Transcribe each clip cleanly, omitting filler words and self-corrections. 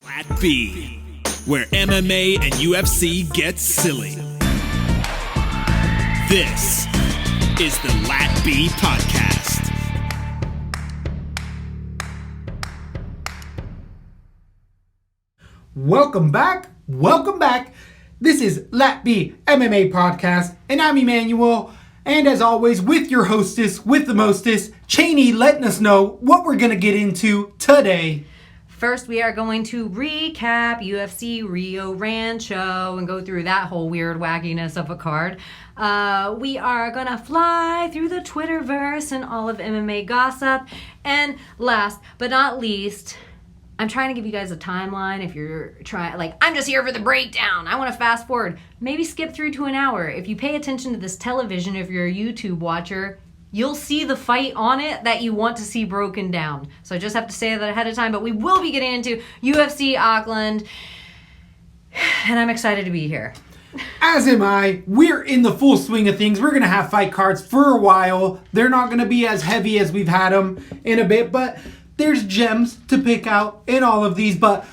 Lat B, where MMA and UFC get silly. This is the Lat B Podcast. Welcome back. This is Lat B MMA Podcast, and I'm Emmanuel. And as always, with your hostess, with the mostest, Cheney, letting us know what we're going to get into today. First, we are going to recap UFC Rio Rancho and go through that whole weird wackiness of a card. We are going to fly through the Twitterverse and all of MMA gossip. And last but not least, I'm trying to give you guys a timeline. If you're trying, I'm just here for the breakdown. I want to fast forward. Maybe skip through to an hour. If you pay attention to this television, if you're a YouTube watcher, you'll see the fight on it that you want to see broken down. So I just have to say that ahead of time. But we will be getting into UFC Auckland. And I'm excited to be here. As am I. We're in the full swing of things. We're going to have fight cards for a while. They're not going to be as heavy as we've had them in a bit. But there's gems to pick out in all of these. But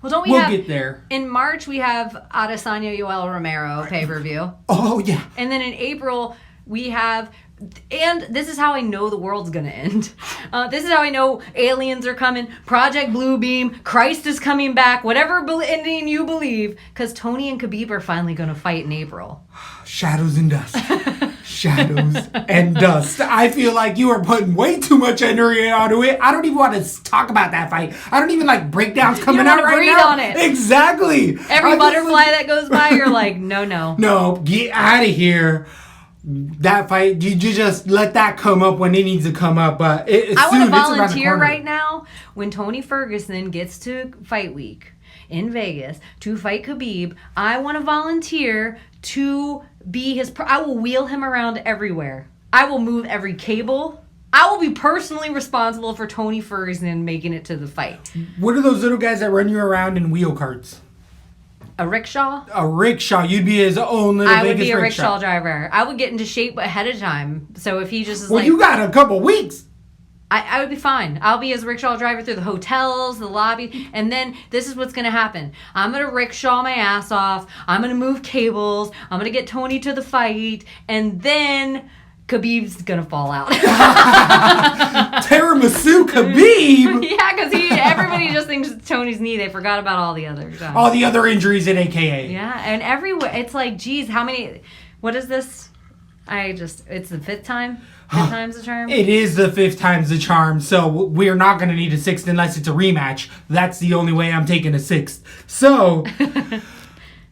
we'll get there. In March, we have Adesanya Yoel Romero pay-per-view. Oh, yeah. And then in April, we have... And this is how I know the world's going to end. This is how I know aliens are coming. Project Bluebeam. Christ is coming back. Whatever ending you believe. Because Tony and Khabib are finally going to fight in April. Shadows and dust. Shadows and dust. I feel like you are putting way too much energy onto it. I don't even want to talk about that fight. I don't even like breakdowns coming out right now. You don't want to breathe on it. Exactly. Every butterfly that goes by, you're like, no. No, get out of here. That fight, you just let that come up when it needs to come up. But I want to volunteer right now when Tony Ferguson gets to fight week in Vegas to fight Khabib. I want to volunteer to be I will wheel him around everywhere. I will move every cable. I will be personally responsible for Tony Ferguson making it to the fight. What are those little guys that run you around in wheel carts? A rickshaw? A rickshaw. You'd be his own little Vegas rickshaw. I would be a rickshaw driver. I would get into shape ahead of time. So if he just is you got a couple weeks. I would be fine. I'll be his rickshaw driver through the hotels, the lobby, and then this is what's going to happen. I'm going to rickshaw my ass off. I'm going to move cables. I'm going to get Tony to the fight, and then Khabib's going to fall out. Tiramisu Khabib? Yeah, because everybody just thinks it's Tony's knee. They forgot about all the others. All the other injuries at AKA. Yeah, and everywhere. It's like, geez, how many... What is this? It's the fifth time? Fifth time's the charm? It is the fifth time's the charm, so we're not going to need a sixth unless it's a rematch. That's the only way I'm taking a sixth. So,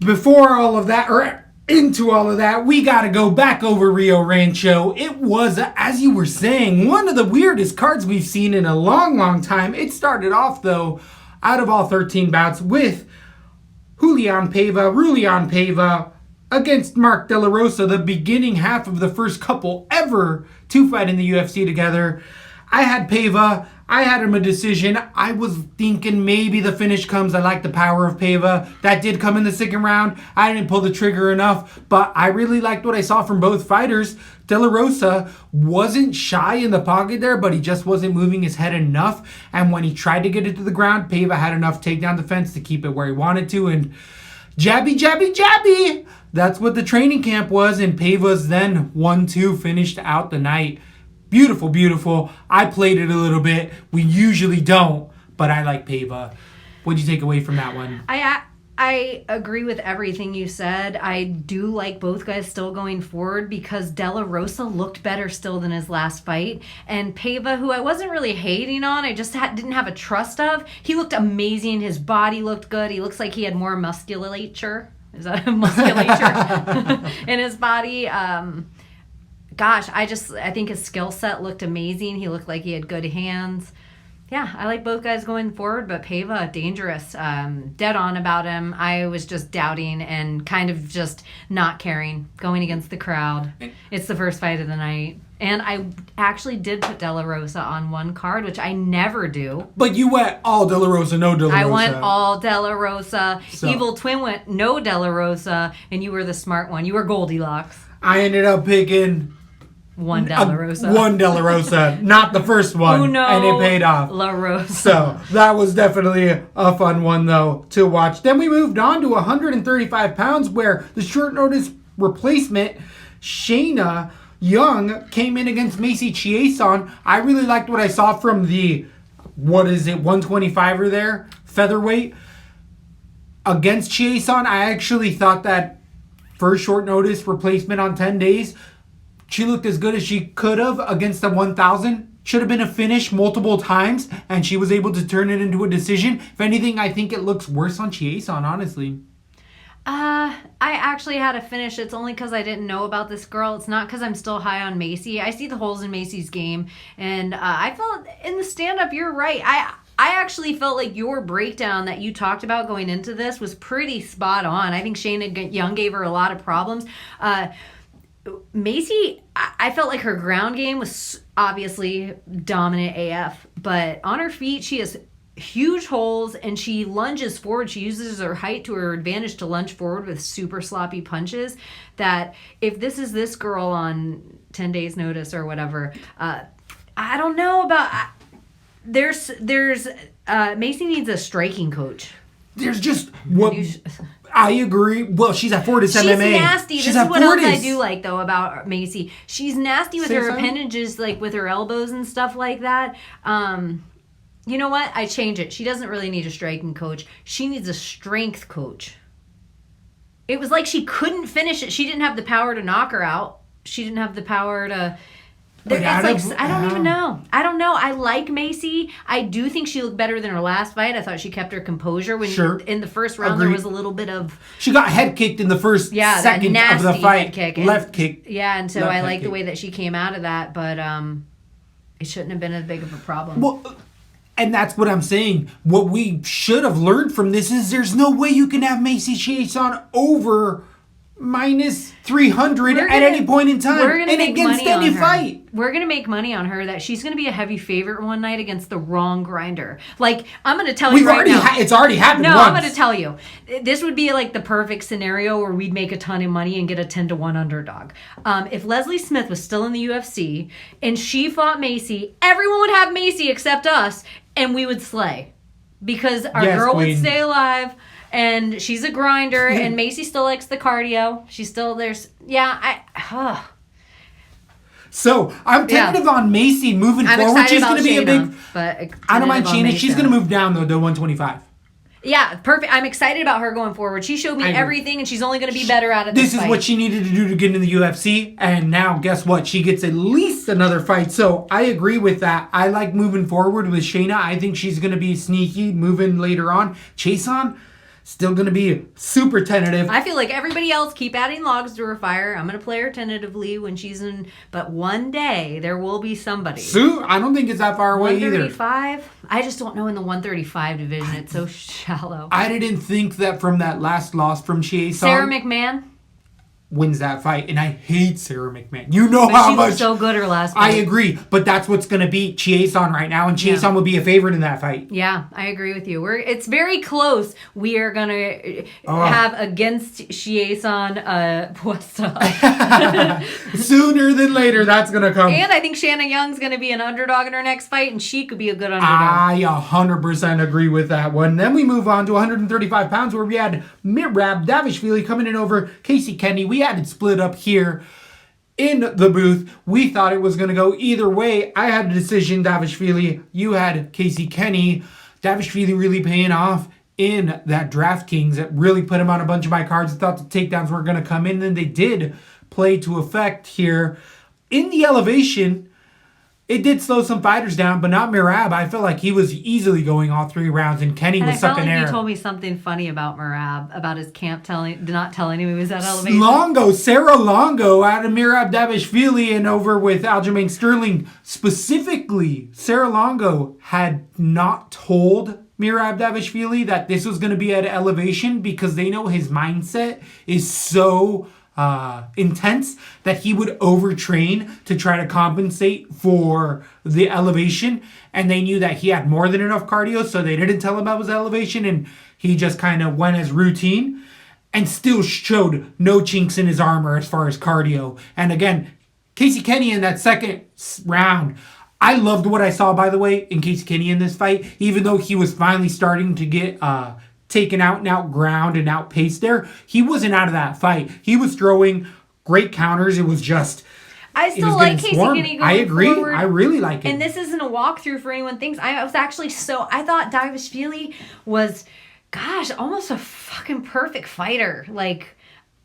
before all of that, or into all of that, we got to go back over Rio Rancho. It was, as you were saying, one of the weirdest cards we've seen in a long, long time. It started off, though, out of all 13 bouts with Rulian Paiva, against Mark De La Rosa, the beginning half of the first couple ever to fight in the UFC together. I had Paiva. I had him a decision. I was thinking maybe the finish comes. I like the power of Paiva. That did come in the second round. I didn't pull the trigger enough, but I really liked what I saw from both fighters. De La Rosa wasn't shy in the pocket there, but he just wasn't moving his head enough. And when he tried to get it to the ground, Paiva had enough takedown defense to keep it where he wanted to. And jabby. That's what the training camp was, and Paiva's then 1-2 finished out the night. Beautiful. I played it a little bit. We usually don't, but I like Paiva. What'd you take away from that one? I agree with everything you said. I do like both guys still going forward because De La Rosa looked better still than his last fight. And Paiva, who I wasn't really hating on, I just didn't have a trust of. He looked amazing. His body looked good. He looks like he had more musculature. Is that a musculature in his body? I think his skill set looked amazing. He looked like he had good hands. Yeah, I like both guys going forward, but Paiva, dangerous. Dead on about him. I was just doubting and kind of just not caring, going against the crowd. It's the first fight of the night. And I actually did put De La Rosa on one card, which I never do. But you went all De La Rosa, no De La Rosa. I went all De La Rosa. So. Evil Twin went no De La Rosa, and you were the smart one. You were Goldilocks. I ended up picking One De La Rosa. One De La Rosa, not the first one. Uno and it paid off. La Rosa. So that was definitely a fun one, though, to watch. Then we moved on to 135 pounds, where the short notice replacement, Shayna Young, came in against Macy Chiasson. I really liked what I saw from the, 125er there, featherweight. Against Chiasson, I actually thought that first short notice replacement on 10 days, she looked as good as she could have against the 1,000. Should have been a finish multiple times, and she was able to turn it into a decision. If anything, I think it looks worse on Chiasson, honestly. I actually had a finish. It's only because I didn't know about this girl. It's not because I'm still high on Macy. I see the holes in Macy's game, and I felt in the stand-up, you're right. I actually felt like your breakdown that you talked about going into this was pretty spot on. I think Shayna Young gave her a lot of problems. Macy, I felt like her ground game was obviously dominant AF, but on her feet, she has huge holes and she lunges forward. She uses her height to her advantage to lunge forward with super sloppy punches that if this is this girl on 10 days notice or whatever, I don't know about... There's Macy needs a striking coach. There's just... what. I agree. Well, she's at Fortis MMA. She's nasty. This is what else I do like, though, about Macy. She's nasty with her appendages, like with her elbows and stuff like that. You know what? I change it. She doesn't really need a striking coach. She needs a strength coach. It was like she couldn't finish it. She didn't have the power to knock her out. She didn't have the power to... I don't even know. I don't know. I like Macy. I do think she looked better than her last fight. I thought she kept her composure when in the first round there was a little bit of... She got head kicked in the first second of the fight. Left kick. Yeah, and so I like the way that she came out of that, but it shouldn't have been as big of a problem. Well, and that's what I'm saying. What we should have learned from this is there's no way you can have Macy Chiasson over minus 300 at any point in time and against any fight. We're going to make money on her that she's going to be a heavy favorite one night against the wrong grinder. Like, I'm going to tell you right now. It's already happened once. I'm going to tell you. This would be like the perfect scenario where we'd make a ton of money and get a 10-1 underdog. If Leslie Smith was still in the UFC and she fought Macy, everyone would have Macy except us, and we would slay. Because our girl would stay alive. And she's a grinder, and Macy still likes the cardio. She's still there's So I'm tentative on Macy moving forward. She's going to be a big. I don't mind Shayna. She's going to move down though to 125. Yeah, perfect. I'm excited about her going forward. She showed me everything, and she's only going to be better at it. This is what she needed to do to get in the UFC, and now guess what? She gets at least another fight. So I agree with that. I like moving forward with Shayna. I think she's going to be sneaky moving later on. Chiasson, still going to be super tentative. I feel like everybody else keep adding logs to her fire. I'm going to play her tentatively when she's in. But one day, there will be somebody. Sue, I don't think it's that far away either. 135? I just don't know in the 135 division. It's so shallow. I didn't think that from that last loss from Chiasson. Sarah McMahon wins that fight, and I hate Sarah McMahon. You know how much... She was so good her last fight. I agree, but that's what's going to beat Chiasson right now, and Chiasson would be a favorite in that fight. Yeah, I agree with you. It's very close. We are going to have against Chiasson Puesta. Sooner than later, that's going to come. And I think Shanna Young's going to be an underdog in her next fight, and she could be a good underdog. I 100% agree with that one. Then we move on to 135 pounds, where we had Mirab Davishvili coming in over Casey Kenny. We had it split up here in the booth. We thought it was going to go either way. I had a decision, Davishvili. You had Casey Kenny. Davishvili really paying off in that DraftKings. It really put him on a bunch of my cards. I thought the takedowns were going to come in, and they did play to effect here. In the elevation, it did slow some fighters down, but not Mirab. I felt like he was easily going all 3 rounds, and Kenny was sucking air. You told me something funny about Mirab, about his camp not telling him he was at elevation. Sarah Longo out of Mirab Davishvili and over with Aljamain Sterling. Specifically, Sarah Longo had not told Mirab Davishvili that this was going to be at elevation because they know his mindset is so intense that he would overtrain to try to compensate for the elevation, and they knew that he had more than enough cardio, so they didn't tell him about his elevation, and he just kind of went as routine and still showed no chinks in his armor as far as cardio. And again, Casey Kenny in that second round. I loved what I saw, by the way, in Casey Kenny in this fight. Even though he was finally starting to get taken out and outground and outpaced there, he wasn't out of that fight. He was throwing great counters. It was just... I still like Casey Kenny going I agree. forward. I really like it. And this isn't a walkthrough for anyone thinks. I was actually I thought Davishvili was, gosh, almost a fucking perfect fighter. Like...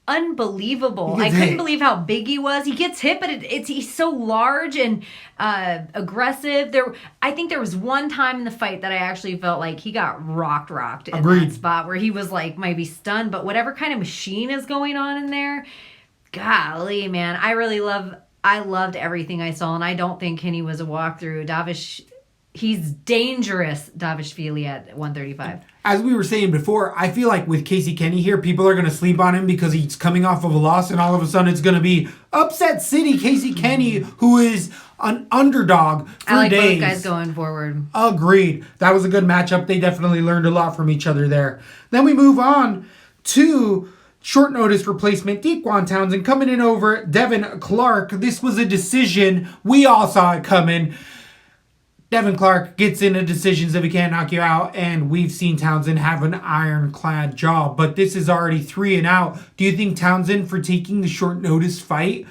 unbelievable. I couldn't believe how big he was. He gets hit, but he's so large and aggressive. I think there was one time in the fight that I actually felt like he got rocked in that spot where he was like maybe stunned, but whatever kind of machine is going on in there, golly, man, I loved everything I saw, and I don't think Kenny was a walkthrough. He's dangerous, Davishvili, at 135. As we were saying before, I feel like with Casey Kenny here, people are going to sleep on him because he's coming off of a loss, and all of a sudden it's going to be upset city Casey Kenny, who is an underdog for I like days. both guys going forward. Agreed. That was a good matchup. They definitely learned a lot from each other there. Then we move on to short notice replacement Dequan Townsend coming in over Devin Clark. This was a decision. We all saw it coming. Devin Clark gets into decisions if he can't knock you out, and we've seen Townsend have an ironclad job. But this is already 3-0. Do you think Townsend, for taking the short notice fight,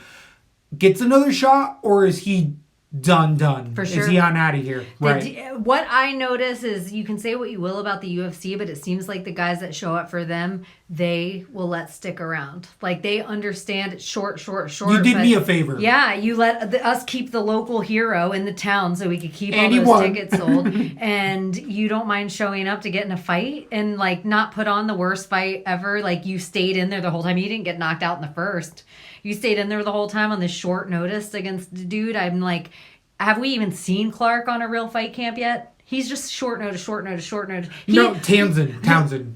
gets another shot, or is he done? For sure. Is he on out of here? Right. What I notice is you can say what you will about the UFC, but it seems like the guys that show up for them, they will let stick around. Like, they understand it's short. You did me a favor. Yeah, you let us keep the local hero in the town so we could keep all those tickets sold. And you don't mind showing up to get in a fight and, like, not put on the worst fight ever. Like, you stayed in there the whole time. You didn't get knocked out in the first. You stayed in there the whole time on this short notice against the dude. I'm like, have we even seen Clark on a real fight camp yet? He's just short notice. Townsend,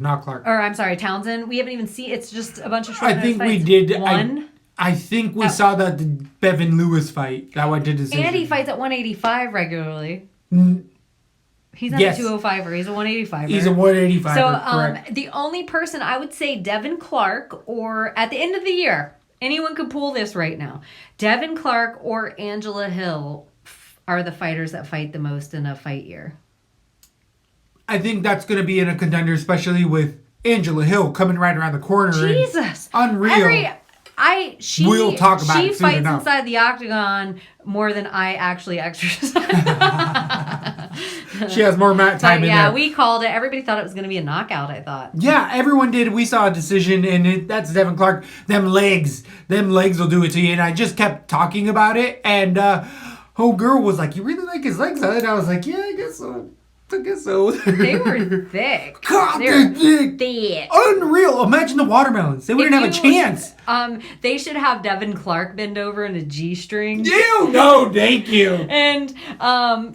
not Clark. Or I'm sorry, Townsend. We haven't even seen. It's just a bunch of short notice fights. I think we did. One. I think we saw that the Bevan Lewis fight. That went to decision. And he fights at 185 regularly. He's not a 205er. He's a 185er. He's a 185er, So the only person I would say Devin Clark, or at the end of the year, anyone could pull this right now. Devin Clark or Angela Hill are the fighters that fight the most in a fight year. I think that's going to be in a contender, especially with Angela Hill coming right around the corner. Jesus. Unreal. We'll talk about it soon enough. She fights inside the octagon more than I actually exercise. She has more mat time in there. Yeah, we called it. Everybody thought it was going to be a knockout, I thought. Yeah, everyone did. We saw a decision, and that's Devin Clark. Them legs will do it to you. And I just kept talking about it, and whole girl was like, "You really like his legs?" And I was like, "Yeah, I guess so." They were thick. God, they're thick. Unreal. Imagine the watermelons. They wouldn't have a chance. They should have Devin Clark bend over in a G-string. Ew, no, thank you. And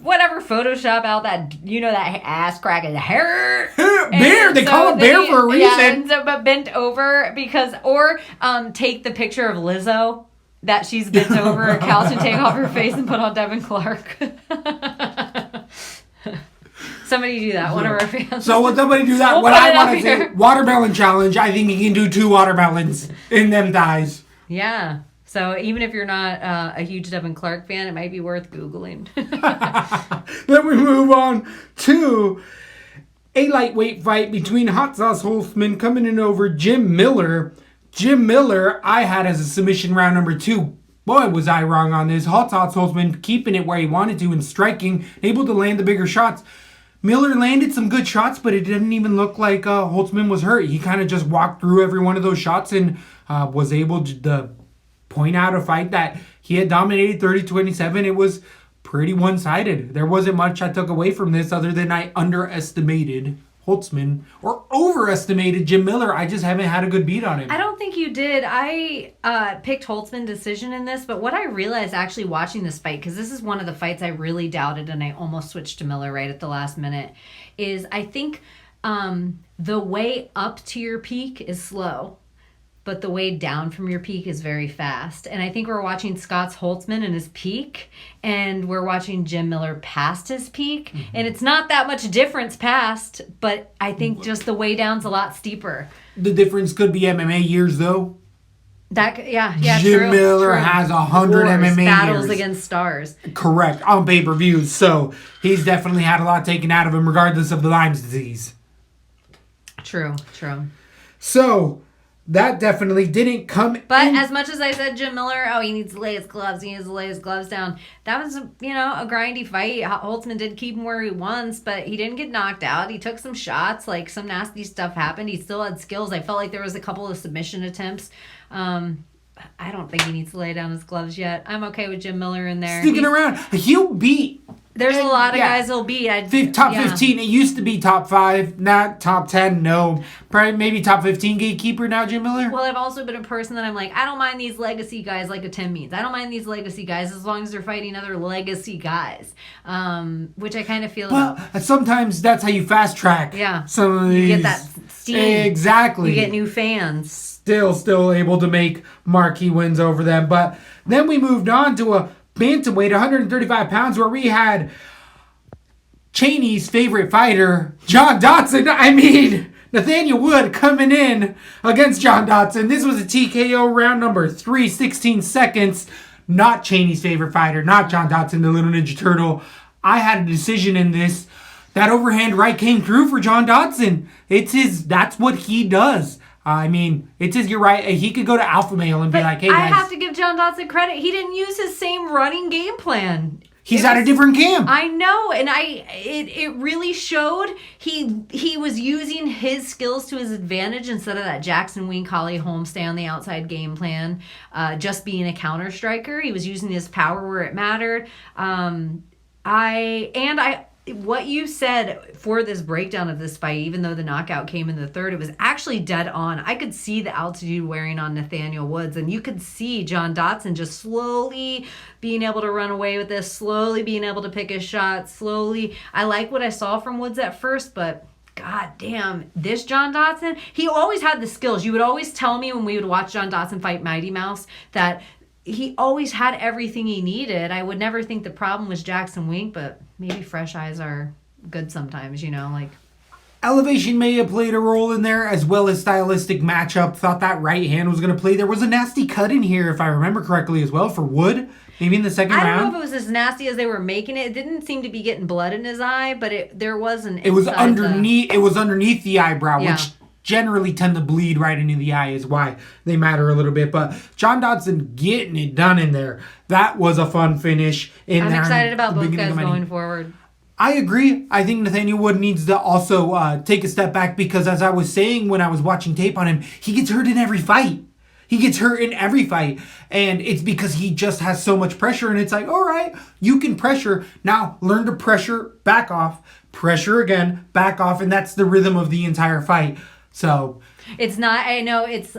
whatever, Photoshop out that, that ass crack is hair. Bear. They call him Bear for a reason. Yeah, but bent over or take the picture of Lizzo that she's bent over a couch and take off her face and put on Devin Clark. Somebody do that. One of our fans. So when somebody do that, what I want to say, watermelon challenge. I think you can do 2 watermelons in them thighs. Yeah. So even if you're not a huge Devin Clark fan, it might be worth Googling. Then we move on to a lightweight fight between Hot Sauce Holtzman coming in over Jim Miller. Jim Miller, I had as a submission round number 2. Boy, was I wrong on this. Hot Sauce Holtzman keeping it where he wanted to and striking, able to land the bigger shots. Miller landed some good shots, but it didn't even look like Holtzman was hurt. He kind of just walked through every one of those shots and was able to point out a fight that he had dominated 30-27. It was pretty one-sided. There wasn't much I took away from this other than I underestimated Holtzman or overestimated Jim Miller. I just haven't had a good beat on him. I don't think you did. I picked Holtzman decision in this, but what I realized actually watching this fight, because this is one of the fights I really doubted and I almost switched to Miller right at the last minute, is I think the way up to your peak is slow, but the way down from your peak is very fast. And I think we're watching Scott's Holtzman in his peak, and we're watching Jim Miller past his peak. Mm-hmm. And it's not that much difference past, but I think just the way down's a lot steeper. The difference could be MMA years, though. Yeah, Jim true, Miller true. has 100 Wars, MMA battles years. against stars. Correct, on pay-per-views. So he's definitely had a lot taken out of him, regardless of the Lyme's disease. True. So that definitely didn't come. But in. as much as I said Jim Miller, he needs to lay his gloves. He needs to lay his gloves down. That was, a grindy fight. Holtzman did keep him where he wants, but he didn't get knocked out. He took some shots. Like, some nasty stuff happened. He still had skills. I felt like there was a couple of submission attempts. I don't think he needs to lay down his gloves yet. I'm okay with Jim Miller in there. Sticking around. He'll beat. There's a lot of guys he'll beat. Top 15. It used to be top 5, not top 10. No, probably maybe top 15 gatekeeper now, Jim Miller. Well, I've also been a person that I'm like, I don't mind these legacy guys like a Tim Means. I don't mind these legacy guys as long as they're fighting other legacy guys, which I kind of feel. Well, sometimes that's how you fast track. Yeah, some of these. You get that steam. Exactly. You get new fans. Still able to make marquee wins over them. But then we moved on to a bantamweight, 135 pounds, where we had Cheney's favorite fighter, John Dodson. Nathaniel Wood coming in against John Dodson. This was a TKO round number 3, 16 seconds. Not Cheney's favorite fighter, not John Dodson, the Little Ninja Turtle. I had a decision in this. That overhand right came through for John Dodson. That's what he does. You're right. He could go to Alpha Male and be like, hey, guys. I have to give John Dodson credit. He didn't use his same running game plan. He's at a different camp. I know, and it really showed. He was using his skills to his advantage instead of that Jackson Wink, Holly Holmes stay on the outside game plan, just being a counter striker. He was using his power where it mattered. What you said for this breakdown of this fight, even though the knockout came in the third, it was actually dead on. I could see the altitude wearing on Nathaniel Woods, and you could see John Dodson just slowly being able to run away with this, slowly being able to pick his shots, slowly. I like what I saw from Woods at first, but God damn, this John Dodson, he always had the skills. You would always tell me when we would watch John Dodson fight Mighty Mouse that he always had everything he needed. I would never think the problem was Jackson Wink, but maybe fresh eyes are good sometimes, Elevation may have played a role in there, as well as stylistic matchup. Thought that right hand was going to play. There was a nasty cut in here, if I remember correctly, as well, for Wood. Maybe in the second round. I don't know if it was as nasty as they were making it. It didn't seem to be getting blood in his eye, but there was an. It was underneath. It was underneath the eyebrow, Yeah. which generally tend to bleed right into the eye, is why they matter a little bit. But John Dodson getting it done in there. That was a fun finish. I'm excited about both guys going forward. I agree. I think Nathaniel Wood needs to also take a step back because, as I was saying when I was watching tape on him, he gets hurt in every fight. And it's because he just has so much pressure. And it's like, all right, you can pressure. Now learn to pressure, back off, pressure again, back off. And that's the rhythm of the entire fight. So it's not, I know it's,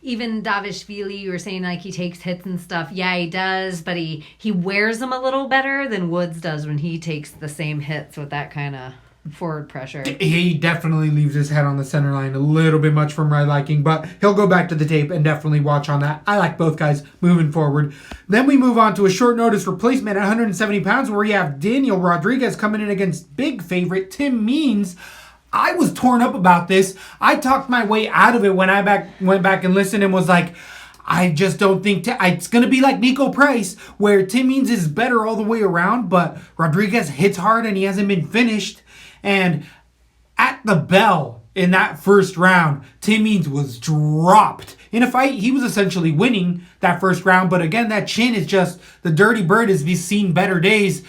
even Davishvili, you were saying like he takes hits and stuff. Yeah, he does, but he wears them a little better than Woods does when he takes the same hits with that kind of forward pressure. He definitely leaves his head on the center line a little bit much for my liking, but he'll go back to the tape and definitely watch on that. I like both guys moving forward. Then we move on to a short notice replacement at 170 pounds where you have Daniel Rodriguez coming in against big favorite Tim Means. I was torn up about this. I talked my way out of it when I went back and listened and was like, I just don't think it's going to be like Nico Price, where Tim Means is better all the way around, but Rodriguez hits hard and he hasn't been finished. And at the bell in that first round, Tim Means was dropped. In a fight, he was essentially winning that first round, but again, that chin is just, the dirty bird has seen better days.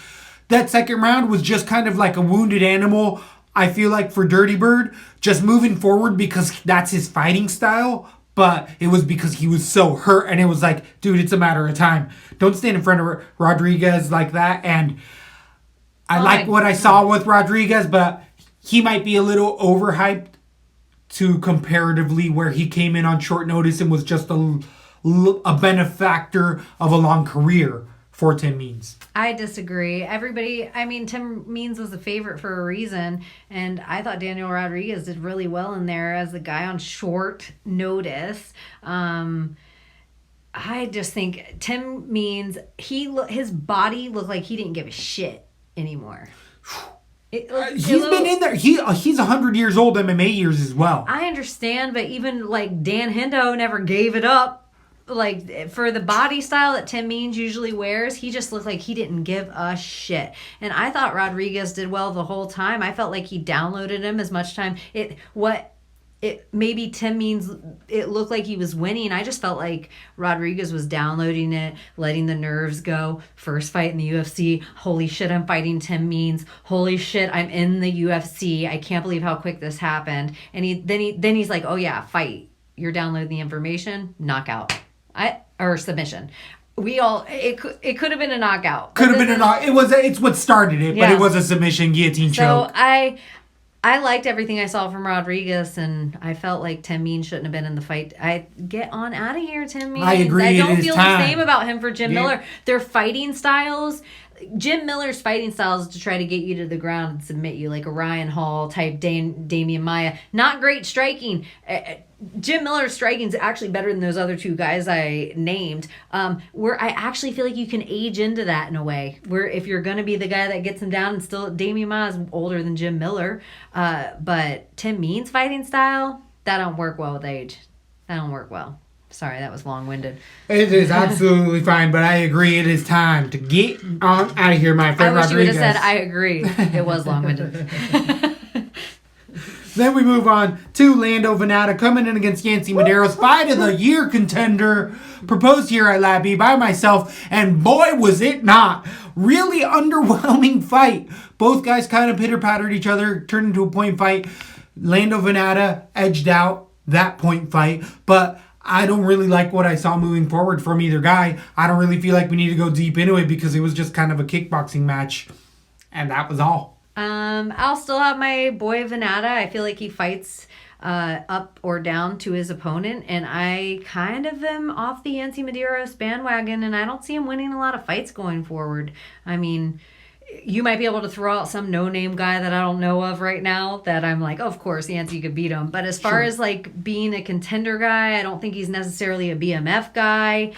That second round was just kind of like a wounded animal, I feel like, for Dirty Bird, just moving forward because that's his fighting style. But it was because he was so hurt, and it was like, dude, it's a matter of time. Don't stand in front of Rodriguez like that. And I like what I saw with Rodriguez, but he might be a little overhyped to comparatively where he came in on short notice and was just a benefactor of a long career for Tim Means. I disagree. Tim Means was a favorite for a reason, and I thought Daniel Rodriguez did really well in there as the guy on short notice. I just think Tim Means, his body looked like he didn't give a shit anymore. He's been in there. He's 100 years old MMA years as well. I understand, but even like Dan Hendo never gave it up. like for the body style that Tim Means usually wears, he just looked like he didn't give a shit. And I thought Rodriguez did well the whole time. I felt like he downloaded him as much time. Maybe Tim Means it looked like he was winning. I just felt like Rodriguez was downloading it, letting the nerves go. First fight in the UFC. Holy shit, I'm fighting Tim Means. Holy shit, I'm in the UFC. I can't believe how quick this happened. And he's like, oh yeah, fight. You're downloading the information, knockout. Or submission. It could have been a knockout. Could have been a knockout. It's what started it, but it was a submission guillotine choke. So I liked everything I saw from Rodriguez, and I felt like Tim Means shouldn't have been in the fight. Get on out of here, Tim Means. I agree. I don't feel the same about him for Jim Miller. Their fighting styles, Jim Miller's fighting styles to try to get you to the ground and submit you, like a Ryan Hall type Damian Maia. Not great striking. Jim Miller's striking is actually better than those other two guys I named. Where I actually feel like you can age into that in a way. Where if you're going to be the guy that gets him down, and still Damian Maia is older than Jim Miller. But Tim Means' fighting style, that don't work well with age. That don't work well. Sorry, that was long-winded. It is absolutely fine, but I agree. It is time to get on out of here, my friend Rodriguez. I wish you would have said, I agree. It was long-winded. Then we move on to Lando Venata coming in against Yancy Medeiros. Fight of the year contender. Proposed here at Lab B by myself. And boy, was it not. Really underwhelming fight. Both guys kind of pitter-pattered each other. Turned into a point fight. Lando Venata edged out that point fight. But I don't really like what I saw moving forward from either guy. I don't really feel like we need to go deep into it because it was just kind of a kickboxing match. And that was all. I'll still have my boy Venata. I feel like he fights up or down to his opponent, and I kind of am off the Yancy Medeiros bandwagon, and I don't see him winning a lot of fights going forward. I mean, you might be able to throw out some no-name guy that I don't know of right now that I'm like, oh, of course, Yancy could beat him. But as far as like being a contender guy, I don't think he's necessarily a BMF guy.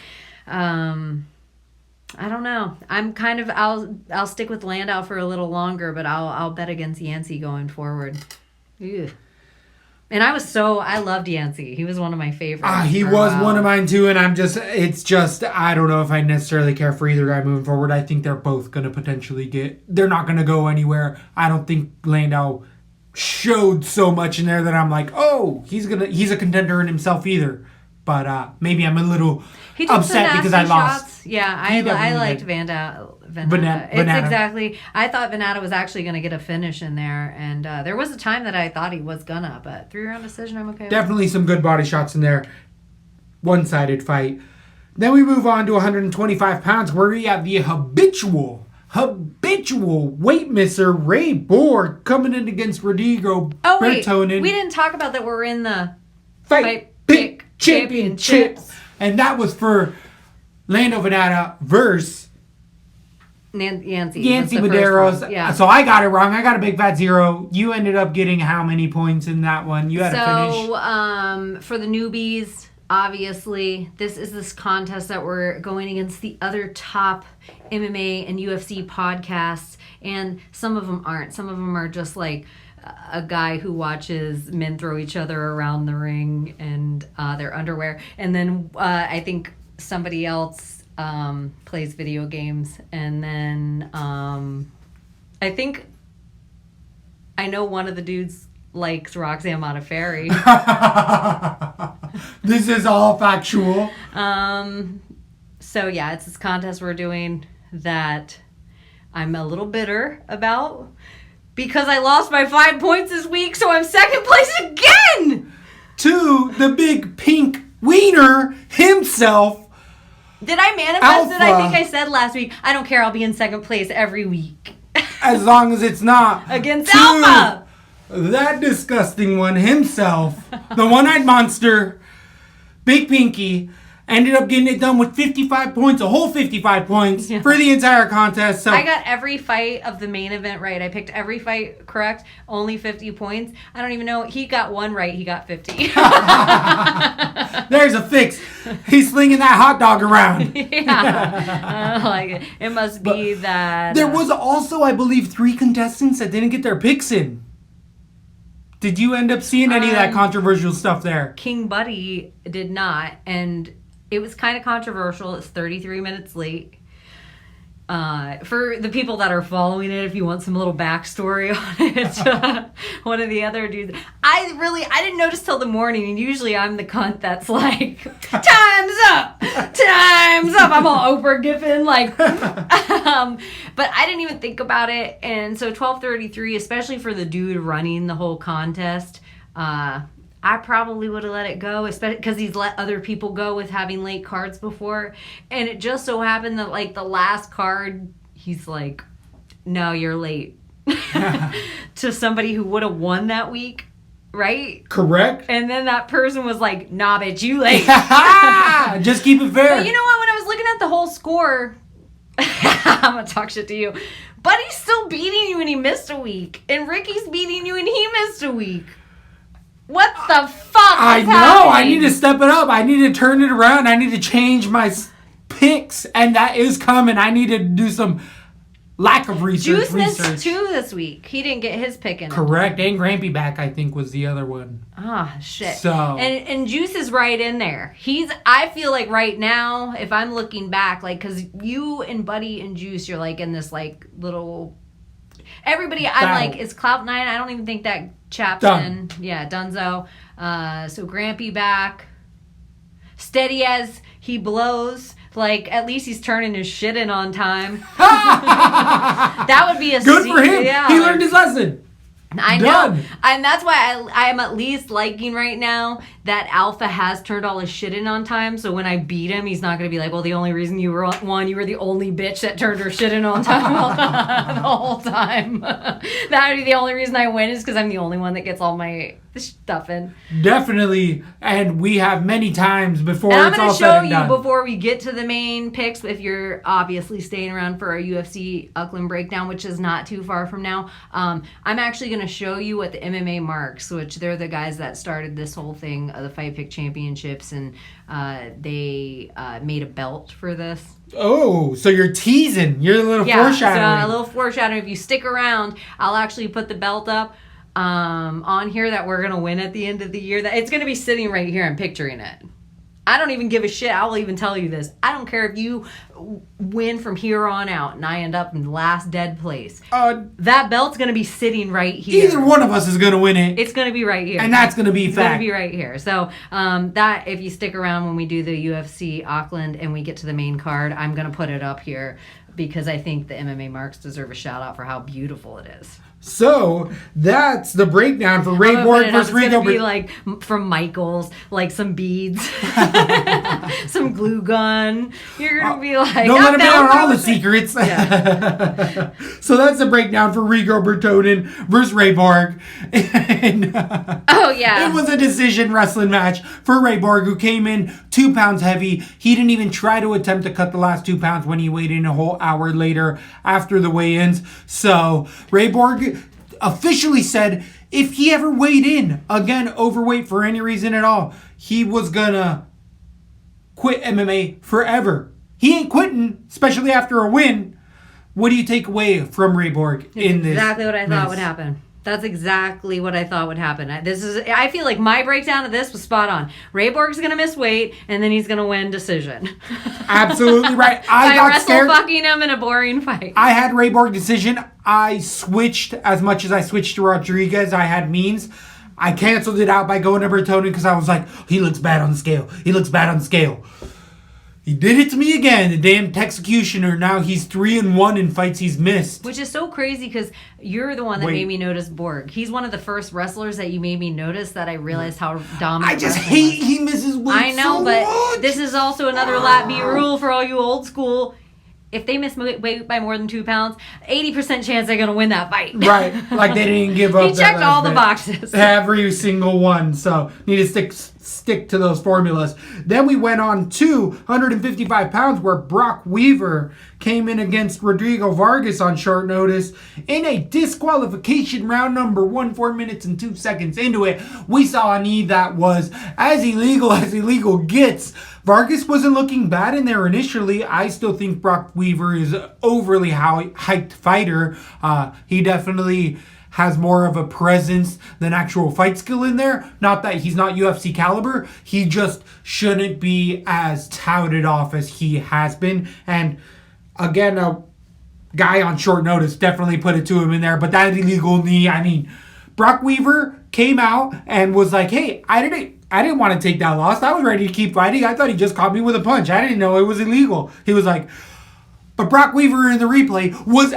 I don't know. I'm kind of I'll stick with Landau for a little longer, but I'll bet against Yancy going forward. Ew. And I loved Yancy. He was one of my favorites. He was one of mine too, and I don't know if I necessarily care for either guy moving forward. I think they're both going to potentially they're not going to go anywhere. I don't think Landau showed so much in there that I'm like, oh, he's a contender in himself either. But maybe I'm a little upset because I lost. Shots. Yeah, I liked Venata. I thought Venata was actually going to get a finish in there, and there was a time that I thought he was gonna, but 3-round decision, I'm okay with. Definitely some good body shots in there. One-sided fight. Then we move on to 125 pounds, where we have the habitual weight misser Ray Borg coming in against Rodrigo Bertonen. We didn't talk about that. We're in the Fight Pick Championships. And that was for Lando Venata versus Yancy Medeiros. Yeah. So I got it wrong. I got a big fat 0. You ended up getting how many points in that one? You had a finish. For the newbies, obviously, this contest that we're going against the other top MMA and UFC podcasts, and some of them aren't. Some of them are just like a guy who watches men throw each other around the ring and their underwear. And then I think somebody else plays video games. And then I think I know one of the dudes likes Roxanne Modafferi. This is all factual. So yeah, it's this contest we're doing that I'm a little bitter about. Because I lost my 5 points this week, so I'm second place again! To the big pink wiener himself. Did I manifest it? I think I said last week, I don't care, I'll be in second place every week. As long as it's not against Alpha! That disgusting one himself, the one-eyed monster, Big Pinky, ended up getting it done with 55 points, a whole 55 points for the entire contest. So I got every fight of the main event right. I picked every fight correct, only 50 points. I don't even know. He got one right. He got 50. There's a fix. He's slinging that hot dog around. Yeah. I don't like it. It must be that. There was also, I believe, 3 contestants that didn't get their picks in. Did you end up seeing any of that controversial stuff there? King Buddy did not, and It was kind of controversial. It's 33 minutes late. For the people that are following it, if you want some little backstory on it, one of the other dudes, I didn't notice till the morning, and usually I'm the cunt that's like, time's up, I'm all Oprah Giffen, like, but I didn't even think about it, and so 12:33, especially for the dude running the whole contest, I probably would have let it go, especially because he's let other people go with having late cards before. And it just so happened that, like, the last card, he's like, no, you're late. To somebody who would have won that week, right? Correct. And then that person was like, nah, bitch, you late. Just keep it fair. But you know what? When I was looking at the whole score, I'm going to talk shit to you. Buddy's still beating you and he missed a week. And Ricky's beating you and he missed a week. What the fuck I know. happening? I need to step it up. I need to turn it around. I need to change my picks, and that is coming. I need to do some lack of research. Juice missed 2 this week. He didn't get his pick in. Correct. And Grampy back, I think, was the other one. Ah, shit. So and Juice is right in there. I feel like right now, if I'm looking back, like, because you and Buddy and Juice, you're like in this like little. Everybody, I'm like, is Clout9? I don't even think that chap's in. Yeah, Dunzo. So Grampy back. Steady as he blows. Like, at least he's turning his shit in on time. That would be a good for him. Yeah, he learned his lesson. I know. Done. And that's why I'm at least liking right now that Alpha has turned all his shit in on time. So when I beat him, he's not going to be like, well, the only reason you won, you were the only bitch that turned her shit in on time the whole time. That would be the only reason I win is because I'm the only one that gets all my stuff in. Definitely. And we have many times before and it's I'm all going said to and show you done. before we get to the main picks, if you're obviously staying around for our UFC Auckland breakdown, which is not too far from now, I'm actually going to show you what the MMA marks, which they're the guys that started this whole thing of the Fight Pick Championships, and they made a belt for this. Oh, so you're teasing. You're a little foreshadowing. So a little foreshadowing. If you stick around, I'll actually put the belt up on here that we're going to win at the end of the year. That it's going to be sitting right here. I'm picturing it. I don't even give a shit. I will even tell you this. I don't care if you win from here on out and I end up in last dead place. That belt's going to be sitting right here. Either one of us is going to win it. It's going to be right here. And that's going to be it's fact. It's going to be right here. So that, if you stick around when we do the UFC Auckland and we get to the main card, I'm going to put it up here because I think the MMA marks deserve a shout out for how beautiful it is. So that's the breakdown for Ray Borg versus Rico. It's going to be like from Michaels, like some beads, some glue gun. You're going to be like, don't let him in on all the secrets. Yeah. So that's the breakdown for Rico Bertonen versus Ray Borg. And, oh, yeah. It was a decision wrestling match for Ray Borg, who came in 2 pounds heavy. He didn't even try to attempt to cut the last 2 pounds when he weighed in a whole hour later after the weigh-ins. So Ray Borg officially said if he ever weighed in again overweight for any reason at all, he was gonna quit MMA forever. He ain't quitting, especially after a win. What do you take away from Ray Borg in this? Exactly what I thought would happen. That's exactly what I thought would happen. I feel like my breakdown of this was spot on. Ray Borg's going to miss weight, and then he's going to win decision. Absolutely right. I got scared. Fucking him in a boring fight. I had Ray Borg decision. I switched as much as I switched to Rodriguez. I had means. I canceled it out by going to Bertonen because I was like, he looks bad on the scale. He looks bad on the scale. He did it to me again, the damn executioner. Now he's 3-1 in fights he's missed. Which is so crazy because you're the one that made me notice Borg. He's one of the first wrestlers that you made me notice that I realized how dominant. I just hate he misses weight. I know, so but much. this is also another Lat B rule for all you old school. If they miss weight by more than 2 pounds, 80% chance they're going to win that fight. Right. Like they didn't give up. He checked all the boxes. Every single one. So need to stick to those formulas. Then we went on to 155 pounds where Brock Weaver came in against Rodrigo Vargas on short notice in a disqualification round number 1, 4 minutes and 2 seconds into it. We saw a knee that was as illegal gets. Vargas wasn't looking bad in there initially. I still think Brock Weaver is an overly hyped fighter. He definitely has more of a presence than actual fight skill in there. Not that he's not UFC caliber. He just shouldn't be as touted off as he has been. And again, a guy on short notice definitely put it to him in there. But that illegal knee, I mean, Brock Weaver came out and was like, hey, I didn't want to take that loss. I was ready to keep fighting. I thought he just caught me with a punch. I didn't know it was illegal. He was like, but Brock Weaver in the replay was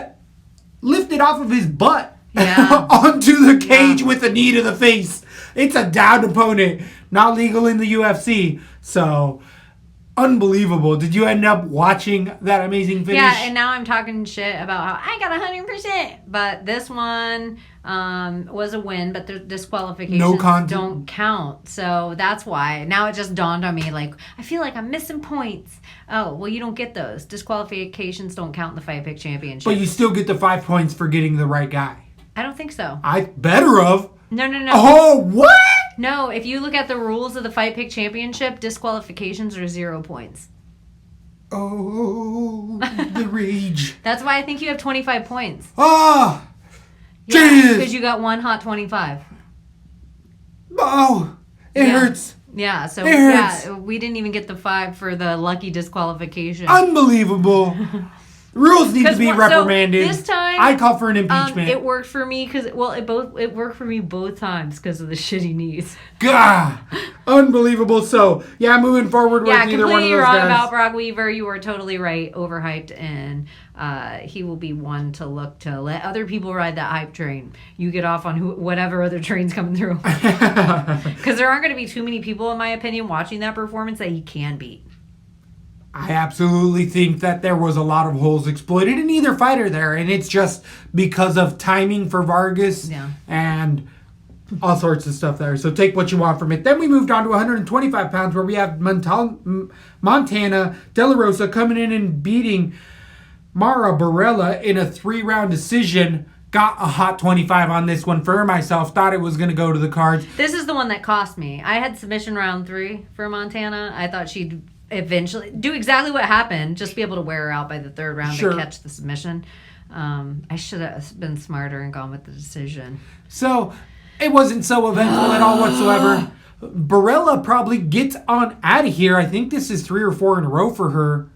lifted off of his butt onto the cage with a knee to the face. It's a downed opponent. Not legal in the UFC. So, unbelievable. Did you end up watching that amazing finish? Yeah, and now I'm talking shit about how I got 100%. But this one was a win, but the disqualifications don't count. So that's why. Now it just dawned on me, like, I feel like I'm missing points. Oh, well, you don't get those. Disqualifications don't count in the Fight Pick Championship. But you still get the 5 points for getting the right guy. I don't think so. I better have. No. Oh, what? No, if you look at the rules of the Fight Pick Championship, disqualifications are 0 points. Oh, the rage. That's why I think you have 25 points. Oh, yeah, because you got one hot 25. Oh, it hurts. Yeah, so it hurts. We didn't even get the 5 for the lucky disqualification. Unbelievable. Rules need to be reprimanded. So this time, I call for an impeachment. It worked for me because it worked for me both times because of the shitty knees. God, unbelievable. So yeah, moving forward with either one of those guys. Completely wrong about Brock Weaver. You were totally right. Overhyped, and he will be one to look to let other people ride that hype train. You get off on whatever other train's coming through, because there aren't going to be too many people, in my opinion, watching that performance that he can beat. I absolutely think that there was a lot of holes exploited in either fighter there, and it's just because of timing for Vargas and all sorts of stuff there. So take what you want from it. Then we moved on to 125 pounds where we have Montana De La Rosa coming in and beating Mara Barella in a 3-round decision. Got a hot 25 on this one for myself. Thought it was going to go to the cards. This is the one that cost me. I had submission round 3 for Montana. I thought she'd eventually do exactly what happened, just be able to wear her out by the 3rd round and catch the submission. I should have been smarter and gone with the decision. So it wasn't so eventful at all whatsoever. Barella probably gets on out of here. I think this is 3 or 4 in a row for her.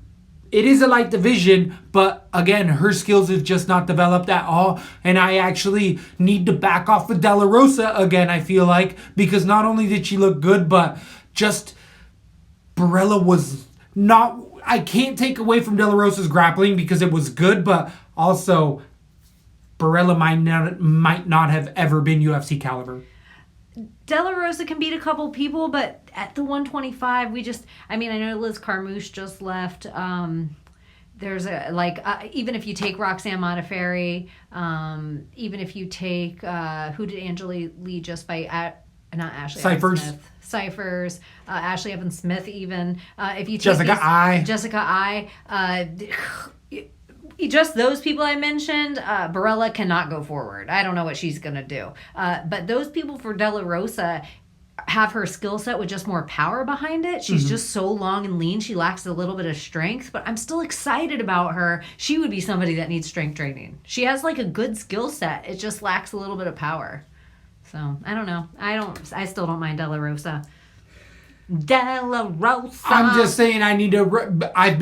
It is a light division, but again, her skills have just not developed at all. And I actually need to back off with De La Rosa again, I feel like, because not only did she look good, but just Barella was not... I can't take away from De La Rosa's grappling because it was good, but also Barella might not have ever been UFC caliber. De La Rosa can beat a couple people, but at the 125, I know Liz Carmouche just left. There's even if you take Roxanne Modafferi, even if you take, who did Angela Lee just fight? Not Ashley Cyphers. Evans Smith. Cyphers, Ashley Evans Smith, even. If you take Jessica Ai. Just those people I mentioned, Barella cannot go forward. I don't know what she's going to do. But those people for De La Rosa have her skill set with just more power behind it. She's just so long and lean. She lacks a little bit of strength, but I'm still excited about her. She would be somebody that needs strength training. She has a good skill set. It just lacks a little bit of power. So, I don't know. I still don't mind De La Rosa. De La Rosa. I'm just saying I need to... I've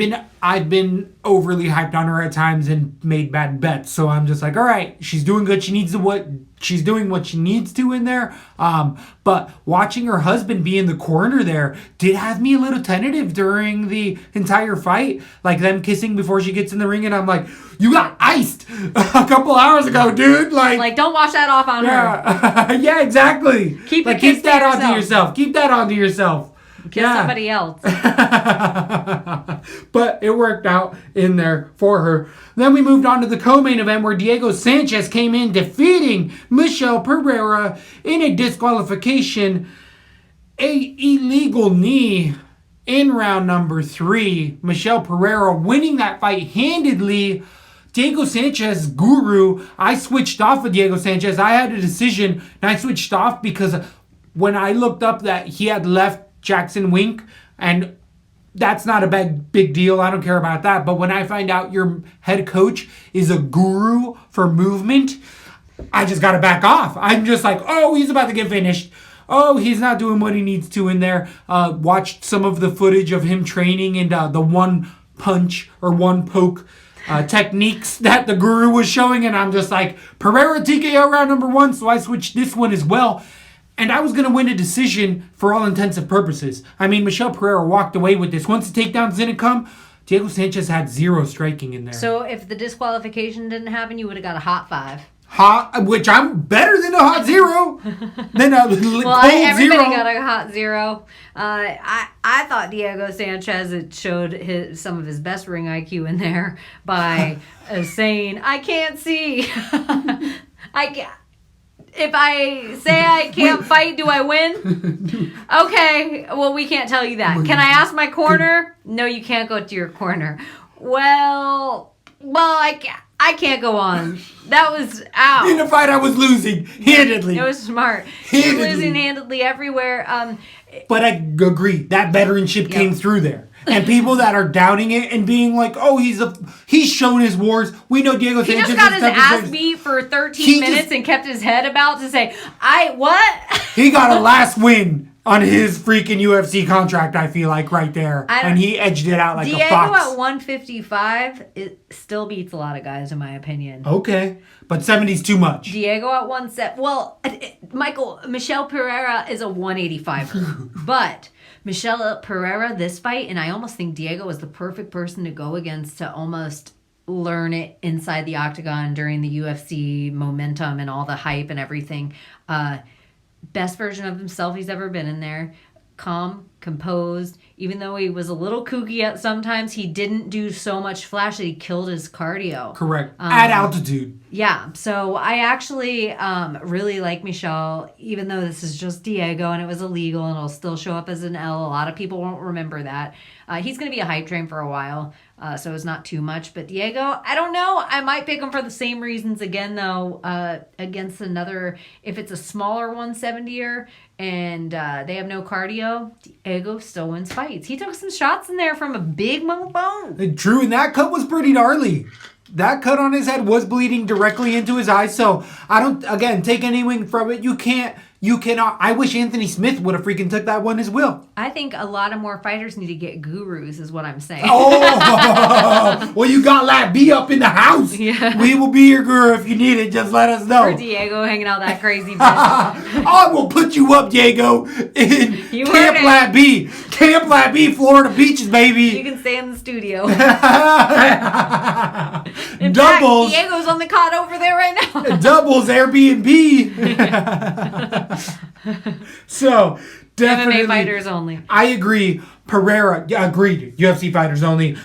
been overly hyped on her at times and made bad bets. So I'm just like, all right, she's doing good. She's doing what she needs to in there. But watching her husband be in the corner there did have me a little tentative during the entire fight. Like them kissing before she gets in the ring. And I'm like, you got iced a couple hours ago, dude. Like don't wash that off on her. Yeah, exactly. Keep that onto yourself. Keep that onto yourself. Kiss somebody else. But it worked out in there for her. Then we moved on to the co-main event where Diego Sanchez came in defeating Michel Pereira in a disqualification, a illegal knee in round number 3. Michel Pereira winning that fight handedly. Diego Sanchez, guru. I switched off with Diego Sanchez. I had a decision and I switched off because when I looked up that he had left Jackson Wink, and that's not a big deal. I don't care about that. But when I find out your head coach is a guru for movement, I just got to back off. I'm just like, oh, he's about to get finished. Oh, he's not doing what he needs to in there. Watched some of the footage of him training and the one punch or one poke techniques that the guru was showing. And I'm just like, Pereira TKO round number 1. So I switched this one as well. And I was going to win a decision for all intents and purposes. I mean, Michel Pereira walked away with this. Once the takedowns didn't come, Diego Sanchez had 0 striking in there. So if the disqualification didn't happen, you would have got a hot 5. Which I'm better than a hot 0. Than a cold 0. Everybody got a hot 0. I thought Diego Sanchez had showed some of his best ring IQ in there by saying, I can't see. If I say I can't fight, do I win? Okay, well, we can't tell you that. Can I ask my corner? No, you can't go to your corner. Well, I can't go on. That was out. In a fight, I was losing handedly. It was smart. He was losing handedly everywhere. But I agree. That veteranship came through there. And people that are doubting it and being like, oh, he's shown his wars. We know Diego Sanchez. He just got his ass beat for 13 minutes and kept his head about to say, what? He got a last win on his freaking UFC contract, I feel like, right there. And he edged it out like a fox. Diego at 155, it still beats a lot of guys, in my opinion. Okay. But 70's too much. Diego at 170. Well, Michel Pereira is a 185. But Michel Pereira, this fight, and I almost think Diego was the perfect person to go against to almost learn it inside the octagon during the UFC momentum and all the hype and everything. Best version of himself he's ever been in there. Calm, composed. Even though he was a little kooky at sometimes, he didn't do so much flash that he killed his cardio. Correct. At altitude. Yeah. So I actually really like Michel, even though this is just Diego and it was illegal and it'll still show up as an L. A lot of people won't remember that. He's going to be a hype train for a while, so it's not too much. But Diego, I don't know. I might pick him for the same reasons again, though, against another, if it's a smaller 170er and they have no cardio, Diego still wins fights. He took some shots in there from a big bone. True, and that cut was pretty gnarly. That cut on his head was bleeding directly into his eyes. So I don't, again, take anything from it. You cannot. I wish Anthony Smith would have freaking took that one as well. I think a lot of more fighters need to get gurus, is what I'm saying. Oh, well, you got Lat B up in the house. Yeah. We will be your guru if you need it. Just let us know. For Diego hanging out that crazy bitch. I will put you up, Diego, in Camp Lat B. Camp Lat B, Florida beaches, baby. You can stay in the studio. In Doubles. fact, Diego's on the cot over there right now. Doubles Airbnb. So, definitely. MMA fighters only. I agree. Pereira, agreed. UFC fighters only.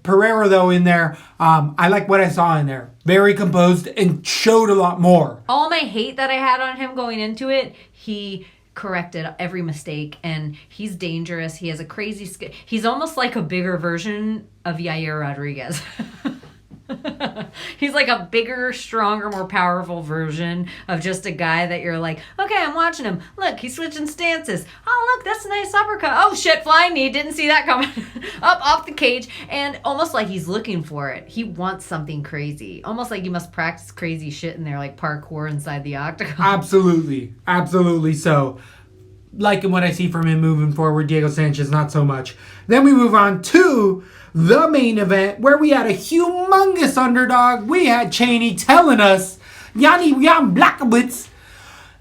Pereira, though, in there, I like what I saw in there. Very composed and showed a lot more. All my hate that I had on him going into it, he corrected every mistake, and he's dangerous. He has a crazy skill. He's almost like a bigger version of Yair Rodriguez. He's like a bigger, stronger, more powerful version of just a guy that you're like, okay, I'm watching him. Look, he's switching stances. Oh, look, that's a nice uppercut. Oh, shit, flying knee. Didn't see that coming. Up off the cage. And almost like he's looking for it. He wants something crazy. Almost like you must practice crazy shit in there, like parkour inside the octagon. Absolutely. Absolutely so. Liking what I see from him moving forward. Diego Sanchez, not so much. Then we move on to the main event, where we had a humongous underdog. We had Cheney telling us Jan Blachowicz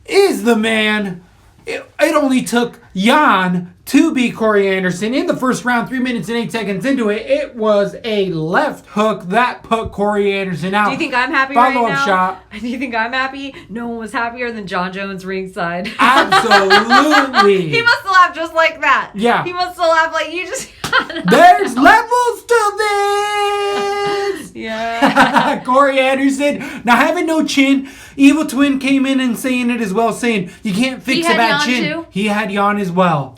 is the man. It only took Jan to beat Corey Anderson in the first round, 3 minutes and 8 seconds into it. It was a left hook that put Corey Anderson out. Do you think I'm happy right now? Follow-up shot. Do you think I'm happy? No one was happier than John Jones ringside. Absolutely. He must have laughed just like that. Yeah. He must have laughed like you just... There's levels to this. Yeah. Corey Anderson, now having no chin. Evil Twin came in and saying it as well, saying you can't fix a bad chin. Too? He had Jan as well.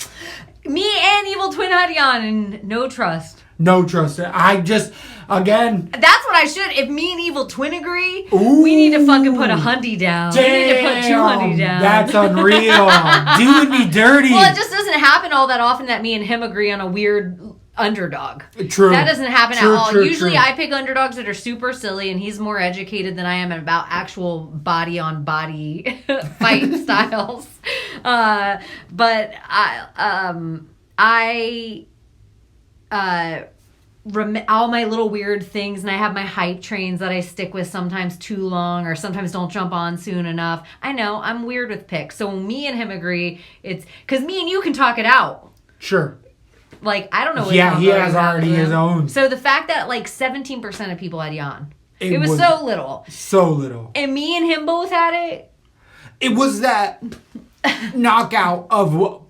Me and Evil Twin had Jan, and no trust. No trust. I just, again. That's what I should. If me and Evil Twin agree, we need to fucking put a hundy down. Damn, we need to put 2 hundy down. That's unreal. Doing me dirty. Well, it just doesn't happen all that often that me and him agree on a weird underdog. True. That doesn't happen True, at all. true, Usually true. I pick underdogs that are super silly, and he's more educated than I am about actual body on body fight styles. But all my little weird things, and I have my hype trains that I stick with sometimes too long, or sometimes don't jump on soon enough. I know I'm weird with picks, so when me and him agree, it's because me and you can talk it out. Sure. Like, I don't know what He combo has already his own. So the fact that like 17% of people had Jan, It it was so little. So little. And me and him both had it. It was that knockout of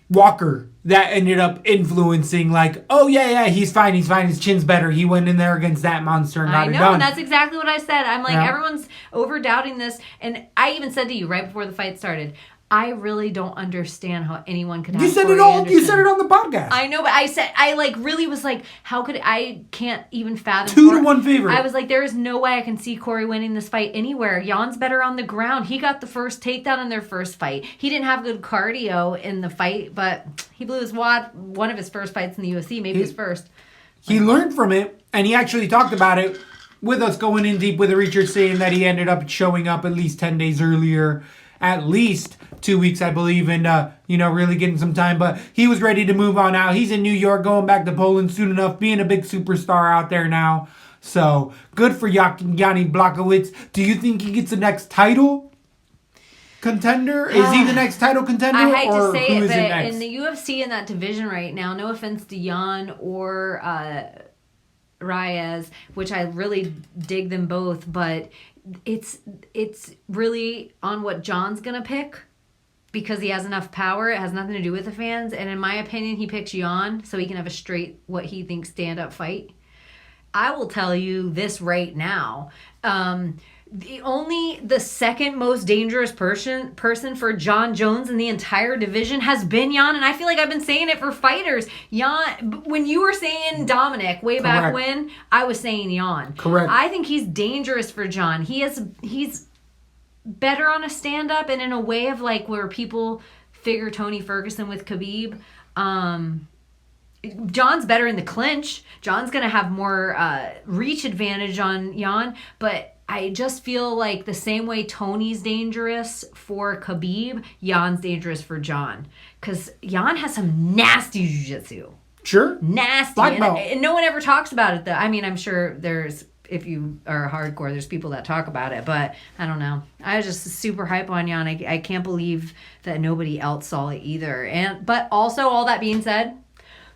Walker that ended up influencing, like, oh yeah, he's fine, his chin's better. He went in there against that monster and got it done. And that's exactly what I said. I'm like, everyone's over doubting this. And I even said to you right before the fight started, I really don't understand how anyone could have You said Corey it all. Anderson. You said it on the podcast. I know, but I like really was like, how could I can't even fathom 2-1 favorite. I was like, there is no way I can see Corey winning this fight anywhere. Jan's better on the ground. He got the first takedown in their first fight. He didn't have good cardio in the fight, but he blew his wad one of his first fights in the UFC, maybe his first. He learned from it, and he actually talked about it with us going in deep with the Reacher, saying that he ended up showing up at least 10 days earlier, at least 2 weeks, I believe, and, really getting some time. But he was ready to move on out. He's in New York, going back to Poland soon enough, being a big superstar out there now. So, good for Yanni Blachowicz. Do you think he gets the next title contender? Is he the next title contender? I hate to say who it, is but next? in the UFC in that division right now, no offense to Jan or Reyes, which I really dig them both, but it's really on what John's gonna pick because he has enough power. It has nothing to do with the fans, and in my opinion, he picks Jan so he can have a straight what he thinks stand-up fight. I will tell you this right now. The second most dangerous person for John Jones in the entire division has been Jan, and I feel like I've been saying it for fighters. Jan, when you were saying Dominic way back when, I was saying Jan. Correct. I think he's dangerous for John. He's better on a stand-up and in a way of like where people figure Tony Ferguson with Khabib. John's better in the clinch. John's going to have more reach advantage on Jan, but I just feel like the same way Tony's dangerous for Khabib, Jan's dangerous for John. Because Jan has some nasty jiu-jitsu. Sure. Nasty. Black belt. And no one ever talks about it, though. I mean, I'm sure if you are hardcore, there's people that talk about it. But I don't know. I was just super hype on Jan. I can't believe that nobody else saw it either. But also, all that being said,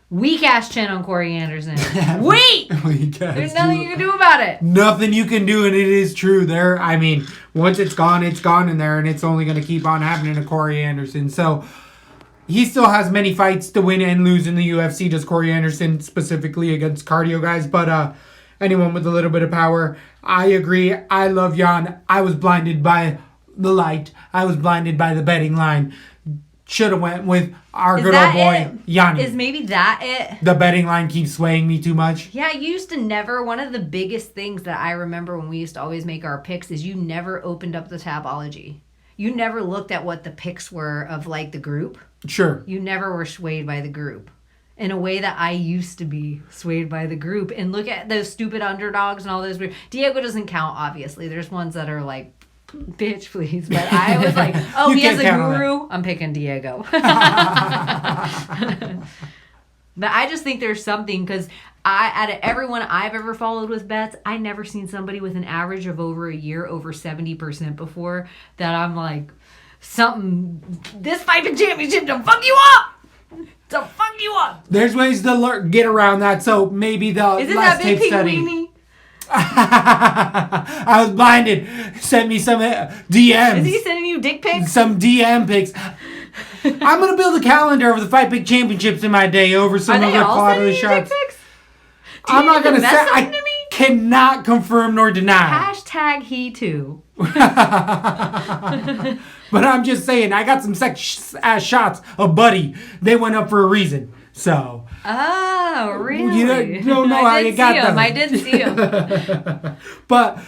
weak ass chin on Corey Anderson. Weak! There's nothing you can do about it. Nothing you can do, and it is true. Once it's gone in there, and it's only going to keep on happening to Corey Anderson. So he still has many fights to win and lose in the UFC. Does Corey Anderson specifically against cardio guys? But anyone with a little bit of power, I agree. I love Jan. I was blinded by the light. I was blinded by the betting line. Should have went with our good old boy, Yanni. Is maybe that it? The betting line keeps swaying me too much. Yeah, you used to never, one of the biggest things that I remember when we used to always make our picks is you never opened up the Tapology. You never looked at what the picks were of like the group. Sure. You never were swayed by the group. In a way that I used to be swayed by the group. And look at those stupid underdogs and all those weird. Diego doesn't count, obviously. There's ones that are like, bitch, please. But I was like, oh, he has a guru. I'm picking Diego. But I just think there's something because out of everyone I've ever followed with bets, I never seen somebody with an average of over a year, over 70% before that I'm like, this fighting championship don't fuck you up. Don't fuck you up. There's ways to get around that. So maybe the Isn't last that big tape pink study. weenie? I was blinded. Sent me some DMs. Is he sending you dick pics? Some DM pics. I'm gonna build a calendar of the Fight Pick Championships in my day over some of the quality shots. I'm not gonna say. I cannot confirm nor deny. Hashtag he too. But I'm just saying, I got some ass shots of Buddy. They went up for a reason. So. Oh, really? You don't know how you got them. I did see him. But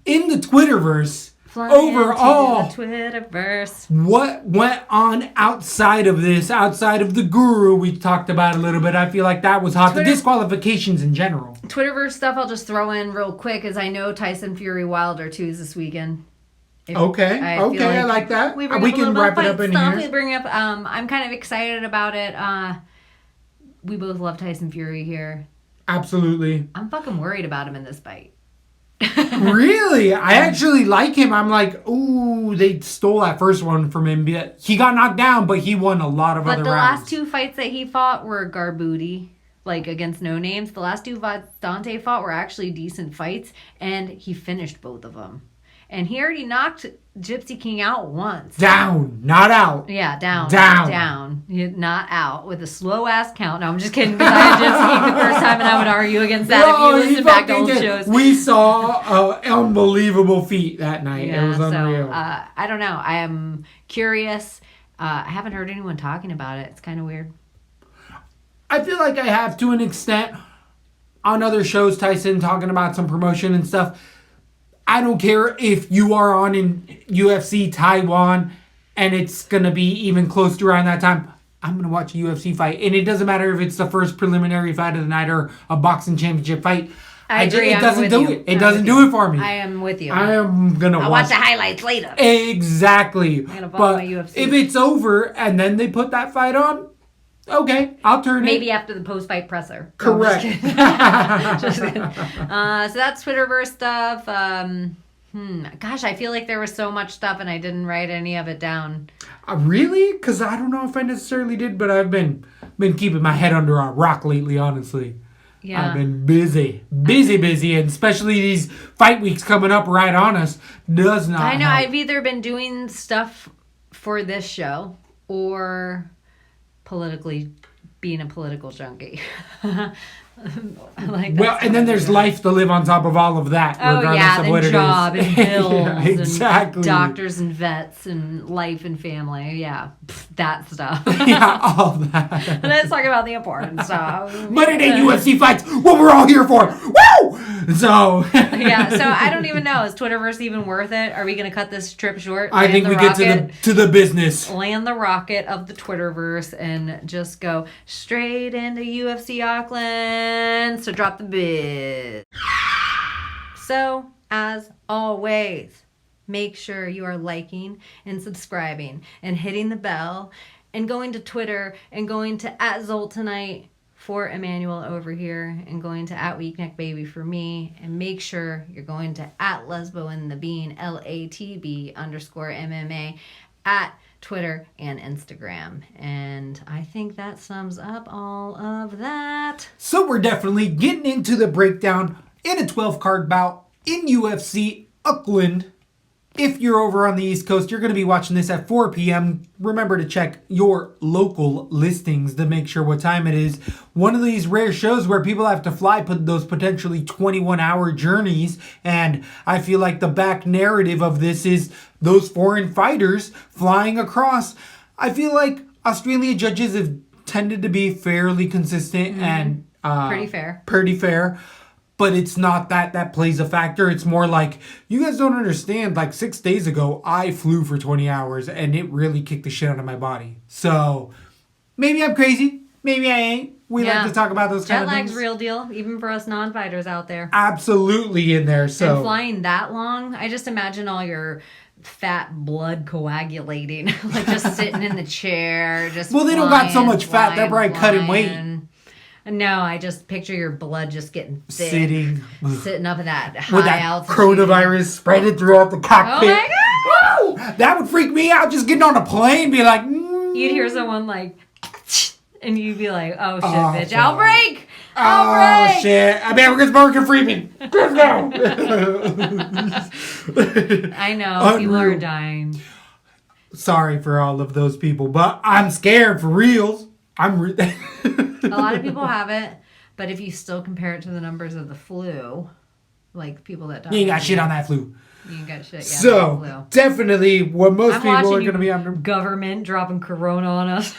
in the Twitterverse, overall, into the Twitterverse. what went on outside of this, outside of the guru we talked about a little bit? I feel like that was hot. The disqualifications in general. Twitterverse stuff I'll just throw in real quick, as I know Tyson Fury Wilder 2 is this weekend. I like that. We can wrap it up in here. We bring up. I'm kind of excited about it. We both love Tyson Fury here. Absolutely. I'm fucking worried about him in this fight. Really? I actually like him. I'm like, ooh, they stole that first one from him. He got knocked down, but he won a lot of other rounds. But the last 2 fights that he fought were garbooty, like against no names. The last 2 fights Dante fought were actually decent fights, and he finished both of them. And he already knocked Gypsy King out once. Down, not out. Yeah, down. Not out with a slow ass count. No, I'm just kidding. Because I had Gypsy King the first time, and I would argue against that if you listen back to old shows. We saw an unbelievable feat that night. Yeah, it was unreal. So, I don't know. I am curious. I haven't heard anyone talking about it. It's kind of weird. I feel like I have to an extent on other shows, Tyson, talking about some promotion and stuff. I don't care if you are on in UFC Taiwan and it's going to be even close to around that time. I'm going to watch a UFC fight. And it doesn't matter if it's the first preliminary fight of the night or a boxing championship fight. I agree. It doesn't do it. It doesn't do it for me. I am with you. I am going to watch the highlights later. Exactly. I'm going to follow my UFC. If it's over and then they put that fight on, okay, I'll turn Maybe after the post-fight presser. Correct. No, just kidding. So that's Twitterverse stuff. Gosh, I feel like there was so much stuff and I didn't write any of it down. Really? Because I don't know if I necessarily did, but I've been keeping my head under a rock lately, honestly. Yeah. I've been busy, and especially these fight weeks coming up right on us does not I know. help. I've either been doing stuff for this show or being a political junkie. And then there's life to live on top of all of that, regardless of what it is. Job and bills yeah, exactly. and doctors and vets and life and family. Yeah, that stuff. Yeah, all that. Let's talk about the important stuff. But it ain't UFC fights. What we're all here for. Woo! So. Yeah, so I don't even know. Is Twitterverse even worth it? Are we going to cut this trip short? I think we get to the business. Land the rocket of the Twitterverse and just go straight into UFC Auckland. So drop the bid. So, as always, make sure you are liking and subscribing and hitting the bell and going to Twitter and going to @ZoltTonight for Emmanuel over here and going to @WeakneckBaby for me, and make sure you're going to @LesboandTheBean LATB_MMA at Twitter and Instagram. And I think that sums up all of that. So we're definitely getting into the breakdown in a 12-card bout in UFC Auckland. If you're over on the East Coast, you're going to be watching this at 4 p.m. Remember to check your local listings to make sure what time it is. One of these rare shows where people have to fly those potentially 21-hour journeys. And I feel like the back narrative of this is those foreign fighters flying across. I feel like Australian judges have tended to be fairly consistent and pretty fair. But it's not that plays a factor. It's more like, you guys don't understand, like 6 days ago, I flew for 20 hours and it really kicked the shit out of my body. So, maybe I'm crazy. Maybe I ain't. We like to talk about those kind of things. Jet lag's real deal, even for us non-fighters out there. Absolutely in there. So and flying that long, I just imagine all your fat blood coagulating, like just sitting in the chair, just well, they don't got so much fat. They're probably cutting weight. No, I just picture your blood just getting thick, sitting up in that high with that altitude. Coronavirus spreading throughout the cockpit. Oh my God! Woo! That would freak me out. Just getting on a plane, be like, You'd hear someone like, and you'd be like, "Oh shit, bitch, outbreak! Outbreak!" Oh shit! American Freeman. Let's go. I know people are dying. Sorry for all of those people, but I'm scared for reals. A lot of people have it, but if you still compare it to the numbers of the flu, like people that die, you ain't got shit on that flu. You ain't got shit. Yeah, so definitely, what most people are going to be under. Government dropping corona on us.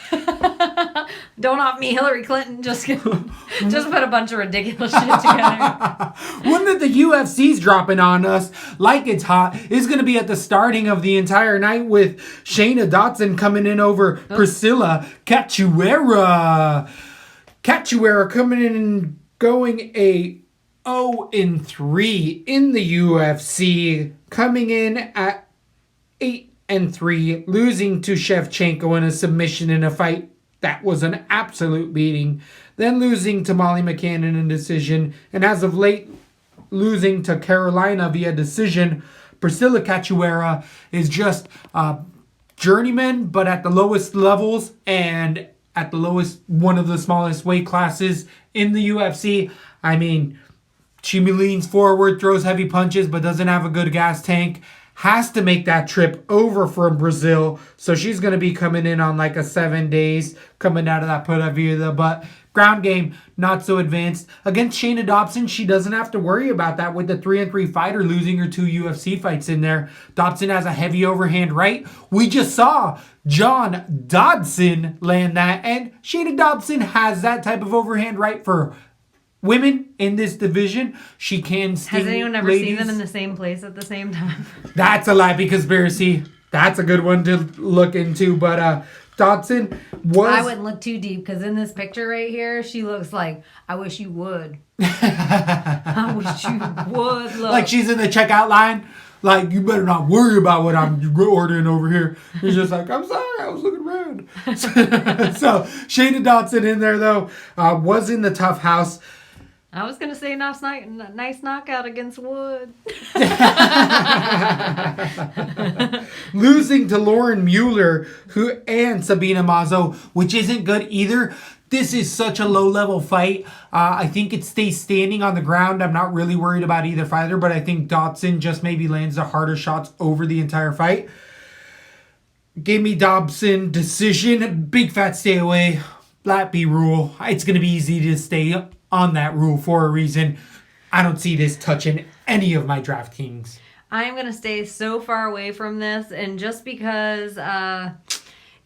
Don't off me, Hillary Clinton. Just put a bunch of ridiculous shit together. One that the UFC's dropping on us like it's hot is going to be at the starting of the entire night with Shayna Dotson coming in over Priscilla Cachoeira. Cachoeira coming in and going a 0-3 in the UFC, coming in at 8-3, losing to Shevchenko in a submission in a fight that was an absolute beating, then losing to Molly McCann in a decision, and as of late, losing to Carolina via decision. Priscilla Cachoeira is just a journeyman, but at the lowest levels and at the lowest, one of the smallest weight classes in the UFC. I mean, she leans forward, throws heavy punches, but doesn't have a good gas tank. Has to make that trip over from Brazil. So she's going to be coming in on like a 7 days, coming out of that Puerto Vida. But ground game, not so advanced. Against Shayna Dobson, she doesn't have to worry about that with the 3-3 fighter losing her 2 UFC fights in there. Dobson has a heavy overhand right. We just saw John Dodson land that. And Shayna Dobson has that type of overhand right for women in this division. She can sting. Has anyone ever ladies. seen them in the same place at the same time? That's a lie conspiracy. That's a good one to look into. But Dodson was... I wouldn't look too deep because in this picture right here, she looks like, I wish you would. I wish you would. Look. Like she's in the checkout line. Like, you better not worry about what I'm ordering over here. He's just like, I'm sorry, I was looking around. So Shayna Dodson in there, though, was in the tough house. I was going to say nice knockout against Wood. Losing to Lauren Mueller and Sabina Mazo, which isn't good either. This is such a low-level fight. I think it stays standing on the ground. I'm not really worried about either fighter, but I think Dodson just maybe lands the harder shots over the entire fight. Gave me Dobson decision. Big fat stay away. Flat B rule. It's going to be easy to stay on that rule for a reason. I don't see this touching any of my DraftKings. I'm going to stay so far away from this, and just because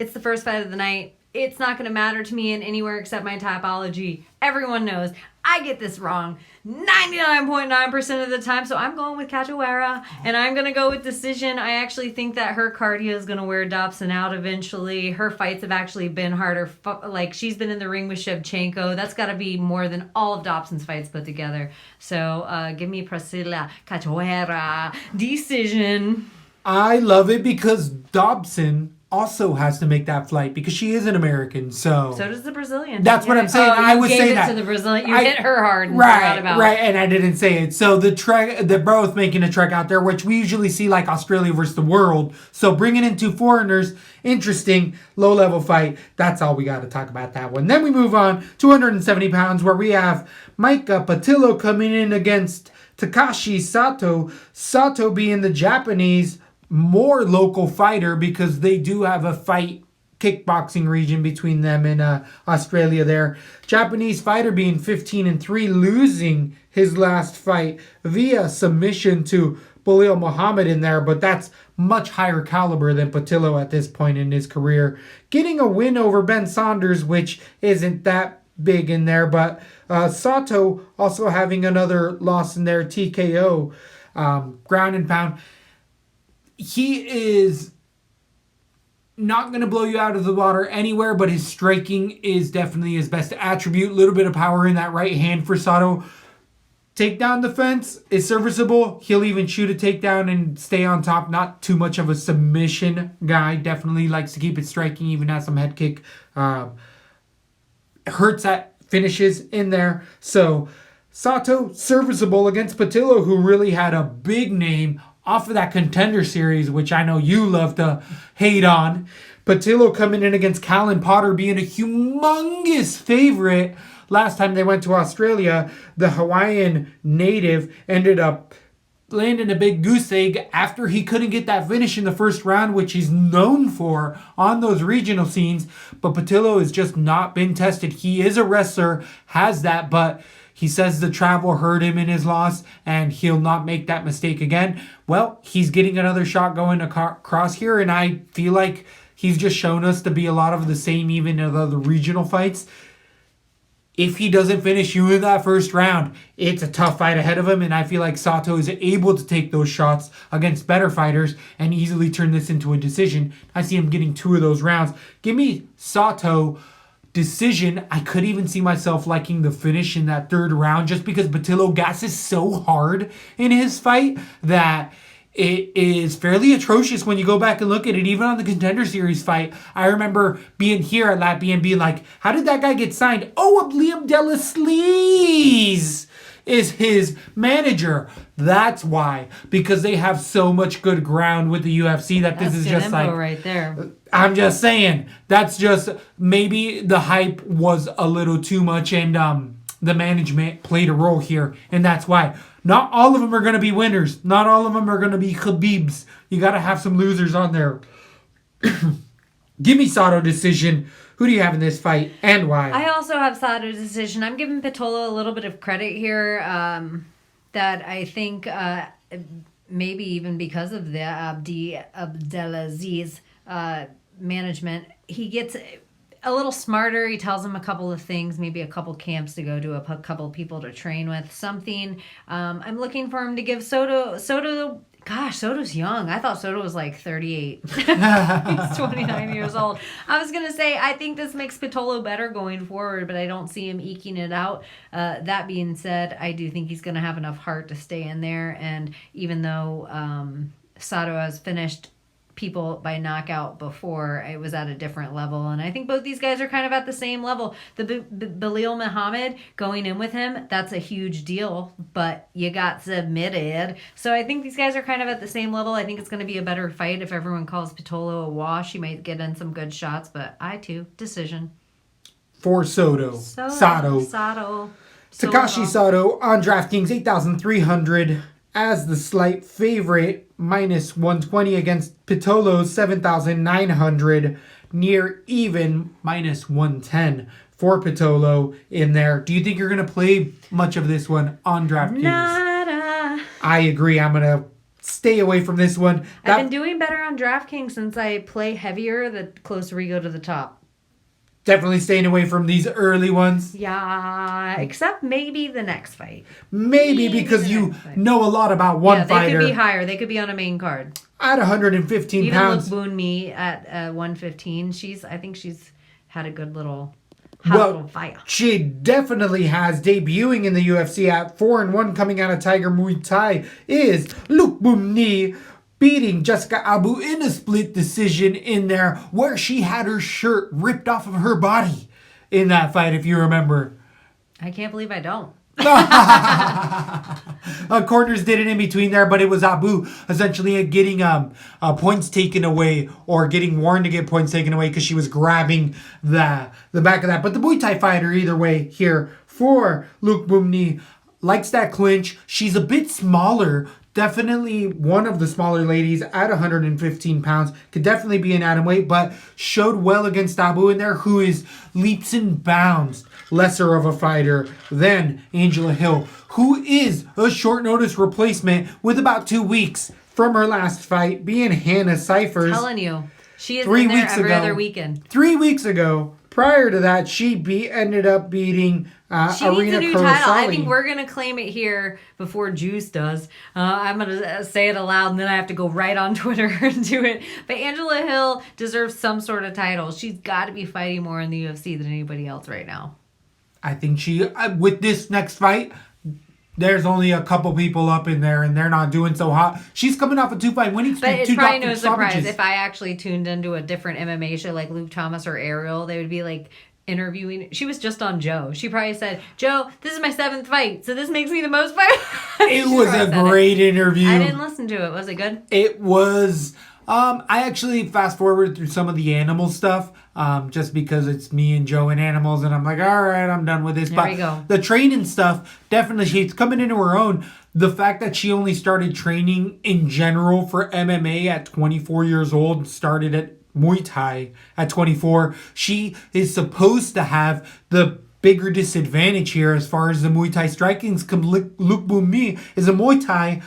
it's the first fight of the night, it's not going to matter to me in anywhere except my Tapology. Everyone knows I get this wrong 99.9% of the time, so I'm going with Cachoeira, and I'm going to go with decision. I actually think that her cardio is going to wear Dobson out eventually. Her fights have actually been harder. Like, she's been in the ring with Shevchenko. That's got to be more than all of Dobson's fights put together. So give me Priscilla Cachoeira. Decision. I love it because Dobson also has to make that flight because she is an American. So does the Brazilian. That's what I'm saying. I was saying that to the Brazilian. You hit her hard. And right, and I didn't say it. So they're both making a trek out there, which we usually see like Australia versus the world. So bringing in 2 foreigners, interesting, low-level fight. That's all we got to talk about that one. Then we move on, 270 pounds, where we have Micah Patillo coming in against Takashi Sato. Sato being the Japanese more local fighter because they do have a fight kickboxing region between them and Australia there. Japanese fighter being 15-3, losing his last fight via submission to Belal Muhammad in there, but that's much higher caliber than Patillo at this point in his career. Getting a win over Ben Saunders, which isn't that big in there, but Sato also having another loss in there, TKO, ground and pound. He is not going to blow you out of the water anywhere, but his striking is definitely his best attribute. A little bit of power in that right hand for Sato. Takedown defense is serviceable. He'll even shoot a takedown and stay on top. Not too much of a submission guy. Definitely likes to keep it striking, even has some head kick. Hurts at finishes in there. So Sato, serviceable against Patillo, who really had a big name off of that Contender Series, which I know you love to hate on. Patillo coming in against Callan Potter, being a humongous favorite. Last time they went to Australia, the Hawaiian native ended up landing a big goose egg after he couldn't get that finish in the first round, which he's known for on those regional scenes. But Patillo has just not been tested. He is a wrestler, has that, but he says the travel hurt him in his loss, and he'll not make that mistake again. Well, he's getting another shot going across here, and I feel like He's just shown us to be a lot of the same even in the regional fights. If he doesn't finish you in that first round, it's a tough fight ahead of him, and I feel like Sato is able to take those shots against better fighters and easily turn this into a decision. I see him getting 2 of those rounds. Give me Sato decision. I could even see myself liking the finish in that 3rd round just because Batillo gasses so hard in his fight that it is fairly atrocious when you go back and look at it. Even on the Contender Series fight, I remember being here at Latvia and being like, how did that guy get signed? Oh, Liam Della Sleaze is his manager. That's why. Because they have so much good ground with the UFC that this is just like... right there. I'm just saying. That's just... Maybe the hype was a little too much and the management played a role here. And that's why. Not all of them are going to be winners. Not all of them are going to be Khabibs. You got to have some losers on there. Give me Sato decision. Who do you have in this fight and why? I also have Sato decision. I'm giving Pitolo a little bit of credit here that I think maybe even because of the Abdelaziz management, he gets a little smarter. He tells them a couple of things, maybe a couple camps to go to, a couple people to train with, something. I'm looking for him to give Soto. Gosh, Soto's young. I thought Soto was like 38. He's 29 years old. I was going to say, I think this makes Pitolo better going forward, but I don't see him eking it out. That being said, I do think he's going to have enough heart to stay in there. And even though Sato has finished people by knockout before, it was at a different level, and I think both these guys are kind of at the same level. The Belal Muhammad, going in with him, that's a huge deal, but you got submitted, so I think these guys are kind of at the same level. I think it's going to be a better fight. If everyone calls Pitolo a wash, he might get in some good shots, but I too decision for Sato. Takashi Sato on DraftKings 8,300 as the slight favorite, minus 120 against Pitolo's 7,900, near even, minus 110 for Pitolo in there. Do you think you're going to play much of this one on DraftKings? Nada. I agree. I'm going to stay away from this one. I've been doing better on DraftKings since I play heavier the closer we go to the top. Definitely staying away from these early ones. Yeah, except maybe the next fight. Maybe because you know a lot about one fighter. They could be higher. They could be on a main card. At 115 pounds. Even Look Boonmi at 115. I think she's had a good little fight. She definitely has. Debuting in the UFC at 4-1, coming out of Tiger Muay Thai, is Look Boonmi, beating Jessica Abu in a split decision in there, where she had her shirt ripped off of her body in that fight, if you remember. I can't believe I don't. Corners did it in between there, but it was Abu essentially getting points taken away, or getting warned to get points taken away because she was grabbing the back of that. But the Muay Thai fighter, either way, here for Luke Boonmi, likes that clinch. She's a bit smaller. Definitely one of the smaller ladies at 115 pounds. Could definitely be an atom weight, but showed well against Abu in there, who is leaps and bounds lesser of a fighter than Angela Hill, who is a short notice replacement with about 2 weeks from her last fight, being Hannah Cyphers. Telling you, she is in there every other weekend. 3 weeks ago. Prior to that, she ended up beating she Arena needs a new Kurosali. title. I think we're going to claim it here before Juice does. I'm going to say it aloud, and then I have to go right on Twitter and do it. But Angela Hill deserves some sort of title. She's got to be fighting more in the UFC than anybody else right now. I think with this next fight, there's only a couple people up in there, and they're not doing so hot. She's coming off a 2-fight winning streak. But it's probably no surprise if I actually tuned into a different MMA show like Luke Thomas or Ariel, they would be like interviewing. She was just on Joe. She probably said, Joe, this is my 7th fight, so this makes me the most fight. It was a great interview. I didn't listen to it. Was it good? It was. I actually fast forward through some of the animal stuff, just because it's me and Joe and animals, and I'm like, all right, I'm done with this. There we go. The training stuff, definitely, she's coming into her own. The fact that she only started training in general for MMA at 24 years old, started at Muay Thai at 24, she is supposed to have the bigger disadvantage here as far as the Muay Thai striking's come. Luke Boonmi is a Muay Thai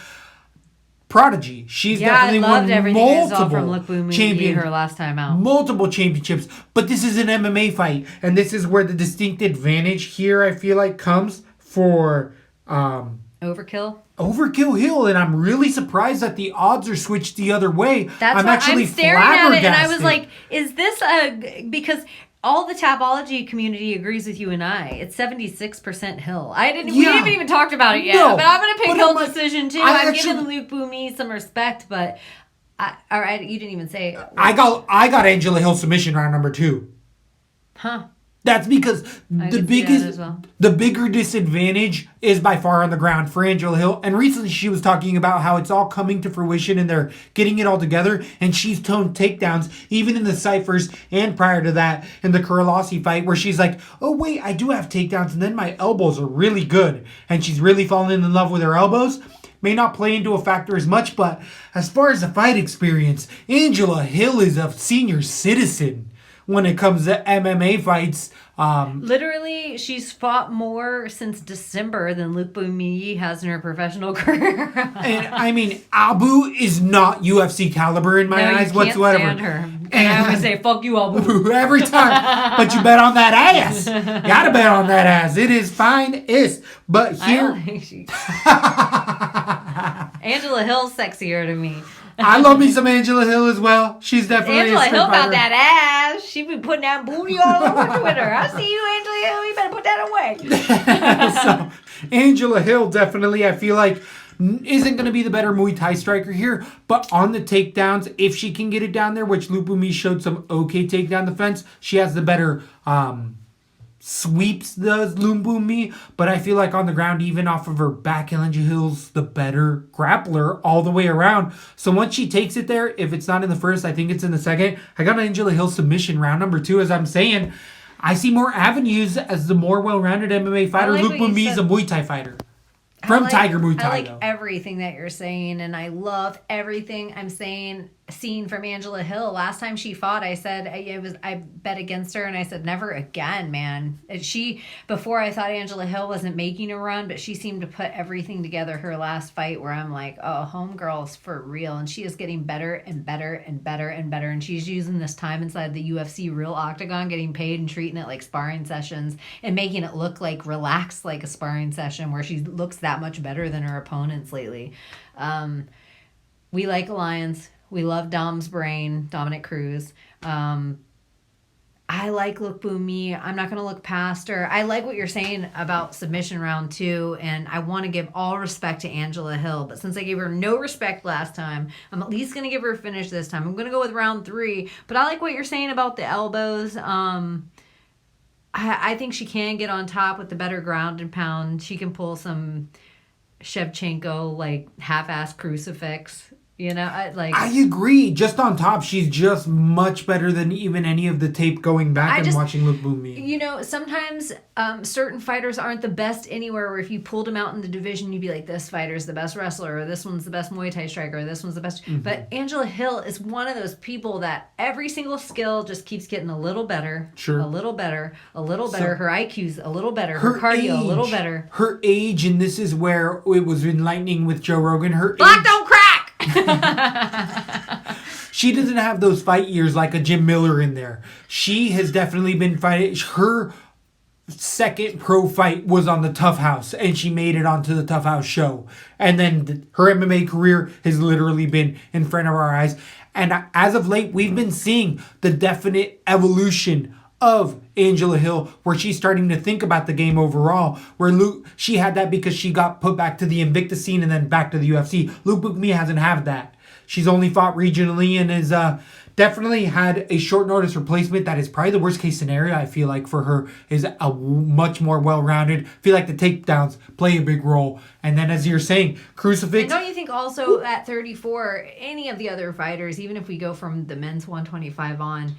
prodigy. She's Yeah, I definitely loved won everything I saw multiple from Look Boom Me her last time out. multiple championships. But this is an MMA fight, and this is where the distinct advantage here I feel like comes for Overkill Hill, and I'm really surprised that the odds are switched the other way. That's why I'm staring at it, and I was like, "Is this because?" All the Tapology community agrees with you and I. It's 76% Hill. We haven't even talked about it yet, but I'm going to pick Hill decision too. I'm giving Luke Boumi some respect, but you didn't even say. I got Angela Hill submission round number 2. Huh. That's because the bigger disadvantage is by far on the ground for Angela Hill. And recently she was talking about how it's all coming to fruition and they're getting it all together. And she's toned takedowns even in the ciphers and prior to that in the Kurolasi fight where she's like, oh wait, I do have takedowns and then my elbows are really good. And she's really fallen in love with her elbows. May not play into a factor as much, but as far as the fight experience, Angela Hill is a senior citizen when it comes to MMA fights. Literally, she's fought more since December than Luke Boumi has in her professional career. And I mean, Abu is not UFC caliber in my eyes whatsoever. Stand her. And I always say, fuck you, Abu. Every time. But you bet on that ass. Gotta bet on that ass. It is finest. But here... Angela Hill's sexier to me. I love me some Angela Hill as well. She's definitely Angela Hill got that ass. She be putting that booty all over Twitter. I see you, Angela Hill. You better put that away. So, Angela Hill definitely, I feel like, isn't going to be the better Muay Thai striker here. But on the takedowns, if she can get it down there, which Luke Boumi showed some okay takedown defense, she has the better sweeps does Luke Boumi, but I feel like on the ground, even off of her back, Angela Hill's the better grappler all the way around. So once she takes it there, if it's not in the first, I think it's in the second. I got an Angela Hill submission round number 2, as I'm saying. I see more avenues as the more well-rounded MMA fighter. Luke Boumi is a Muay Thai fighter. From Tiger Muay Thai, though. Everything that you're saying, and I love everything I'm seeing from Angela Hill. Last time she fought, I said I bet against her, and I said never again, man. Before I thought Angela Hill wasn't making a run, but she seemed to put everything together her last fight, where I'm like, oh, homegirl's for real, and she is getting better and better and better and better, and she's using this time inside the UFC real octagon, getting paid and treating it like sparring sessions, and making it look like relaxed like a sparring session, where she looks that much better than her opponents lately. We like Alliance. We love Dom's brain, Dominic Cruz. I like Luke Boumi. I'm not going to look past her. I like what you're saying about submission round 2, and I want to give all respect to Angela Hill. But since I gave her no respect last time, I'm at least going to give her a finish this time. I'm going to go with round 3. But I like what you're saying about the elbows. I think she can get on top with the better ground and pound. She can pull some Shevchenko, like, half-ass crucifix. You know, I agree. Just on top, she's just much better than even any of the tape going back and watching Luke Boumi. You know, sometimes certain fighters aren't the best anywhere, where if you pulled them out in the division, you'd be like, this fighter's the best wrestler, or this one's the best Muay Thai striker, or this one's the best. Mm-hmm. But Angela Hill is one of those people that every single skill just keeps getting a little better. Sure. A little better, a little better. Her IQ's a little better. Her cardio a little better. Her age, and this is where it was enlightening with Joe Rogan. Black don't crack! She doesn't have those fight years like a Jim Miller in there. She has definitely been fighting. Her second pro fight was on the Tough House, and she made it onto the Tough House show. And then her MMA career has literally been in front of our eyes. And as of late, we've been seeing the definite evolution of Angela Hill, where she's starting to think about the game overall, where she had that because she got put back to the Invictus scene and then back to the UFC. Luke Boumi hasn't had that. She's only fought regionally and has definitely had a short notice replacement that is probably the worst case scenario, I feel like, for her, is a much more well-rounded. I feel like the takedowns play a big role. And then, as you're saying, crucifix. And don't you think also at 34, any of the other fighters, even if we go from the men's 125 on,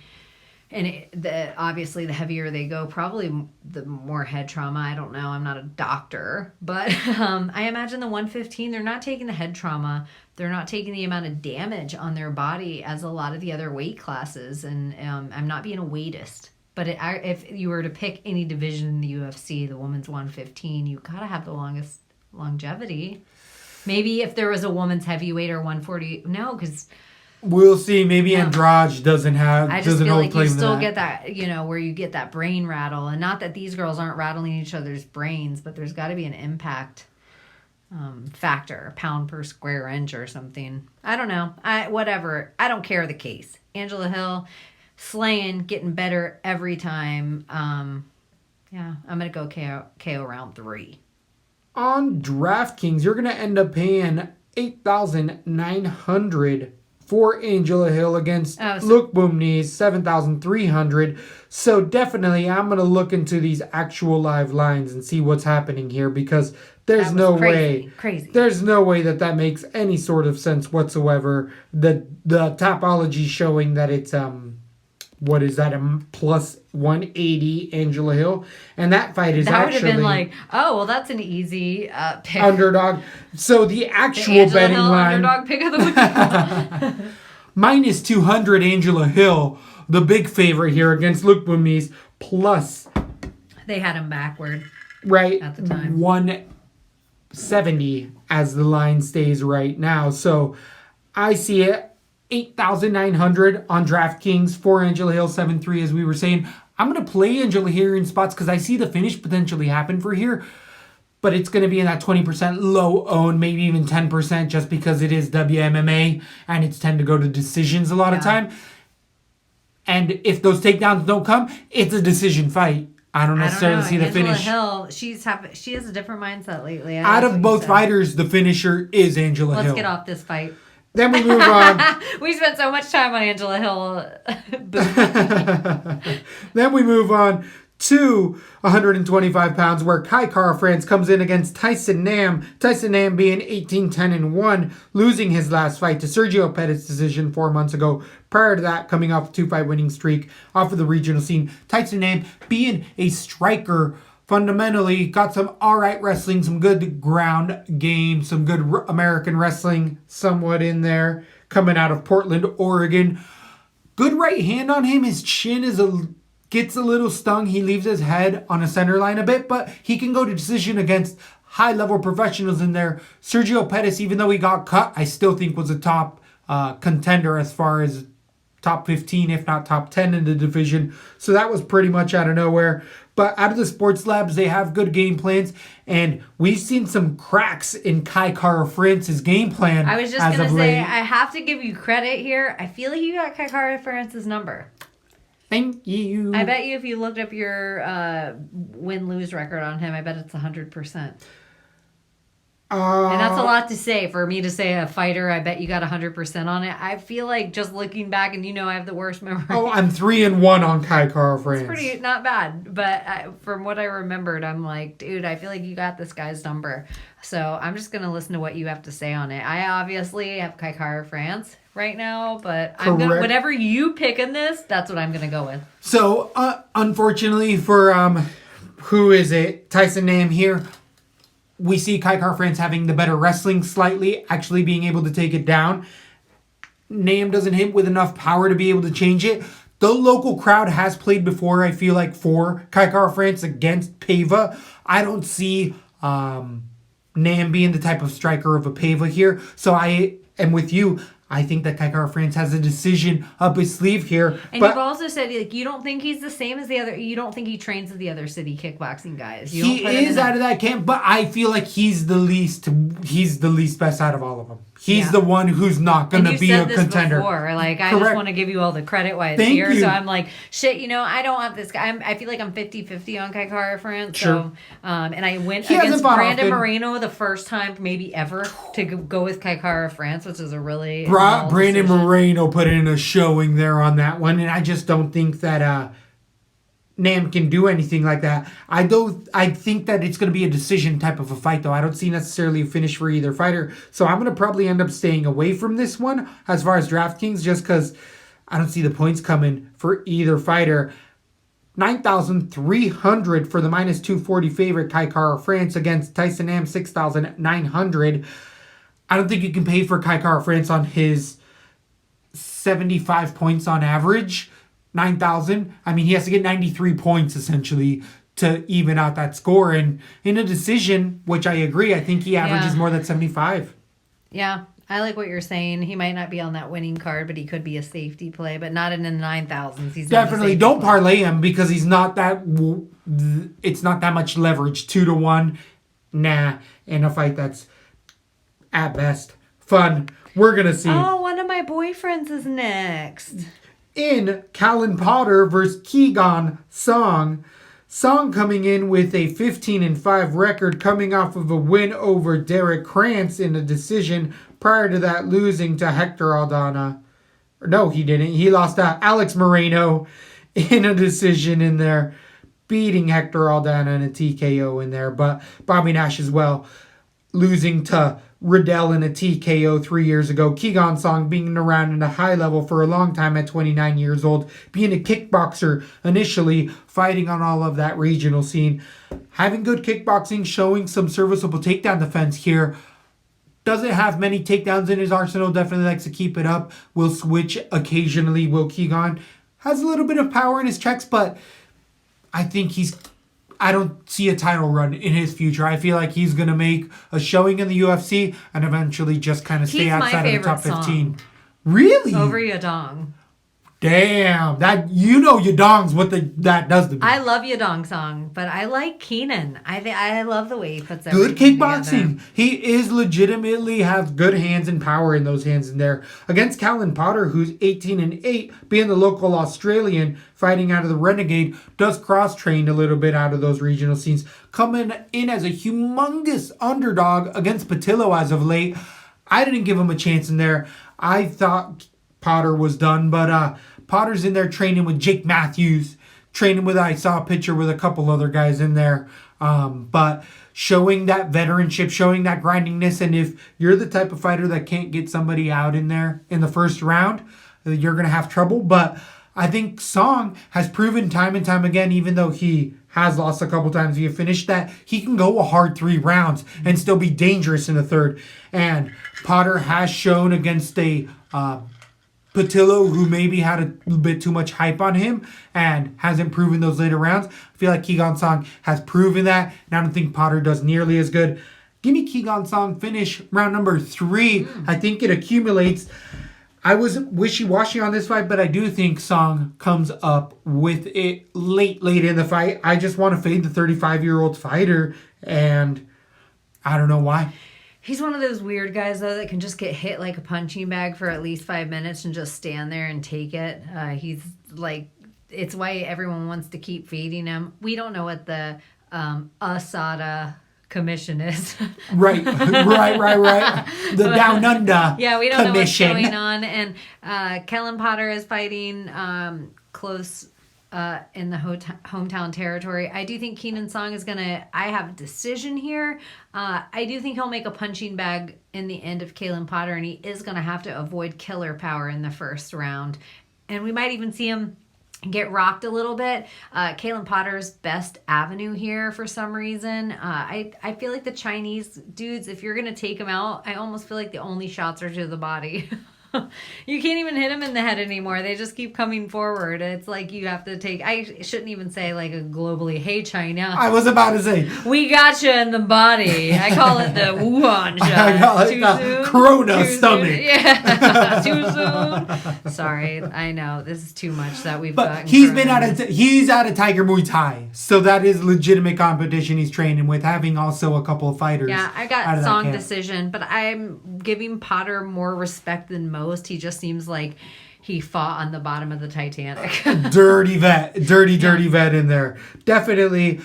and obviously the heavier they go, probably the more head trauma. I don't know. I'm not a doctor. But I imagine the 115, they're not taking the head trauma. They're not taking the amount of damage on their body as a lot of the other weight classes. And I'm not being a weightist. But if you were to pick any division in the UFC, the women's 115, you got to have the longest longevity. Maybe if there was a woman's heavyweight or 140. No, because We'll see. Maybe Andrade doesn't have. I just doesn't feel hold like claim you to still that. get that, where you get that brain rattle. And not that these girls aren't rattling each other's brains, but there's got to be an impact factor, pound per square inch or something. I don't know. Whatever. I don't care the case. Angela Hill, slaying, getting better every time. Yeah, I'm going to go KO round 3. On DraftKings, you're gonna end up paying $8,900 for Angela Hill against Look Boom Knees, $7,300. So definitely, I'm gonna look into these actual live lines and see what's happening here, because there's no way, there's no way that makes any sort of sense whatsoever. The topology showing that it's what is that, a plus 180 Angela Hill, and that fight is that actually would have been like, oh well, that's an easy pick. Underdog. So the actual the betting Hill line, underdog pick of the week. minus 200 Angela Hill, the big favorite here against Luke Boomies, plus They had him backward right at the time. 170 as the line stays right now. So I see it 8,900 on DraftKings for Angela Hill, 7-3 as we were saying. I'm going to play Angela here in spots because I see the finish potentially happen for here. But it's going to be in that 20% low own, maybe even 10%, just because it is WMMA and it's tend to go to decisions a lot of time. And if those takedowns don't come, it's a decision fight. I don't necessarily see the finish. Angela Hill, she has a different mindset lately. Out of both fighters, the finisher is Angela Hill. Let's get off this fight. Then we move on. We spent so much time on Angela Hill. Then we move on to 125 pounds, where Kai Kara France comes in against Tyson Nam. Tyson Nam being 18-10-1, losing his last fight to Sergio Pettis decision 4 months ago. Prior to that, coming off a 2-fight winning streak off of the regional scene. Tyson Nam being a striker, fundamentally got some alright wrestling, some good ground game, some good American wrestling somewhat in there, coming out of Portland, Oregon. Good right hand on him. His chin gets a little stung. He leaves his head on a center line a bit, but he can go to decision against high-level professionals in there. Sergio Pettis, even though he got cut, I still think was a top contender as far as top 15, if not top 10 in the division. So that was pretty much out of nowhere. But out of the sports labs, they have good game plans. And we've seen some cracks in Kai Kara France's game plan. I was just going to say, I have to give you credit here. I feel like you got Kai Kara France's number. Thank you. I bet you if you looked up your win-lose record on him, I bet it's 100%. And that's a lot to say for me to say a fighter. I bet you got 100% on it. I feel like just looking back, and I have the worst memory. Oh, I'm 3-1 on Kai Kara France. It's pretty not bad, but from what I remembered, I'm like, dude, I feel like you got this guy's number. So I'm just gonna listen to what you have to say on it. I obviously have Kai Kara France right now, but I'm gonna, whatever you pick in this, that's what I'm gonna go with. So unfortunately for who is it? Tyson Nam here. We see Kai Kara France having the better wrestling slightly, actually being able to take it down. Nam doesn't hit with enough power to be able to change it. The local crowd has played before, I feel like, for Kai Kara France against Pava. I don't see Nam being the type of striker of a Pava here. So I am with you. I think that Kai Kara France has a decision up his sleeve here. And you've also said you don't think he's the same as the other. You don't think he trains with the other city kickboxing guys. He is out of that camp, but I feel like he's the least best out of all of them. He's the one who's not going to be a contender. Before. I just want to give you all the credit why it's here. So I'm like, shit, I don't have this guy. I feel like I'm 50-50 on Kai Kara France. Sure. So, and I went against Brandon Moreno the first time maybe ever to go with Kai Kara France, which is a really Brandon Moreno put in a showing there on that one, and I just don't think that Nam can do anything like that. I think that it's going to be a decision type of a fight, though. I don't see necessarily a finish for either fighter. So I'm going to probably end up staying away from this one as far as DraftKings, just because I don't see the points coming for either fighter. 9,300 for the minus 240 favorite Kai Kara France against Tyson Nam, 6,900. I don't think you can pay for Kai Kara France on his 75 points on average. 9,000. I mean, he has to get 93 points essentially to even out that score. And in a decision, which I agree, I think he averages more than 75. Yeah, I like what you're saying. He might not be on that winning card, but he could be a safety play, but not in the 9,000s. He's Definitely don't parlay him because he's not that. It's not that much leverage. 2-1, nah. In a fight that's at best fun. We're gonna see. Oh, one of my boyfriends is next. In Callan Potter versus Keegan Song. Song coming in with a 15-5 record, coming off of a win over Derek Krantz in a decision. Prior to that, losing to Hector Aldana. No, he didn't. He lost to Alex Moreno in a decision in there, beating Hector Aldana in a TKO in there. But Bobby Nash as well, losing to Riddell in a TKO 3 years ago. Keegan Song being around in a high level for a long time at 29 years old. Being a kickboxer initially, fighting on all of that regional scene. Having good kickboxing, showing some serviceable takedown defense here. Doesn't have many takedowns in his arsenal. Definitely likes to keep it up. Will switch occasionally. Will Keegan. Has a little bit of power in his checks, but I think I don't see a title run in his future. I feel like he's going to make a showing in the UFC and eventually just kind of stay outside of the top 15. Really? Over Yadong. Damn. That, Yadong's what that does to me. I love Yadong Song, but I like Keenan. I love the way he puts good everything kickboxing. together. He is legitimately have good hands and power in those hands in there. Against Callan Potter, who's 18-8, being the local Australian, fighting out of the Renegade, does cross-train a little bit out of those regional scenes. Coming in as a humongous underdog against Patillo as of late. I didn't give him a chance in there. I thought Potter was done, but Potter's in there training with Jake Matthews, I saw a picture with a couple other guys in there, but showing that veteranship, showing that grindingness, and if you're the type of fighter that can't get somebody out in there in the first round, you're going to have trouble. But I think Song has proven time and time again, even though he has lost a couple times via finish, that he can go a hard 3 rounds and still be dangerous in the third. And Potter has shown against a Patillo, who maybe had a little bit too much hype on him and hasn't proven those later rounds. I feel like Keegan Song has proven that, and I don't think Potter does nearly as good. Give me Keegan Song finish round number 3. I think it accumulates. I was wishy-washy on this fight, but I do think Song comes up with it late in the fight. I just want to fade the 35-year-old fighter, and I don't know why. He's one of those weird guys, though, that can just get hit like a punching bag for at least 5 minutes and just stand there and take it. He's like, it's why everyone wants to keep feeding him. We don't know what the USADA commission is. Right. The Down Under Yeah, we don't commission. know what's going on. And Callan Potter is fighting close in the hometown territory. I do think Keegan Song is I have a decision here. I do think he'll make a punching bag in the end of Callan Potter, and he is going to have to avoid killer power in the first round. And we might even see him get rocked a little bit. Callan Potter's best avenue here for some reason. I feel like the Chinese dudes, if you're going to take them out, I almost feel like the only shots are to the body. You can't even hit them in the head anymore. They just keep coming forward. It's like you have to take, I shouldn't even say like a globally, hey China. I was about to say. We got you in the body. I call it the Wuhan shot. I call it Too the soon? Corona Too stomach. soon? Yeah. Too soon. Sorry. I know. This is too much that we've got. But he's out of Tiger Muay Thai. So that is legitimate competition he's training with, having also a couple of fighters. Yeah, I got Song decision, but I'm giving Potter more respect than most. He just seems like he fought on the bottom of the Titanic. Dirty vet in there. Definitely.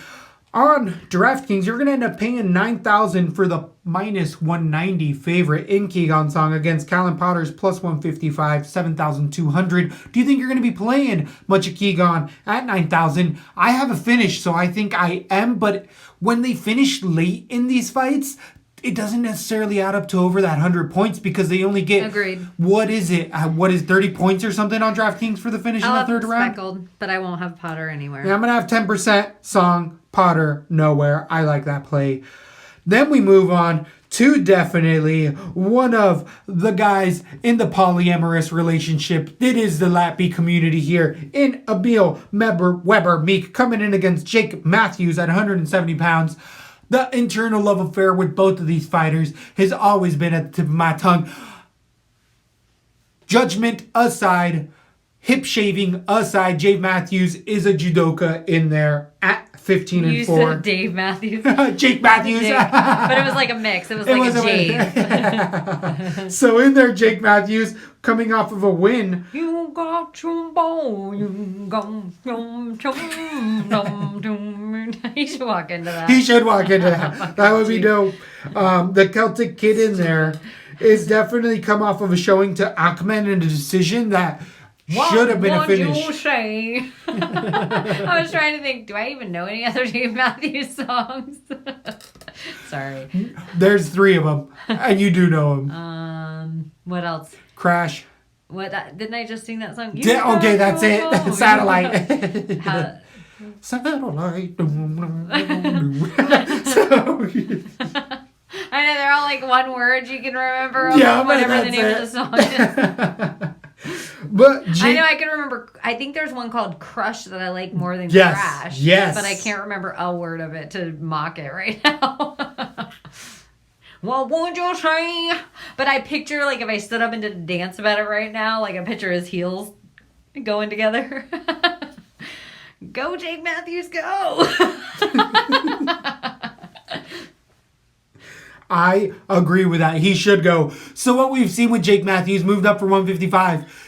On DraftKings, you're going to end up paying $9,000 for the minus 190 favorite in Keegan Song against Callan Potter's plus 155, 7,200. Do you think you're going to be playing much of Keegan at 9,000? I have a finish, so I think I am. But when they finish late in these fights, it doesn't necessarily add up to over that 100 points because they only get... Agreed. What is it? 30 points or something on DraftKings for the finish in the third round? Speckled, but I won't have Potter anywhere. Yeah, I'm going to have 10% Song, Potter, nowhere. I like that play. Then we move on to definitely one of the guys in the polyamorous relationship. It is the Lappy community here in Emil Weber Meek coming in against Jake Matthews at 170 pounds. The internal love affair with both of these fighters has always been at the tip of my tongue. Judgment aside, hip shaving aside, Jake Matthews is a judoka in there at 15 and 4. You said Dave Matthews. Jake Matthews. But it was like a mix. It was like a Jave. So in there, Jake Matthews coming off of a win. You got chumbone, you got chum. He should walk into that. He should walk into that. That would be dope. The Celtic Kid in there is definitely come off of a showing to Auckland in a decision that should have been a finish. What would you say? I was trying to think, do I even know any other Dave Matthews songs? Sorry. There's 3 of them, and you do know them. What else? Crash. What? Didn't I just sing that song? Okay, that's it. Satellite. Satellite. So, I know they're all like one word you can remember. Yeah, whatever the name of the song is. But I know I can remember. I think there's one called Crush that I like more than Yes, Crash. yes. But I can't remember a word of it to mock it right now. What would you say? But I picture, like, if I stood up and did a dance about it right now, like, I picture his heels going together. Go, Jake Matthews, go! I agree with that. He should go. So what we've seen with Jake Matthews, moved up for 155.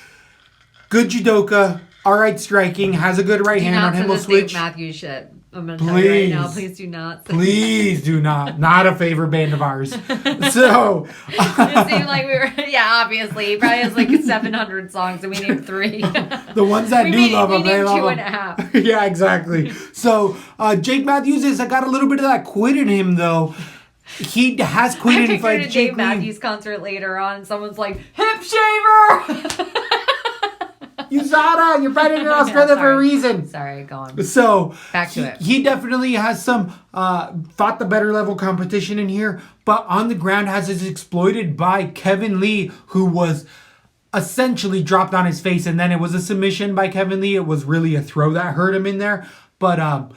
Good judoka, all right striking, has a good right hand on him. Will switch. Jake Matthews shit. I'm going to tell you right now. Please do not. Please do not. Not a favorite band of ours. So. It seemed like we were, yeah, obviously. He probably has like 700 songs and we named 3. The ones that do love him, they love him. 2.5. Yeah, exactly. So Jake Matthews has got a little bit of that quit in him, though. He has quit in fight. I pictured a Dave Matthews concert later on and someone's like, hip shaver! USADA, you're fighting your Australia for a reason. Sorry, go on. So back to it. He definitely has some fought the better level competition in here, but on the ground has is exploited by Kevin Lee, who was essentially dropped on his face, and then it was a submission by Kevin Lee. It was really a throw that hurt him in there, but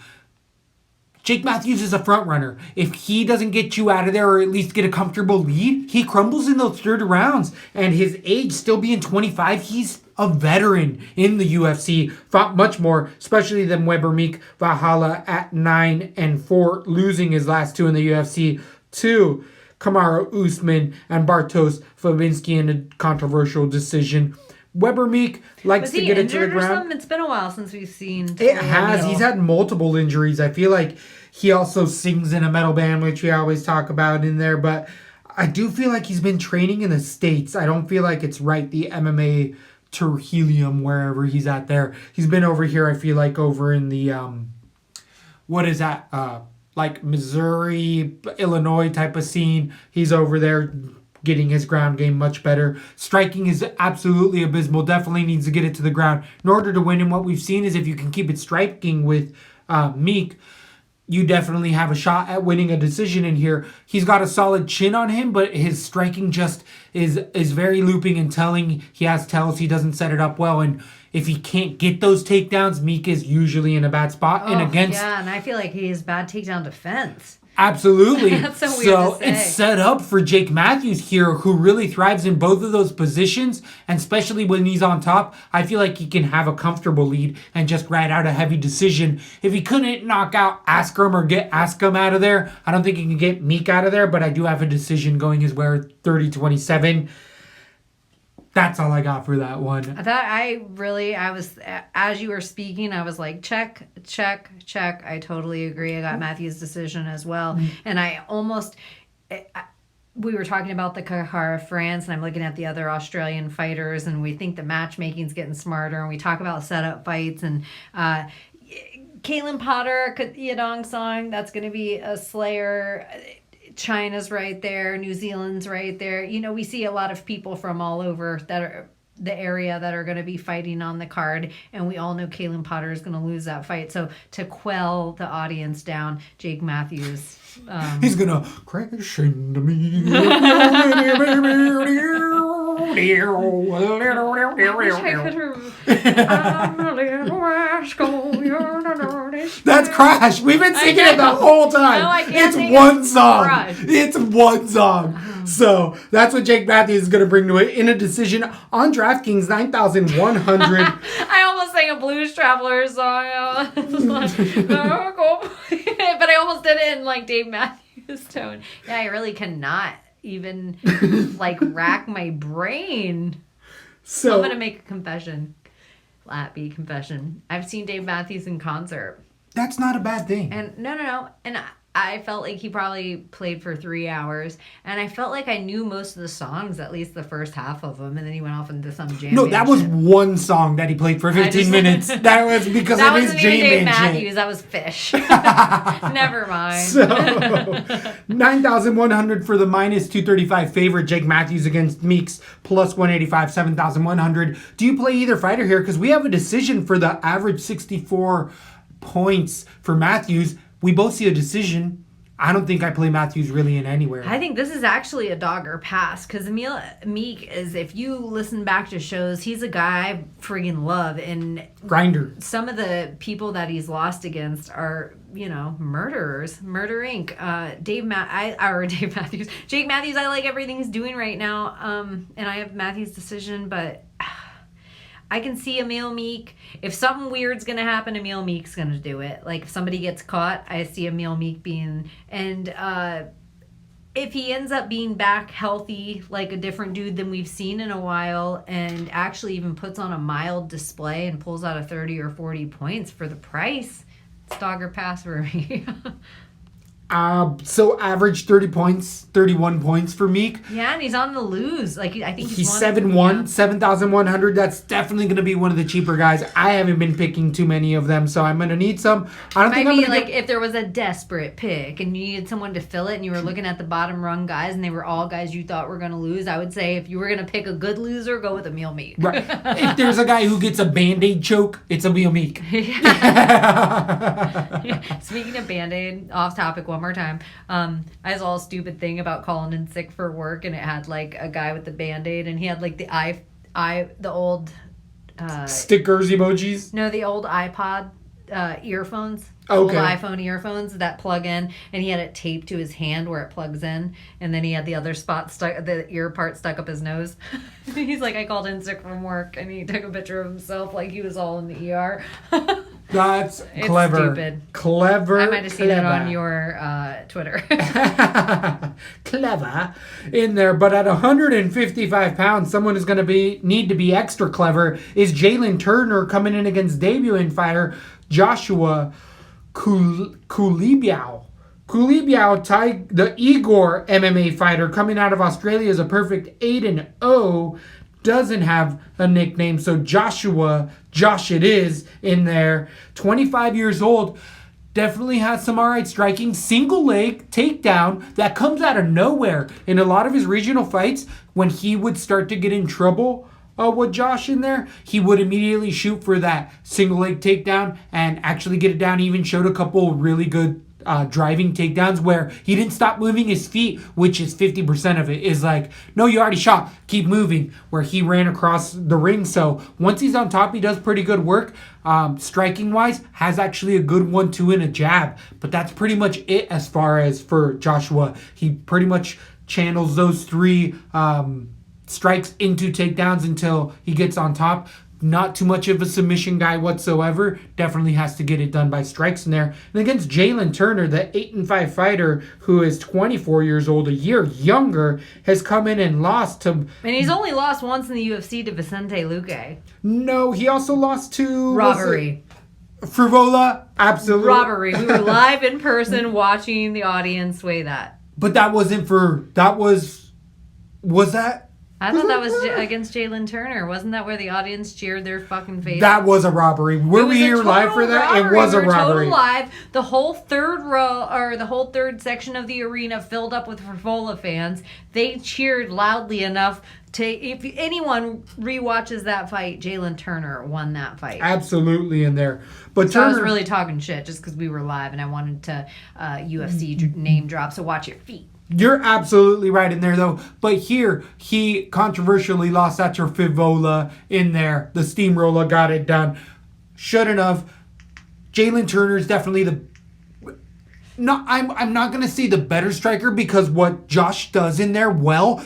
Jake Matthews is a front runner. If he doesn't get you out of there or at least get a comfortable lead, he crumbles in those third rounds. And his age still being 25, he's a veteran in the UFC. Fought much more, especially than Weber Meek Valhalla at 9 and 4, losing his last 2 in the UFC to Kamaru Usman and Bartosz Fabinski in a controversial decision. Weber Meek likes to get into the ground. It's been a while since we've seen. It has. He's had multiple injuries. I feel like he also sings in a metal band, which we always talk about in there. But I do feel like he's been training in the States. I don't feel like it's right, the MMA Terhelium, wherever he's at there. He's been over here, I feel like, over in the, what is that? Like Missouri, Illinois type of scene. He's over there getting his ground game much better. Striking is absolutely abysmal. Definitely needs to get it to the ground in order to win. And what we've seen is if you can keep it striking with Meek, you definitely have a shot at winning a decision in here. He's got a solid chin on him, but his striking just is very looping and telling. He has tells. He doesn't set it up well. And if he can't get those takedowns, Meek is usually in a bad spot. Oh, yeah, and I feel like he has bad takedown defense. Absolutely. That's so weird to say. It's set up for Jake Matthews here, who really thrives in both of those positions, and especially when he's on top, I feel like he can have a comfortable lead and just ride out a heavy decision. If he couldn't knock out Askren or get Askren out of there, I don't think he can get Meek out of there, but I do have a decision going his way, 30-27. That's all I got for that one. I was, as you were speaking, I was like, check. I totally agree. I got Matthew's decision as well. Mm-hmm. And we were talking about the Kahara France, and I'm looking at the other Australian fighters, and we think the matchmaking's getting smarter, and we talk about setup fights, and Caitlin Potter, Yadong Song, that's going to be a slayer. China's right there. New Zealand's right there. You know, we see a lot of people from all over that are the area that are going to be fighting on the card, and we all know Kalen Potter is going to lose that fight. So to quell the audience down, Jake Matthews. He's gonna crash into me. That's Crash. We've been singing it the whole time. No, I can't it's one song. Crush. It's one song. So that's what Jake Matthews is going to bring to it in a decision on DraftKings 9,100. I almost sang a Blues Traveler song. I was like, "Oh, go." But I almost did it in like Dave Matthews tone. Yeah, I really cannot even like rack my brain. So I'm gonna make a confession. Lappy confession. I've seen Dave Matthews in concert. that's not a bad thing. And no. And I felt like he probably played for 3 hours. And I felt like I knew most of the songs, at least the first half of them. And then he went off into some jam. No, that was one song that he played for 15 minutes. That was because that of his wasn't even J-Man Dave shit. Matthews. That was Fish. Never mind. So, 9,100 for the minus 235 favorite. Jake Matthews against Meeks, plus 185, 7,100. Do you play either fighter here? Because we have a decision for the average 64 points for Matthews. We both see a decision. I don't think I play Matthews really in anywhere. I think this is actually a dog or pass because Emil Meek is, if you listen back to shows, he's a guy I friggin' love. And Grinder. some of the people that he's lost against are, murderers. Murder Inc. Dave Matthews. Jake Matthews, I like everything he's doing right now. And I have Matthews' decision, but I can see Emil Meek. If something weird's going to happen, Emil Meek's going to do it. Like, if somebody gets caught, I see Emil Meek being... And if he ends up being back healthy, like a different dude than we've seen in a while, and actually even puts on a mild display and pulls out a 30 or 40 points for the price, it's dog or pass for me. So average 30 points, 31 points for Meek. Yeah, and he's on the lose. Like, I think He's won- 7-1, yeah. 7,100. That's definitely going to be one of the cheaper guys. I haven't been picking too many of them, so I'm going to need some. I don't think I'm Might be going to like if there was a desperate pick and you needed someone to fill it and you were looking at the bottom rung guys and they were all guys you thought were going to lose, I would say if you were going to pick a good loser, go with Emil Meek. Right. If there's a guy who gets a Band-Aid choke, it's Emil Meek. Speaking of Band-Aid, off topic one more time. I saw a stupid thing about calling in sick for work and it had like a guy with the Band-Aid and he had like the old Stickers, emojis. No, the old iPod earphones. Okay. Old iPhone earphones that plug in, and he had it taped to his hand where it plugs in, and then he had the other spot stuck, the ear part stuck up his nose. He's like, I called in sick from work, and he took a picture of himself like he was all in the ER. That's It's clever. stupid. Clever. I might have seen it clever. on your Twitter. Clever in there, but at 155 pounds, someone is going to need to be extra clever. Is Jalen Turner coming in against debuting fighter Joshua Kulibiao? Kulibiao, the Igor MMA fighter coming out of Australia, is a perfect 8-0. Doesn't have a nickname, so Josh it is in there. 25 years old. Definitely has some alright striking. Single leg takedown that comes out of nowhere. In a lot of his regional fights, when he would start to get in trouble with Josh in there, he would immediately shoot for that single leg takedown and actually get it down. He even showed a couple really good driving takedowns where he didn't stop moving his feet, which is 50% of it. Is like, no, you already shot, keep moving, where he ran across the ring. So once he's on top, he does pretty good work. Striking wise, has actually a good 1-2 and a jab, but that's pretty much it as far as for Joshua. He pretty much channels those three strikes into takedowns until he gets on top. Not too much of a submission guy whatsoever. Definitely has to get it done by strikes in there. And against Jalen Turner, the 8-5 fighter who is 24 years old, a year younger, has come in and lost to... And he's only lost once in the UFC to Vicente Luque. No, he also lost to... Robbery. Frivola? Absolutely. Robbery. We were live in person watching the audience weigh that. But that wasn't for... That was... Was that... I thought that was against Jalen Turner. Wasn't that where the audience cheered their fucking face? That was a robbery. Were we here live for that? Robbery. It was a robbery. Total live. The whole third row, or the whole third section of the arena filled up with Frivola fans. They cheered loudly enough to, if anyone rewatches that fight, Jalen Turner won that fight. Absolutely in there. But so Turner, I was really talking shit just because we were live and I wanted to UFC name drop, so watch your feet. You're absolutely right in there, though. But here, he controversially lost that to Frivola in there. The steamroller got it done. Shouldn't have. Jalen Turner is definitely the... No, I'm not going to say the better striker because what Josh does in there,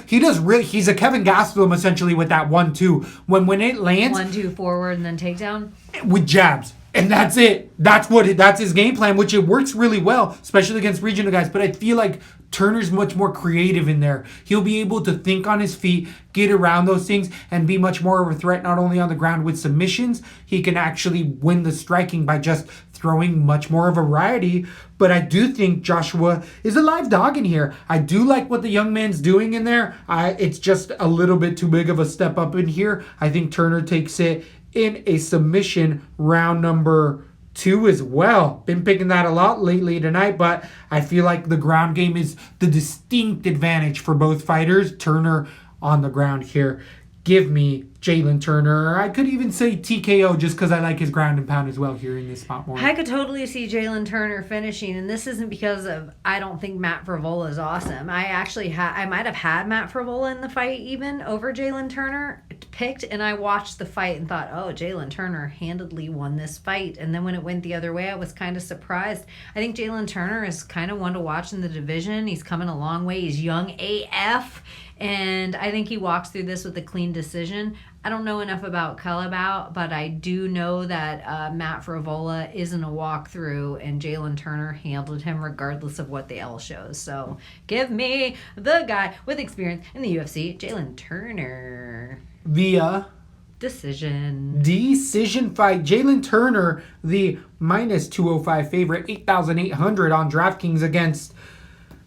he does really... He's a Kevin Gastelum, essentially, with that 1-2. When it lands... 1-2 forward and then takedown? With jabs. And that's it. That's his game plan, which it works really well, especially against regional guys. But I feel like Turner's much more creative in there. He'll be able to think on his feet, get around those things, and be much more of a threat, not only on the ground with submissions. He can actually win the striking by just throwing much more variety. But I do think Joshua is a live dog in here. I do like what the young man's doing in there. It's just a little bit too big of a step up in here. I think Turner takes it in a submission round number 2 as well. Been picking that a lot lately tonight, but I feel like the ground game is the distinct advantage for both fighters. Turner on the ground here. Give me Jalen Turner. Or I could even say TKO just because I like his ground and pound as well here in this spot more. I could totally see Jalen Turner finishing, and this isn't because of I don't think Matt Frivola is awesome. I might have had Matt Frivola in the fight even over Jalen Turner picked, and I watched the fight and thought, oh, Jalen Turner handedly won this fight. And then when it went the other way, I was kind of surprised. I think Jalen Turner is kind of one to watch in the division. He's coming a long way. He's young AF. And I think he walks through this with a clean decision. I don't know enough about Calabao, but I do know that Matt Frivola isn't a walkthrough, and Jalen Turner handled him regardless of what the L shows. So give me the guy with experience in the UFC, Jalen Turner. Via decision fight. Jalen Turner, the minus 205 favorite, 8,800 on DraftKings against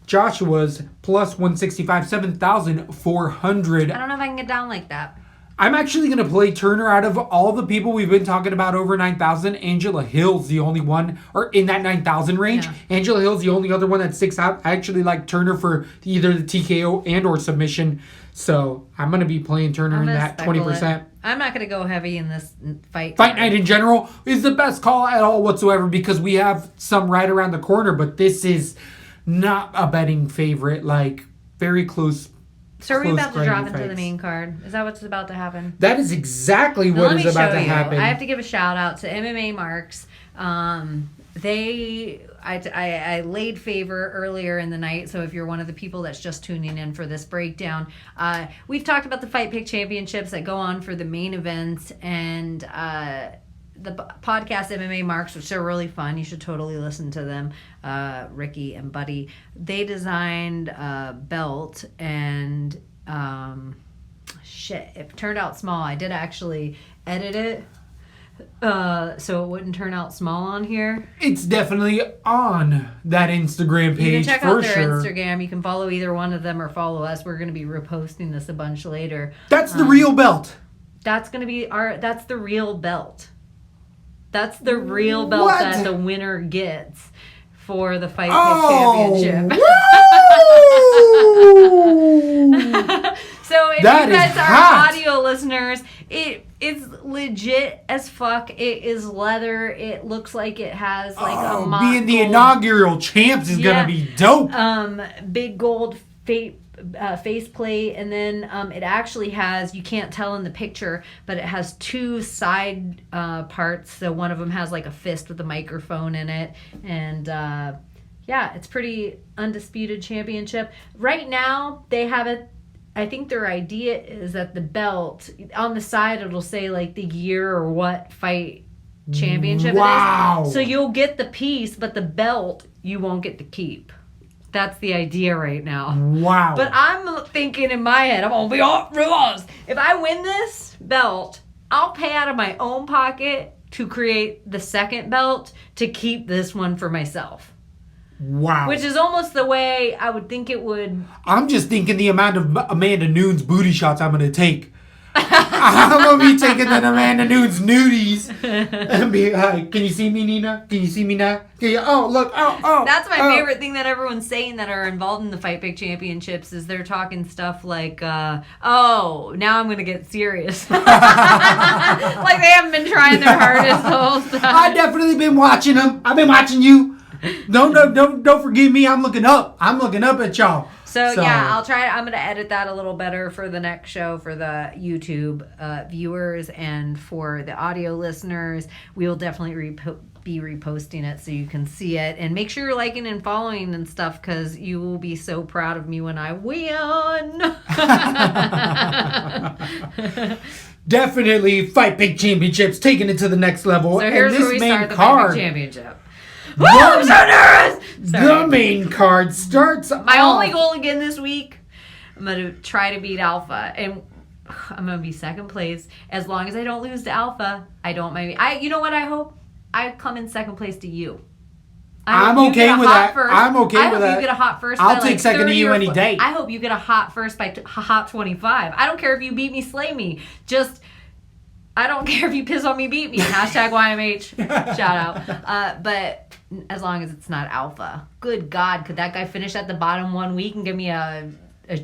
Joshua's plus 165, 7,400. I don't know if I can get down like that. I'm actually going to play Turner out of all the people we've been talking about over 9,000. Angela Hill's the only one, or in that 9,000 range. Yeah. Angela Hill's the only other one that sticks out. I actually like Turner for either the TKO and or submission. So I'm going to be playing Turner in that 20%. I'm not going to go heavy in this fight. Fight night in general is the best call at all whatsoever because we have some right around the corner, but this is not a betting favorite, like very close. So are we about to drop into the main card? Is that what's about to happen? That is exactly what is about to happen. I have to give a shout out to MMA Marks. I laid favor earlier in the night, so if you're one of the people that's just tuning in for this breakdown, we've talked about the Fight Pick Championships that go on for the main events, and the podcast MMA Marks, which are really fun. You should totally listen to them. Ricky and Buddy. They designed a belt, and it turned out small. I did actually edit it so it wouldn't turn out small on here. It's definitely on that Instagram page. You can check out their Instagram. You can follow either one of them or follow us. We're going to be reposting this a bunch later. That's the real belt. That's going to be that's the real belt. That's the real belt that the winner gets for the Fight Pick Championship. So if you guys are audio listeners, it is legit as fuck. It is leather. It looks like it has like a mock being the inaugural champs is gonna be dope. Big gold faceplate, and then it actually has, you can't tell in the picture, but it has two side parts. So one of them has like a fist with a microphone in it, and it's pretty undisputed championship. Right now they have it. I think their idea is that the belt on the side, it'll say like the year or what fight championship it is. So you'll get the piece, but the belt you won't get to keep. That's the idea right now. Wow. But I'm thinking in my head, I'm going to be all real honest. If I win this belt, I'll pay out of my own pocket to create the second belt to keep this one for myself. Wow. Which is almost the way I would think it would. I'm just thinking the amount of Amanda Nunes booty shots I'm going to take. I'm going to be taking the Amanda Nunes nudies. And be like, can you see me, Nina? Can you see me now? Oh, look. Oh. That's my favorite thing that everyone's saying that are involved in the Fight Big Championships is they're talking stuff like, oh, now I'm going to get serious. Like they haven't been trying their hardest the whole time. I've definitely been watching them. I've been watching you. Don't forgive me. I'm looking up. I'm looking up at y'all. So yeah, I'll try. I'm gonna edit that a little better for the next show for the YouTube viewers, and for the audio listeners, we will definitely be reposting it so you can see it, and make sure you're liking and following and stuff because you will be so proud of me when I win. Definitely Fight Big Championships, taking it to the next level. So here's and this where we main start the card, Fight Big Championship. Woo, I'm so nervous! Sorry. The main card starts My off. only goal again this week, I'm going to try to beat Alpha. And I'm going to be second place. As long as I don't lose to Alpha, I don't mind. You know what I hope? I come in second place to you. I'm okay with that. I'm okay with that. I hope you get a hot first. I'll by take like second to you any day. I hope you get a hot first by hot 25. I don't care if you beat me, slay me. Just... I don't care if you piss on me, beat me. Hashtag YMH. Shout out. But as long as it's not Alpha. Good God, could that guy finish at the bottom 1 week and give me a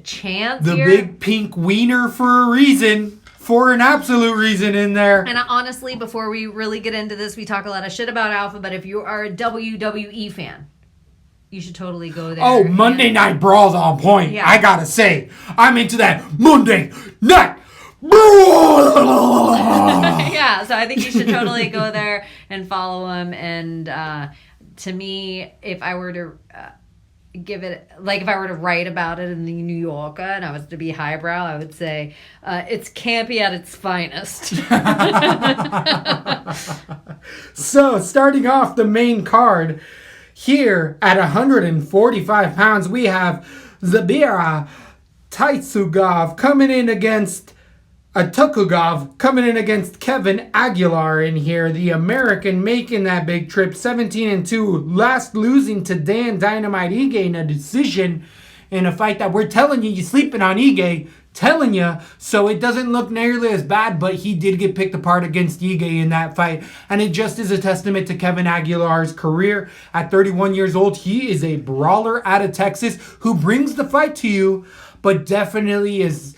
chance The here? big pink wiener for a reason. For an absolute reason in there. And honestly, before we really get into this, we talk a lot of shit about Alpha, but if you are a WWE fan, you should totally go there. Oh, Monday Night Brawl's on point. Yeah. I gotta say, I'm into that Monday Night Brawl. Yeah, so I think you should totally go there and follow him. And to me, if I were to give it, like if I were to write about it in the New Yorker and I was to be highbrow, I would say it's campy at its finest. So, starting off the main card, here at 145 pounds, we have Zabira Taitsugov coming in against Tukugov, coming in against Kevin Aguilar in here. The American making that big trip, 17-2, last losing to Dan Dynamite Ige in a decision in a fight that we're telling you, you're sleeping on Ige, telling you, so it doesn't look nearly as bad, but he did get picked apart against Ige in that fight, and it just is a testament to Kevin Aguilar's career. At 31 years old, he is a brawler out of Texas who brings the fight to you, but definitely is...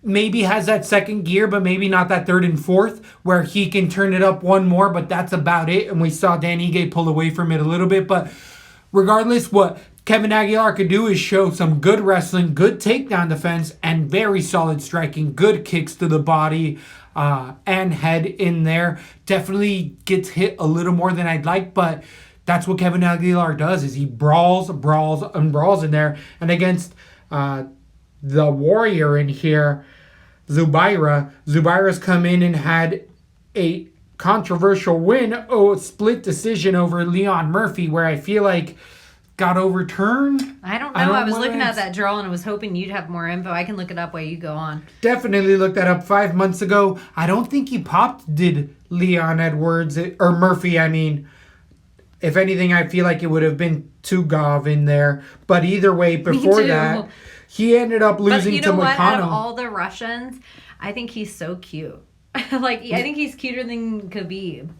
maybe has that second gear, but maybe not that third and fourth, where he can turn it up one more, but that's about it. And we saw Dan Ige pull away from it a little bit. But regardless, what Kevin Aguilar could do is show some good wrestling, good takedown defense, and very solid striking, good kicks to the body and head in there. Definitely gets hit a little more than I'd like, but that's what Kevin Aguilar does, is he brawls in there. And against the Warrior in here, Zubaira's come in and had a controversial win, a split decision over Leon Murphy, where I feel like got overturned. I don't know. I was looking at that draw and I was hoping you'd have more info. I can look it up while you go on. Definitely looked that up 5 months ago. I don't think he popped, did Leon Edwards, or Murphy, I mean. If anything, I feel like it would have been Tugov in there. But either way, before that, he ended up losing to Moicano. What? Out of all the Russians, I think he's so cute. I think he's cuter than Khabib.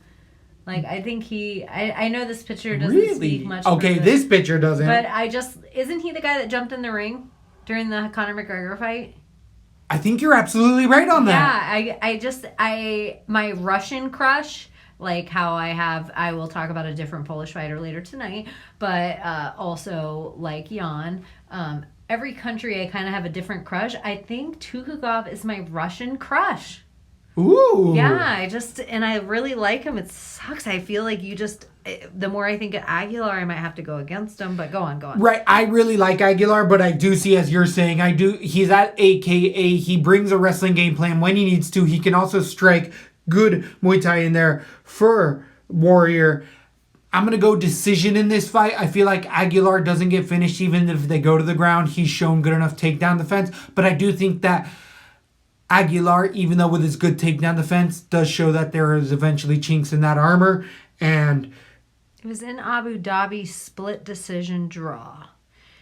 I think I know this picture doesn't speak much. Okay, this picture doesn't. But isn't he the guy that jumped in the ring during the Conor McGregor fight? I think you're absolutely right on that. Yeah, my Russian crush, like how I will talk about a different Polish fighter later tonight, but also like Jan, every country I kind of have a different crush. I think Tukugov is my Russian crush. Ooh. Yeah, I really like him. It sucks. I feel like the more I think of Aguilar, I might have to go against him, but go on. Right, I really like Aguilar, but I do see, as you're saying, he's at AKA, he brings a wrestling game plan when he needs to. He can also strike good Muay Thai in there for Warrior. I'm going to go decision in this fight. I feel like Aguilar doesn't get finished even if they go to the ground. He's shown good enough takedown defense, but I do think that Aguilar, even though with his good takedown defense, does show that there is eventually chinks in that armor. And It was in Abu Dhabi, split decision draw.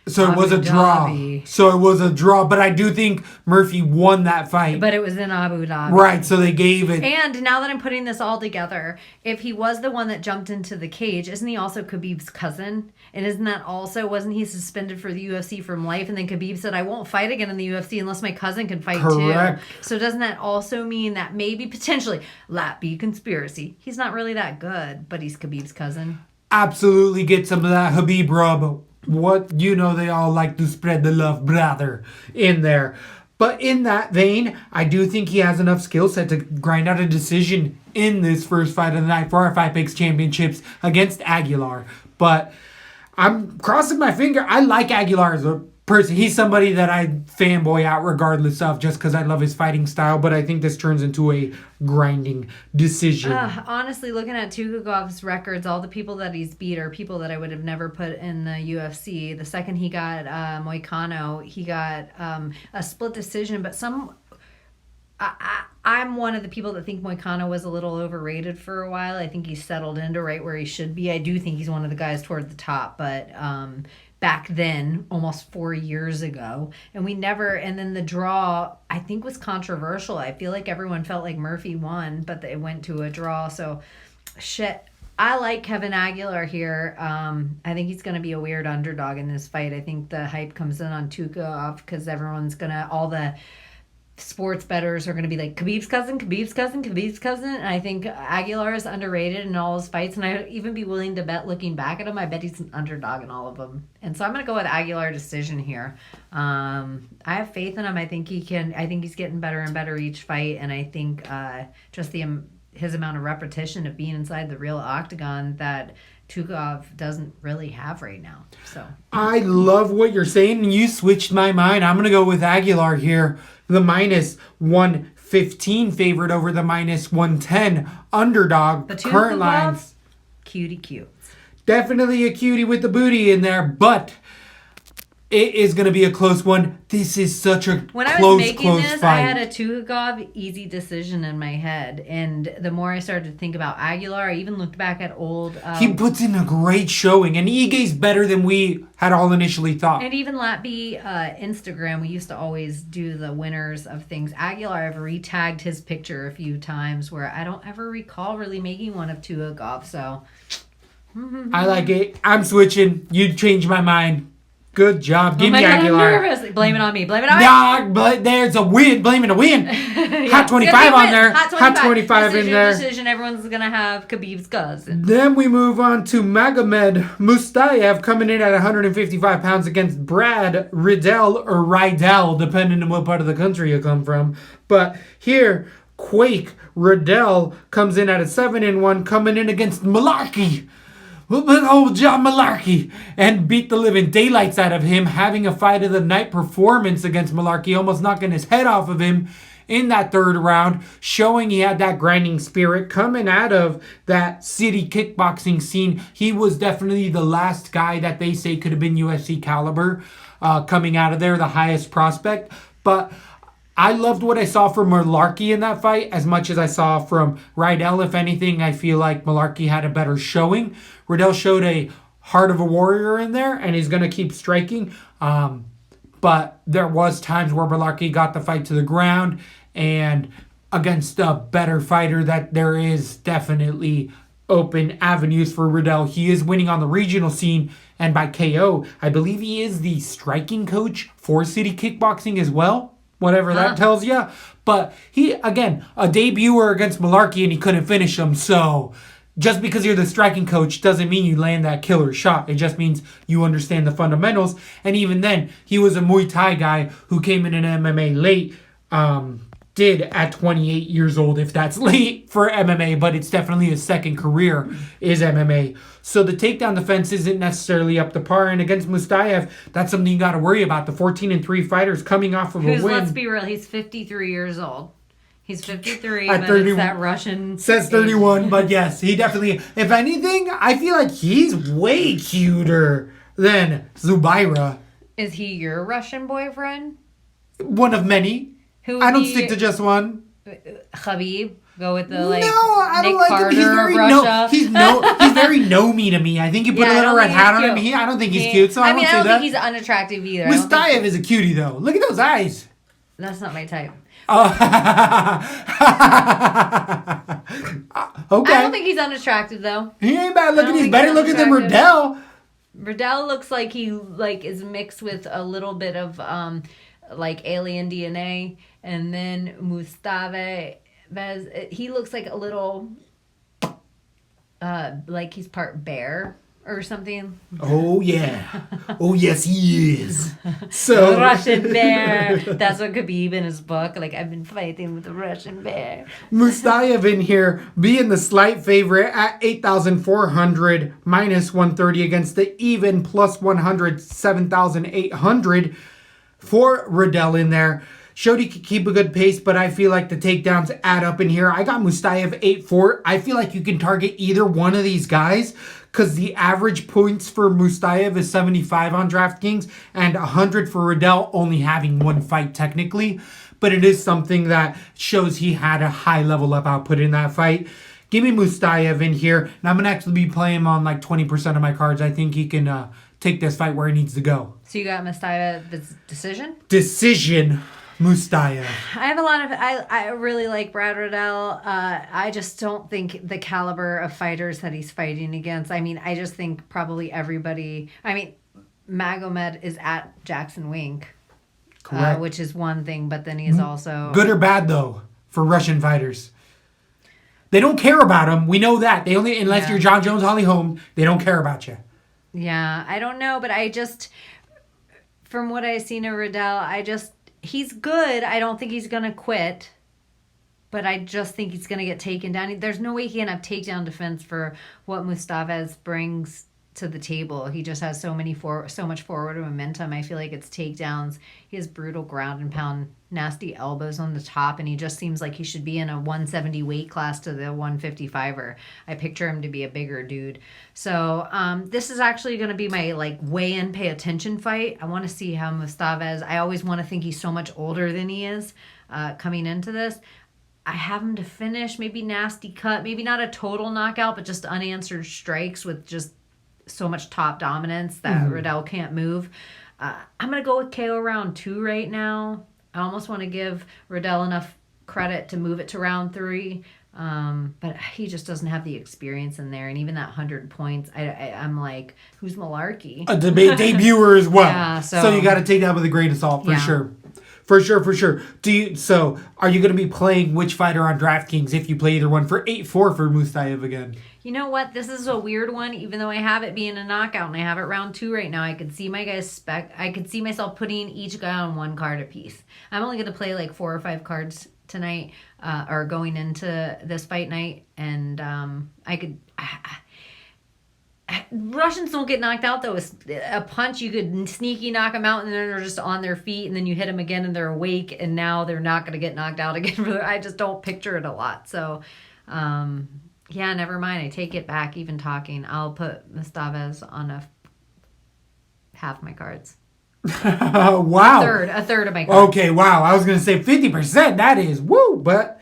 So it was a draw. But I do think Murphy won that fight. But it was in Abu Dhabi. Right, so they gave it. And now that I'm putting this all together, if he was the one that jumped into the cage, isn't he also Khabib's cousin? And isn't that also, wasn't he suspended for the UFC from life? And then Khabib said, I won't fight again in the UFC unless my cousin can fight Correct. too. So doesn't that also mean that maybe potentially, be conspiracy, he's not really that good, but he's Khabib's cousin? Absolutely get some of that Khabib rub. They all like to spread the love, brother, in there. But in that vein, I do think he has enough skill set to grind out a decision in this first fight of the night for our Fight Picks Championships against Aguilar. But I'm crossing my finger. I like Aguilar as a person. He's somebody that I fanboy out regardless of, just because I love his fighting style. But I think this turns into a grinding decision. Honestly, looking at Tukagov's records, all the people that he's beat are people that I would have never put in the UFC. The second he got Moicano, he got a split decision. But I'm one of the people that think Moicano was a little overrated for a while. I think he's settled into right where he should be. I do think he's one of the guys toward the top, but back then, almost 4 years ago, and then the draw, I think, was controversial. I feel like everyone felt like Murphy won, but it went to a draw. So, I like Kevin Aguilar here. I think he's going to be a weird underdog in this fight. I think the hype comes in on Tukov because all the sports bettors are going to be like, Khabib's cousin. And I think Aguilar is underrated in all his fights. And I'd even be willing to bet, looking back at him, I bet he's an underdog in all of them. And so I'm going to go with Aguilar decision here. I have faith in him. I think he's getting better and better each fight. And I think his amount of repetition of being inside the real octagon that Tukov doesn't really have right now. So I love what you're saying, and you switched my mind. I'm going to go with Aguilar here. The minus 115 favorite over the minus 110 underdog. The current lines. Cutie cute. Definitely a cutie with the booty in there, but it is going to be a close one. This is such a when I was making this, fight. I had a Tukov easy decision in my head. And the more I started to think about Aguilar, I even looked back at old... he puts in a great showing, and Ige's better than we had all initially thought. And even Latby Instagram, we used to always do the winners of things. Aguilar, I've re-tagged his picture a few times where I don't ever recall really making one of Tukov, so... I like it. I'm switching. You changed my mind. Good job. Give me Aguilar. I'm nervous. Blame it on me. There's a win. Blaming a win. Hot 25 on there. Hot 25 in there. Decision. Everyone's going to have Khabib's cousin. Then we move on to Magomed Mustayev coming in at 155 pounds against Brad Riddell or Rydell, depending on what part of the country you come from. But here, Quake Riddell comes in at a 7-1, coming in against Malarkey. Old John Malarkey, and beat the living daylights out of him, having a fight of the night performance against Malarkey, almost knocking his head off of him in that third round, showing he had that grinding spirit coming out of that city kickboxing scene. He was definitely the last guy that they say could have been UFC caliber coming out of there, the highest prospect. But I loved what I saw from Malarkey in that fight as much as I saw from Rydell. If anything, I feel like Malarkey had a better showing. Riddell showed a heart of a warrior in there, and he's going to keep striking. But there was times where Malarkey got the fight to the ground, and against a better fighter, that there is definitely open avenues for Riddell. He is winning on the regional scene and by KO. I believe he is the striking coach for City Kickboxing as well. Whatever that tells you. But he, again, a debuter against Malarkey and he couldn't finish him. So just because you're the striking coach doesn't mean you land that killer shot. It just means you understand the fundamentals. And even then, he was a Muay Thai guy who came in MMA late. Did at 28 years old, if that's late for MMA, but it's definitely his second career is MMA. So the takedown defense isn't necessarily up to par. And against Mustayev, that's something you got to worry about. The 14-3 fighters coming off of a win. Let's be real, he's 53 years old. He's 53, at but 30, it's that Russian... Says 31, but yes, he definitely... If anything, I feel like he's way cuter than Zubaira. Is he your Russian boyfriend? One of many. I don't stick to just one. Khabib. Go with the No, like I don't Nick like Carter him. He's of very Russia. he's very no-me to me. I think you put Yeah, a I little don't red think hat he's on him. cute. I don't think he's cute, so I mean, won't I say don't that. think he's unattractive either. I don't think Mustaev is a cutie though. Look at those eyes. that's not my type. Okay. I don't think he's unattractive though. He ain't bad I looking. don't He's think better he's looking than unattractive. Riddell. Riddell looks like he like is mixed with a little bit of like alien DNA, and then Mustafa, he looks like a little like he's part bear or something. Oh yeah. Oh yes, he is. So Russian bear. That's what Khabib in his book. Like, I've been fighting with a Russian bear. Mustaev in here being the slight favorite at 8,400 minus 130 against the even plus 100 7,800 for Riddell in there. Showed he could keep a good pace, but I feel like the takedowns add up in here. I got Mustaev 8-4. I feel like you can target either one of these guys because the average points for Mustaev is 75 on DraftKings and 100 for Riddell, only having one fight technically. But it is something that shows he had a high level of output in that fight. Give me Mustaev in here, and I'm going to actually be playing him on like 20% of my cards. I think he can take this fight where he needs to go. So you got Mustafa's decision? Decision. Mustaev. I have a lot of. I really like Brad Riddell. I just don't think the caliber of fighters that he's fighting against. I mean, I just think probably everybody. I mean, Magomed is at Jackson Wink, Correct. Which is one thing, but then he is also Good or bad though for Russian fighters. They don't care about him. We know that. They only unless you're John Jones, Holly Holm, they don't care about you. Yeah, I don't know, but I just from what I've seen of Riddell, he's good. I don't think he's going to quit. But I just think he's going to get taken down. There's no way he can have takedown defense for what Mustafa brings to the table. He just has so much forward momentum. I feel like it's takedowns. He has brutal ground and pound, nasty elbows on the top, and he just seems like he should be in a 170 weight class to the 155er. I picture him to be a bigger dude. So this is actually going to be my like weigh-in, pay attention fight. I want to see how Mustafa is. I always want to think he's so much older than he is coming into this. I have him to finish, maybe nasty cut, maybe not a total knockout, but just unanswered strikes with just so much top dominance that Riddell can't move. I'm going to go with KO round 2 right now. I almost want to give Riddell enough credit to move it to round 3. But he just doesn't have the experience in there. And even that 100 points, I'm like, who's Malarkey? A debuter as well. Yeah, so you got to take that with a grain of salt for sure. For sure. So are you going to be playing which fighter on DraftKings if you play either one for 8-4 for Mustaev again? You know what? This is a weird one. Even though I have it being a knockout and I have it round 2 right now, I could see my guys I could see myself putting each guy on one card apiece. I'm only going to play like 4 or 5 cards tonight, or going into this fight night, and I could. Russians don't get knocked out though. A punch, you could sneaky knock them out, and then they're just on their feet, and then you hit them again, and they're awake, and now they're not going to get knocked out again. I just don't picture it a lot. So, yeah, never mind. I take it back. Even talking, I'll put Mustafa's on half my cards. Wow. A third of my cards. Okay, wow. I was going to say 50%. That is woo, but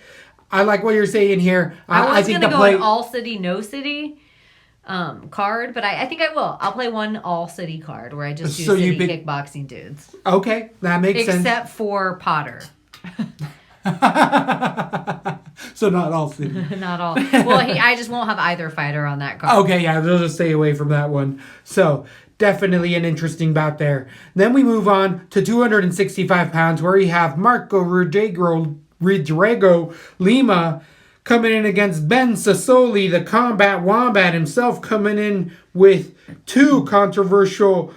I like what you're saying here. I was think going to go play an all city, no city card, but I think I will. I'll play one all city card where I just do city kickboxing dudes. Okay, that makes sense. Except for Potter. So not all city. Not all. Well, I just won't have either fighter on that card. Okay, yeah, they'll just stay away from that one. So definitely an interesting bout there. Then we move on to 265 pounds where we have Marco Rodrigo Lima coming in against Ben Sassoli, the Combat Wombat himself, coming in with 2 controversial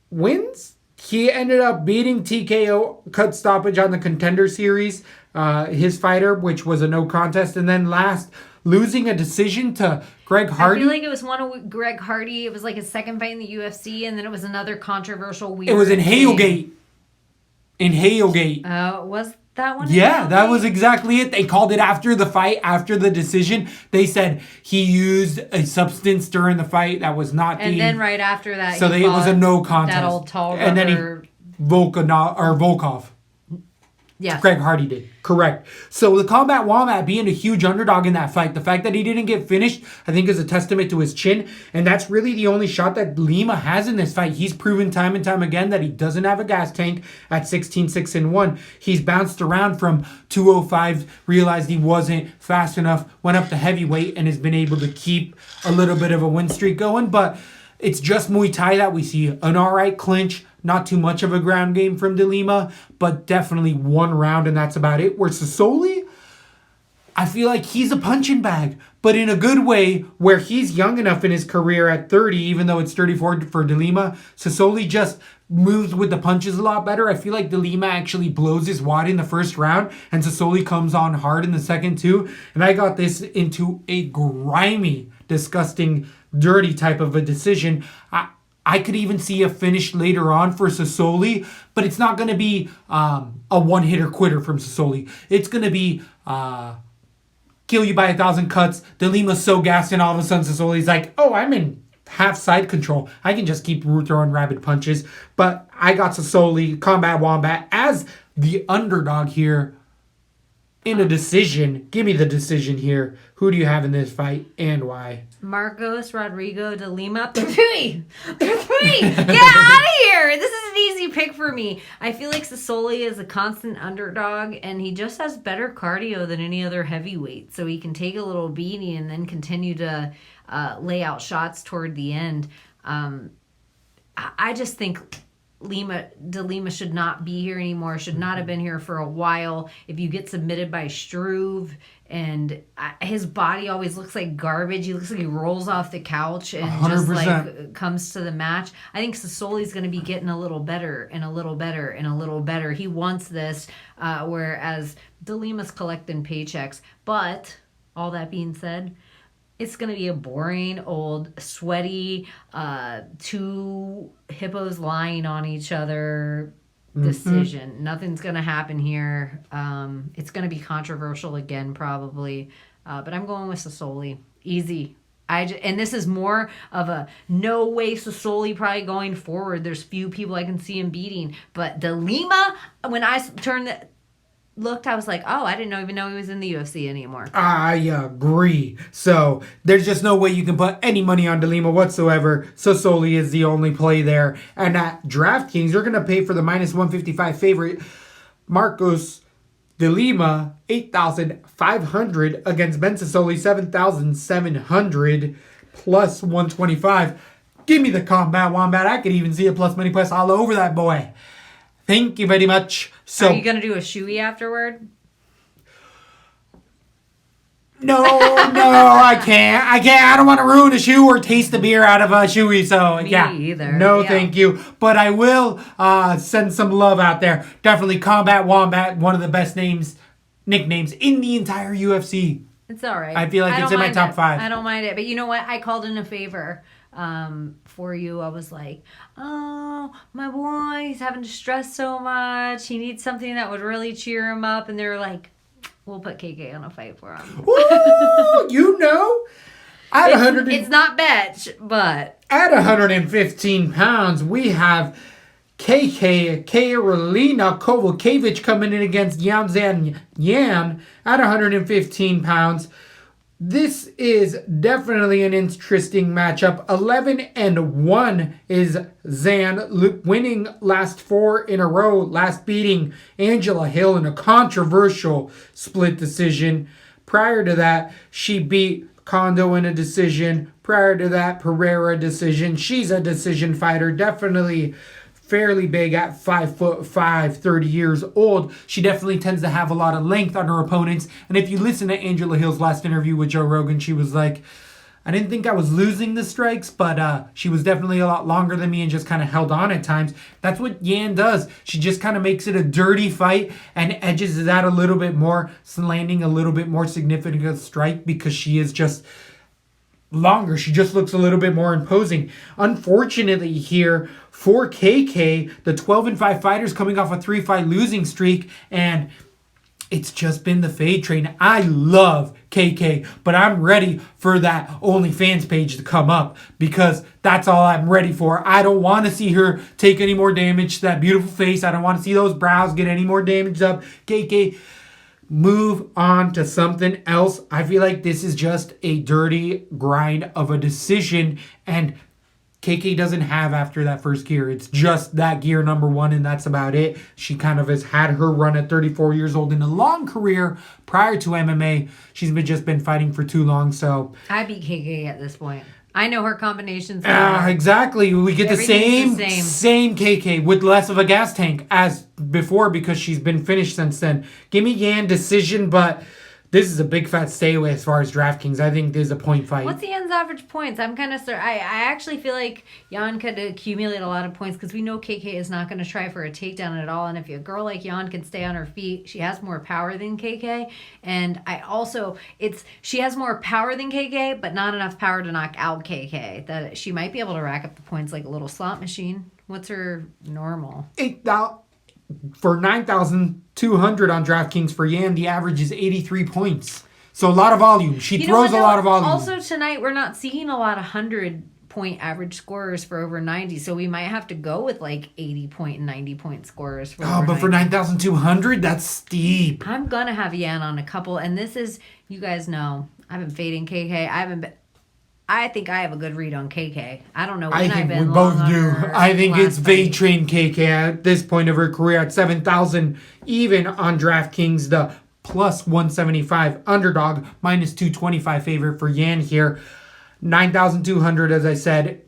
wins. He ended up beating TKO cut stoppage on the Contender Series, his fighter, which was a no contest. And then last, losing a decision to Greg Hardy. I feel like it was one of Greg Hardy. It was like his second fight in the UFC, and then it was another controversial weird It was in thing. Hailgate. Was that one? Yeah, that was exactly it. They called it after the fight, after the decision. They said he used a substance during the fight that was not. And then right after that, it was a no contest. That old tall rubber. And then Volkov. Yes. Greg Hardy did. Correct. So the Combat Wombat being a huge underdog in that fight, the fact that he didn't get finished, I think is a testament to his chin. And that's really the only shot that Lima has in this fight. He's proven time and time again that he doesn't have a gas tank at 16-6-1. He's bounced around from 205, realized he wasn't fast enough, went up to heavyweight, and has been able to keep a little bit of a win streak going. But it's just Muay Thai that we see. An alright clinch. Not too much of a ground game from De Lima, but definitely one round, and that's about it. Where Sasoli, I feel like he's a punching bag, but in a good way, where he's young enough in his career at 30, even though it's 34 for De Lima. Sasoli just moves with the punches a lot better. I feel like De Lima actually blows his wad in the first round, and Sasoli comes on hard in the second too. And I got this into a grimy, disgusting, dirty type of a decision. I could even see a finish later on for Sasoli, but it's not going to be a one-hitter quitter from Sasoli. It's going to be kill you by 1,000 cuts. De Lima's so gassed, and all of a sudden Sasoli's like, oh, I'm in half side control. I can just keep throwing rapid punches. But I got Sasoli, Combat Wombat, as the underdog here in a decision. Give me the decision here. Who do you have in this fight and why? Marcos Rodrigo de Lima. Get out of here! This is an easy pick for me. I feel like Sasoli is a constant underdog, and he just has better cardio than any other heavyweight. So he can take a little beating and then continue to lay out shots toward the end. I just think De Lima should not be here anymore, should not have been here for a while. If you get submitted by Struve, and his body always looks like garbage. He looks like he rolls off the couch and 100%. Just like comes to the match. I think Sasoli's going to be getting a little better and a little better and a little better. He wants this, whereas De Lima's collecting paychecks. But all that being said, it's going to be a boring, old, sweaty, two hippos lying on each other decision. Nothing's going to happen here. It's going to be controversial again, probably. But I'm going with Sasoli. Easy. And this is more of a no way Sasoli probably going forward. There's few people I can see him beating. But De Lima, when I looked, I was like, oh, I didn't even know he was in the UFC anymore. I agree. So there's just no way you can put any money on De Lima whatsoever. Sasoli is the only play there. And at DraftKings, you're going to pay for the minus 155 favorite. Marcos De Lima, 8,500 against Ben Sasoli, 7,700 plus 125. Give me the Combat Wombat. I could even see a plus money plus all over that boy. Thank you very much. So, are you going to do a shoey afterward? No, I can't. I don't want to ruin a shoe or taste the beer out of a shoey. So, Me yeah. either. No, yeah. Thank you. But I will send some love out there. Definitely Combat Wombat, one of the best nicknames in the entire UFC. It's all right. I feel like it's in my top 5. I don't mind it. But you know what? I called in a favor for you. I was like, oh, my boy, he's having to stress so much. He needs something that would really cheer him up. And they were like, we'll put KK on a fight for him. Ooh, you know, it's not betch, but at 115 pounds, we have Karolina Kowalkiewicz coming in against Yan Zhan Yan at 115 pounds. This is definitely an interesting matchup. 11-1 is Zhan, winning last 4 in a row, last beating Angela Hill in a controversial split decision. Prior to that, she beat Kondo in a decision. Prior to that, Pereira decision. She's a decision fighter, definitely fairly big at 5'5", 30 years old. She definitely tends to have a lot of length on her opponents. And if you listen to Angela Hill's last interview with Joe Rogan, she was like, I didn't think I was losing the strikes, but she was definitely a lot longer than me and just kind of held on at times. That's what Yan does. She just kind of makes it a dirty fight and edges it out a little bit more, landing a little bit more significant strike because she is just longer. She just looks a little bit more imposing. Unfortunately here for KK, the 12-5 fighters coming off a 3-fight losing streak, and It's just been the fade train. I love KK, but I'm ready for that OnlyFans page to come up because that's all I'm ready for. I don't want to see her take any more damage to that beautiful face. I don't want to see those brows get any more damage up. KK, move on to something else. I feel like this is just a dirty grind of a decision, and KK doesn't have after that first gear. It's just that gear number 1, and that's about it. She kind of has had her run at 34 years old in a long career prior to MMA. She's just been fighting for too long, so... I beat KK at this point. I know her combinations. Exactly. We get the same KK with less of a gas tank as before because she's been finished since then. Give me Yan decision, but... This is a big fat stay away as far as DraftKings. I think this is a point fight. What's Yan's average points? I'm kind of I actually feel like Yan could accumulate a lot of points because we know KK is not going to try for a takedown at all. And if a girl like Yan can stay on her feet, she has more power than KK. And she has more power than KK, but not enough power to knock out KK. That she might be able to rack up the points like a little slot machine. What's her normal? 8,000. For 9,200 on DraftKings for Yan, the average is 83 points. So a lot of volume. She throws a lot of volume. Also tonight, we're not seeing a lot of 100-point average scorers for over 90. So we might have to go with like 80-point and 90-point scorers for over 90. But for 9,200, that's steep. I'm going to have Yan on a couple. And this is, you guys know, I've been fading KK. I think I have a good read on KK. I don't know when I've been. We both do. I think it's Fade Train KK at this point of her career at 7,000, even on DraftKings, the plus 175 underdog, minus 225 favorite for Yan here. 9,200, as I said.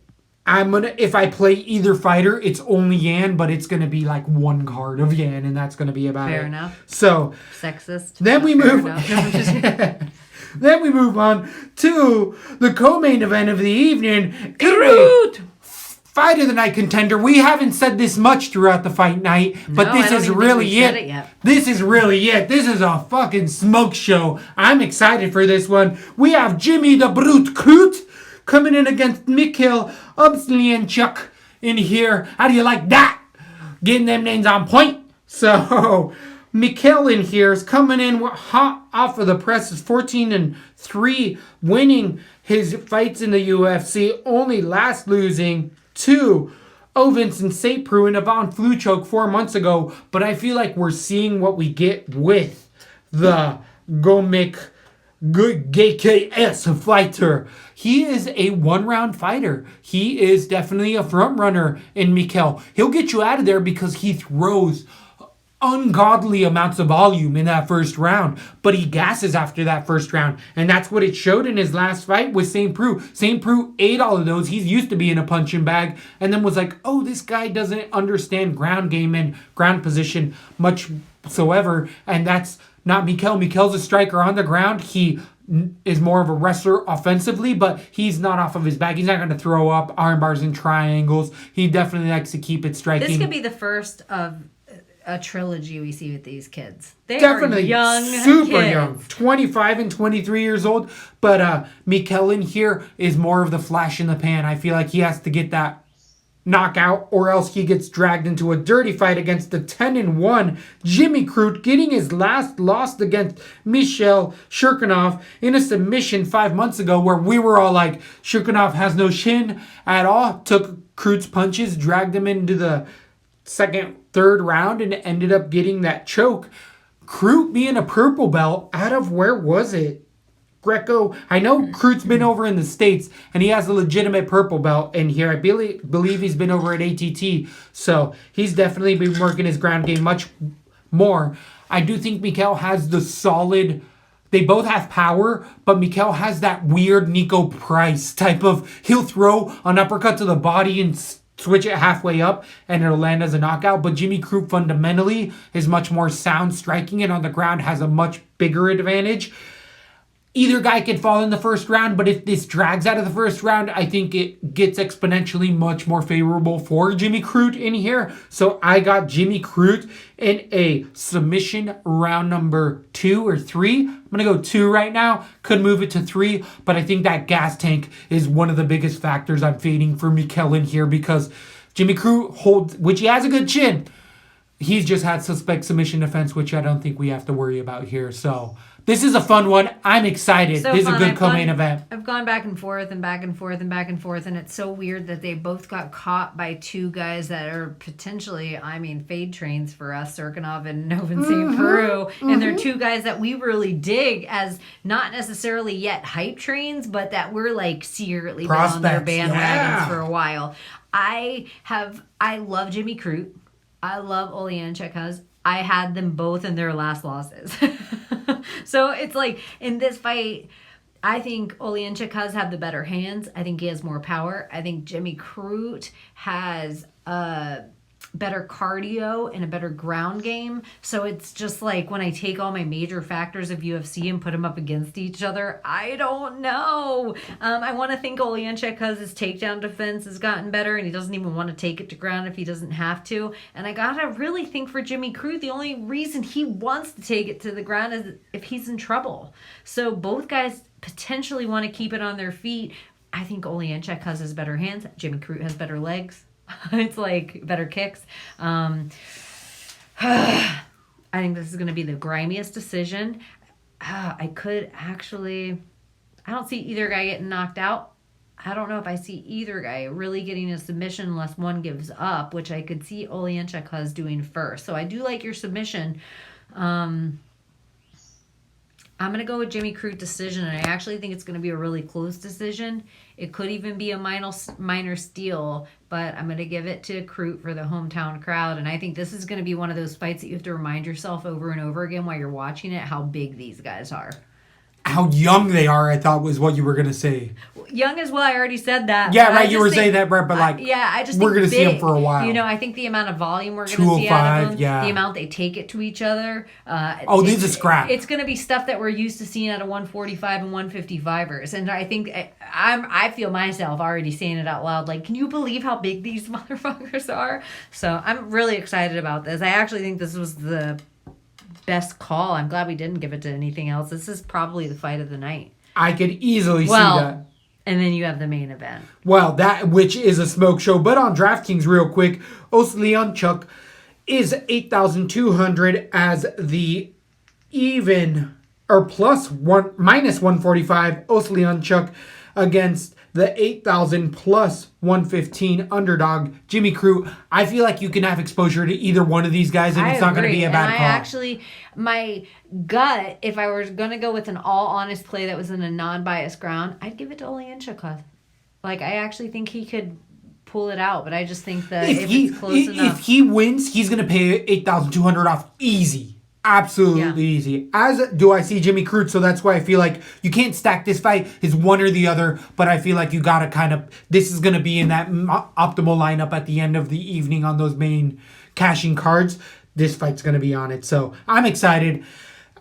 If I play either fighter, it's only Yan, but it's gonna be like one card of Yan, and that's gonna be about it. Fair enough. So sexist. Then we move. Then we move on to the co-main event of the evening. Fight of the night contender. We haven't said this much throughout the fight night, but this is really it. This is really it. This is a fucking smoke show. I'm excited for this one. We have Jimmy the Brute Crute coming in against Mikhail Obslianchuk in here. How do you like that? Getting them names on point. So... Mikhail in here is coming in hot off of the press, is 14-3, winning his fights in the UFC, only last losing to Vincent St. Preux and Yvonne Fluchoke 4 months ago. But I feel like we're seeing what we get with the Gomik GKS fighter. He is a one-round fighter. He is definitely a front runner in Mikhail. He'll get you out of there because he throws ungodly amounts of volume in that first round, but he gasses after that first round, and that's what it showed in his last fight with St. Preux. St. Preux ate all of those. He's used to being a punching bag, and then was like, oh, this guy doesn't understand ground game and ground position much whatsoever, and that's not Mikhail. Mikhail's a striker on the ground. He is more of a wrestler offensively, but he's not off of his back. He's not going to throw up arm bars and triangles. He definitely likes to keep it striking. This could be the first of a trilogy we see with these kids. They definitely are young, super kids. Young, 25 and 23 years old. But Mikhail in here is more of the flash in the pan. I feel like he has to get that knockout, or else he gets dragged into a dirty fight against the 10-1 Jimmy Crute, getting his last loss against Michel Shirkunov in a submission 5 months ago, where we were all like, Shirkunov has no chin at all. Took Crute's punches, dragged him into the third round, and ended up getting that choke. Crute being a purple belt out of, where was it? Greco. I know Crute's been over in the States, and he has a legitimate purple belt in here. I believe he's been over at ATT, so he's definitely been working his ground game much more. I do think Mikhail has the solid... They both have power, but Mikhail has that weird Nico Price type of... He'll throw an uppercut to the body and switch it halfway up, and it'll land as a knockout. But Jimmy Crute fundamentally is much more sound striking, and on the ground has a much bigger advantage. Either guy could fall in the first round, but if this drags out of the first round, I think it gets exponentially much more favorable for Jimmy Crute in here. So I got Jimmy Crute in a submission round number 2 or 3. I'm going to go 2 right now. Could move it to 3, but I think that gas tank is one of the biggest factors I'm fading for Mikhail in here, because Jimmy Crute holds, which he has a good chin, He's just had suspect submission defense, which I don't think we have to worry about here. So this is a fun one. I'm excited. So this is a fun. good co-main event. I've gone back and forth and back and forth and back and forth, and it's so weird that they both got caught by two guys that are potentially, fade trains for us, Serkinov and Novin St. Peru. And they're two guys that we really dig as not necessarily yet hype trains, but that we're like secretly been on their bandwagons for a while. I love Jimmy Crute. I love Oleksiejczuk. I had them both in their last losses. So it's like in this fight, I think Oleksiejczuk had the better hands. I think he has more power. I think Jimmy Crute has better cardio and a better ground game. So it's just like when I take all my major factors of UFC and put them up against each other, I don't know. I want to think Oleksiejczuk, his takedown defense has gotten better and he doesn't even want to take it to ground if he doesn't have to. And I gotta really think for Jimmy Crute, the only reason he wants to take it to the ground is if he's in trouble. So both guys potentially want to keep it on their feet. I think Oleksiejczuk has better hands. Jimmy Crute has better legs. It's like better kicks. I think this is going to be the grimiest decision. I don't see either guy getting knocked out. I don't know if I see either guy really getting a submission unless one gives up, which I could see Oleksiejczuk doing first. So I do like your submission. I'm going to go with Jimmy Crute decision, and I actually think it's going to be a really close decision. It could even be a minor steal, but I'm going to give it to Crute for the hometown crowd, and I think this is going to be one of those fights that you have to remind yourself over and over again while you're watching it how big these guys are. How young they are, I thought was what you were going to say. Young as well, I already said that. Yeah, right, you were saying that, Brett, but I just we're going to see them for a while. You know, I think the amount of volume we're going to see out of them, the amount they take it to each other. These are scrap. It's going to be stuff that we're used to seeing out of 145 and 155ers. And I think I feel myself already saying it out loud. Like, can you believe how big these motherfuckers are? So I'm really excited about this. I actually think this was the best call. I'm glad we didn't give it to anything else. This is probably the fight of the night. I could easily see that. And then you have the main event. Well, that which is a smoke show. But on DraftKings real quick, Oleksiejczuk is 8,200 as the even or minus 145 Oleksiejczuk against the 8,000 plus 115 underdog Jimmy Crute. I feel like you can have exposure to either one of these guys, and it's not going to be a bad call. My gut, if I were going to go with an all honest play that was in a non-biased ground, I'd give it to Oleksiejczuk. Like, I actually think he could pull it out, but I just think that if it's close enough. If he wins, he's going to pay 8,200 off easy. Absolutely easy. As do I see Jimmy Crute, so that's why I feel like you can't stack this fight. It's one or the other, but I feel like you got to this is going to be in that optimal lineup at the end of the evening on those main cashing cards. This fight's going to be on it, so I'm excited.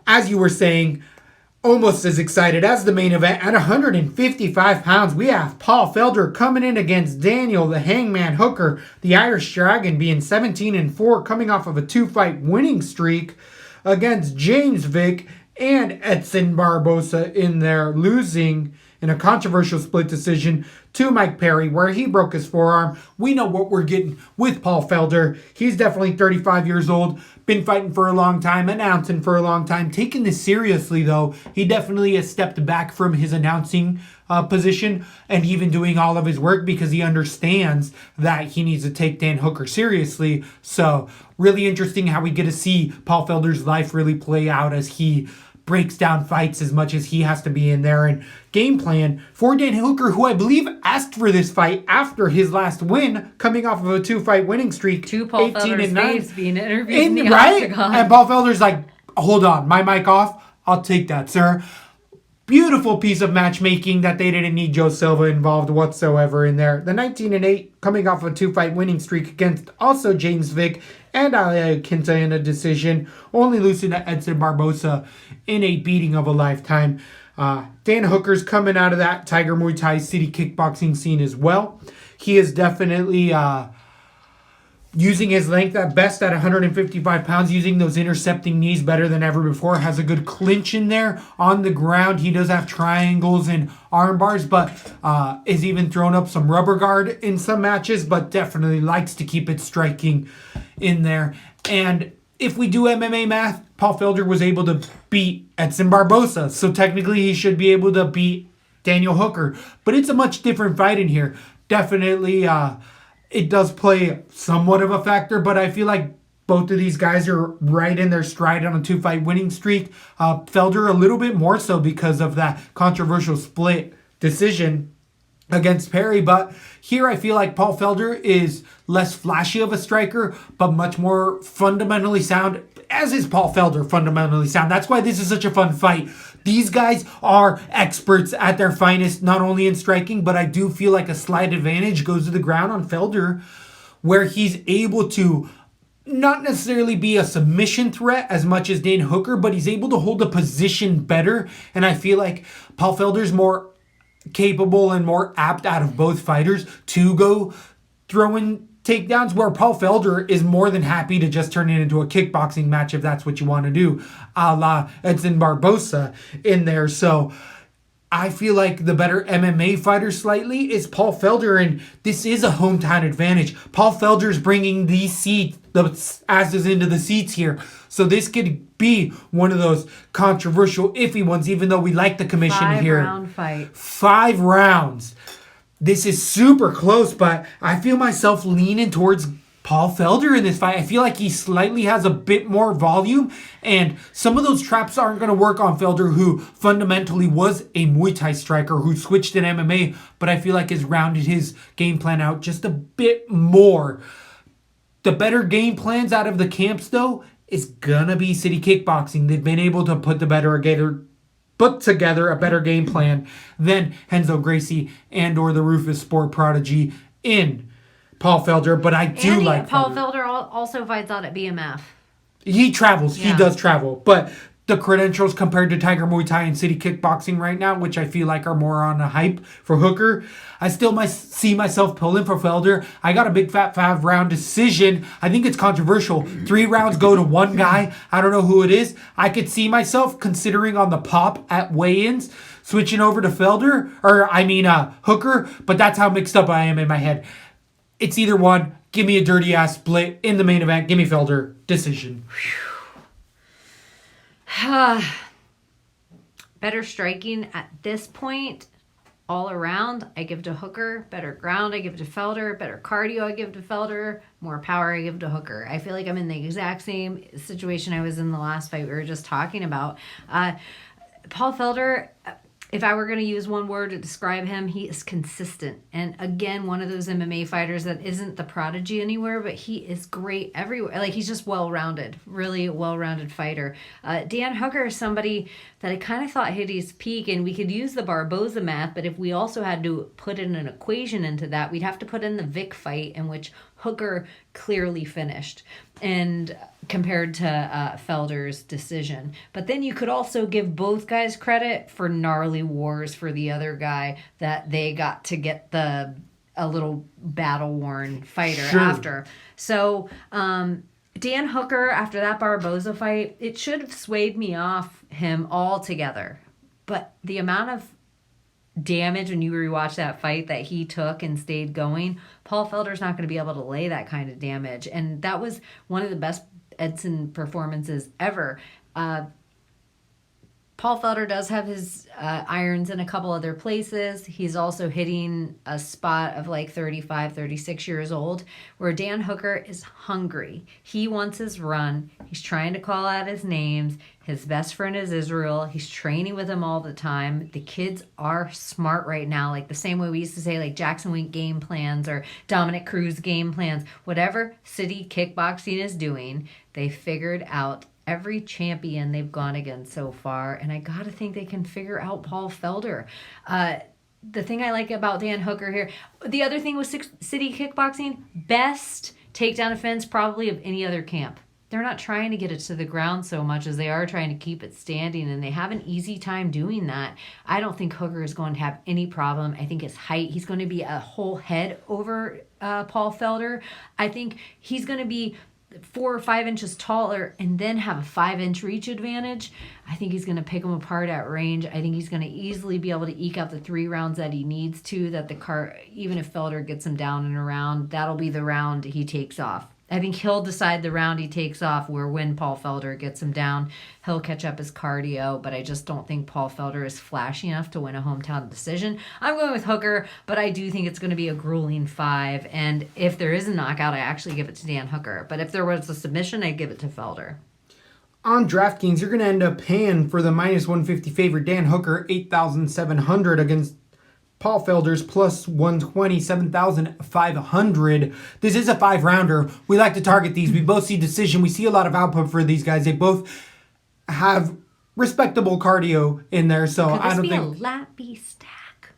As you were saying, almost as excited as the main event. At 155 pounds, we have Paul Felder coming in against Daniel, the Hangman Hooker, the Irish Dragon, being 17-4, coming off of a 2-fight winning streak against James Vick and Edson Barbosa in there, losing in a controversial split decision to Mike Perry, where he broke his forearm. We know what we're getting with Paul Felder. He's definitely 35 years old, been fighting for a long time, announcing for a long time, taking this seriously, though. He definitely has stepped back from his announcing position and even doing all of his work because he understands that he needs to take Dan Hooker seriously. So really interesting how we get to see Paul Felder's life really play out as he breaks down fights as much as he has to be in there, and game plan for Dan Hooker, who I believe asked for this fight after his last win, coming off of a 2-fight winning streak. To Paul Felder's face being interviewed in the octagon. And Paul Felder's like, hold on, my mic off? I'll take that, sir. Beautiful piece of matchmaking that they didn't need Joe Silva involved whatsoever in there. The 19-8 coming off a 2-fight winning streak against also James Vick and Ali Quinta in a decision, only losing to Edson Barbosa in a beating of a lifetime. Dan Hooker's coming out of that Tiger Muay Thai City kickboxing scene as well. He is definitely using his length at best at 155 pounds, using those intercepting knees better than ever before. Has a good clinch in there on the ground. He does have triangles and arm bars, but is even thrown up some rubber guard in some matches, but definitely likes to keep it striking in there. And if we do MMA math, Paul Felder was able to beat Edson Barboza. So technically he should be able to beat Daniel Hooker. But it's a much different fight in here. Definitely it does play somewhat of a factor, but I feel like both of these guys are right in their stride on a 2-fight winning streak. Felder a little bit more so because of that controversial split decision against Perry. But here I feel like Paul Felder is less flashy of a striker, but much more fundamentally sound, as is Paul Felder fundamentally sound. That's why this is such a fun fight. These guys are experts at their finest, not only in striking, but I do feel like a slight advantage goes to the ground on Felder, where he's able to not necessarily be a submission threat as much as Dan Hooker, but he's able to hold the position better. And I feel like Paul Felder's more capable and more apt out of both fighters to go throwing takedowns, where Paul Felder is more than happy to just turn it into a kickboxing match if that's what you want to do, a la Edson Barboza in there. So I feel like the better MMA fighter slightly is Paul Felder, and this is a hometown advantage. Paul Felder's bringing the asses into the seats here. So this could be one of those controversial, iffy ones, even though we like the commission here. 5-round fight. 5 rounds. This is super close, but I feel myself leaning towards Paul Felder in this fight. I feel like he slightly has a bit more volume, and some of those traps aren't going to work on Felder, who fundamentally was a Muay Thai striker who switched in MMA, but I feel like has rounded his game plan out just a bit more. The better game plans out of the camps, though, is going to be City Kickboxing. They've been able to put together a better game plan than Renzo Gracie and or the Rufus Sport Prodigy in Paul Felder, but I do like Paul Felder also fights out at BMF. He travels. Yeah. He does travel. But the credentials compared to Tiger Muay Thai and City Kickboxing right now, which I feel like are more on a hype for Hooker, I still might see myself pulling for Felder. I got a big fat 5-round decision. I think it's controversial. 3 rounds go to one guy. I don't know who it is. I could see myself considering on the pop at weigh-ins switching over to Hooker, but that's how mixed up I am in my head. It's either one. Give me a dirty ass split in the main event. Give me Felder. Decision. Better striking at this point, all around, I give to Hooker. Better ground, I give to Felder. Better cardio, I give to Felder. More power, I give to Hooker. I feel like I'm in the exact same situation I was in the last fight we were just talking about. Paul Felder, if I were going to use one word to describe him, he is consistent. And again, one of those MMA fighters that isn't the prodigy anywhere, but he is great everywhere. Like, he's just well-rounded, really well-rounded fighter. Dan Hooker is somebody that I kind of thought hit his peak, and we could use the Barboza math, but if we also had to put in an equation into that, we'd have to put in the Vic fight in which Hooker clearly finished, and compared to Felder's decision. But then you could also give both guys credit for gnarly wars for the other guy, that they got to get a little battle-worn fighter after. So Dan Hooker, after that Barboza fight, it should have swayed me off him altogether. But the amount of damage when you rewatch that fight that he took and stayed going, Paul Felder's not going to be able to lay that kind of damage. And that was one of the best Edson performances ever. Paul Felder does have his irons in a couple other places. He's also hitting a spot of like 35, 36 years old, where Dan Hooker is hungry. He wants his run. He's trying to call out his names. His best friend is Israel. He's training with him all the time. The kids are smart right now, like the same way we used to say like Jackson Wink game plans or Dominic Cruz game plans. Whatever City Kickboxing is doing, they figured out every champion they've gone against so far, and I gotta think they can figure out Paul Felder. The thing I like about Dan Hooker here, the other thing with City Kickboxing, best takedown offense probably of any other camp. They're not trying to get it to the ground so much as they are trying to keep it standing, and they have an easy time doing that. I don't think Hooker is going to have any problem. I think his height, he's going to be a whole head over Paul Felder. I think he's going to be 4 or 5 inches taller and then have a 5-inch reach advantage. I think he's going to pick him apart at range. I think he's going to easily be able to eke out the 3 rounds that he needs to, that even if Felder gets him down and around, that'll be the round he takes off. I think he'll decide the round he takes off, where when Paul Felder gets him down, he'll catch up his cardio. But I just don't think Paul Felder is flashy enough to win a hometown decision. I'm going with Hooker, but I do think it's going to be a grueling 5. And if there is a knockout, I actually give it to Dan Hooker. But if there was a submission, I'd give it to Felder. On DraftKings, you're going to end up paying for the minus 150 favorite Dan Hooker, 8,700 against Paul Felder's plus 120, 7,500. This is a 5-rounder. We like to target these. We both see decision. We see a lot of output for these guys. They both have respectable cardio in there, so Could this I don't be think a lappy stack?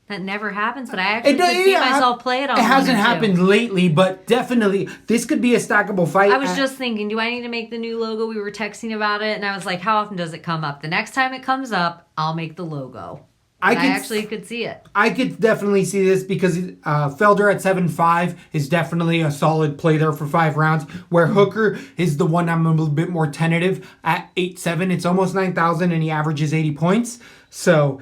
That never happens, but I actually could see myself play it on It one hasn't or two. happened lately, but definitely this could be a stackable fight. I was just thinking, do I need to make the new logo? We were texting about it, and I was like, how often does it come up? The next time it comes up, I'll make the logo. I actually could see it. I could definitely see this because Felder at 7-5 is definitely a solid play there for 5 rounds, where Hooker is the one I'm a little bit more tentative at 8-7. It's almost 9,000 and he averages 80 points. So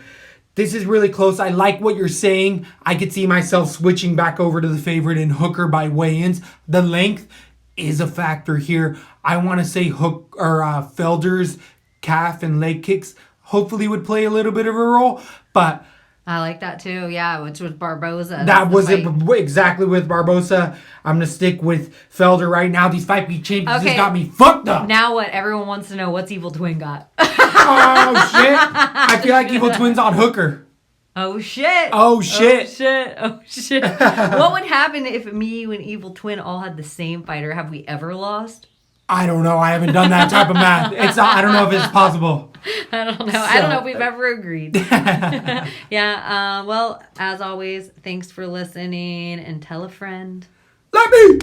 this is really close. I like what you're saying. I could see myself switching back over to the favorite in Hooker by weigh-ins. The length is a factor here. I want to say Felder's calf and leg kicks hopefully would play a little bit of a role, but I like that too. Yeah, which was Barboza. That was it exactly with Barboza. I'm going to stick with Felder right now. These fight week champions just got me fucked up. Now what? Everyone wants to know what's Evil Twin got. Oh, shit. I feel like Evil Twin's on Hooker. Oh, shit. Oh, shit. Oh, shit. Oh, shit. What would happen if me and Evil Twin all had the same fighter? Have we ever lost? I don't know. I haven't done that type of math. I don't know if it's possible. I don't know. I don't know if we've ever agreed. Yeah. Well, as always, thanks for listening and tell a friend. Let me.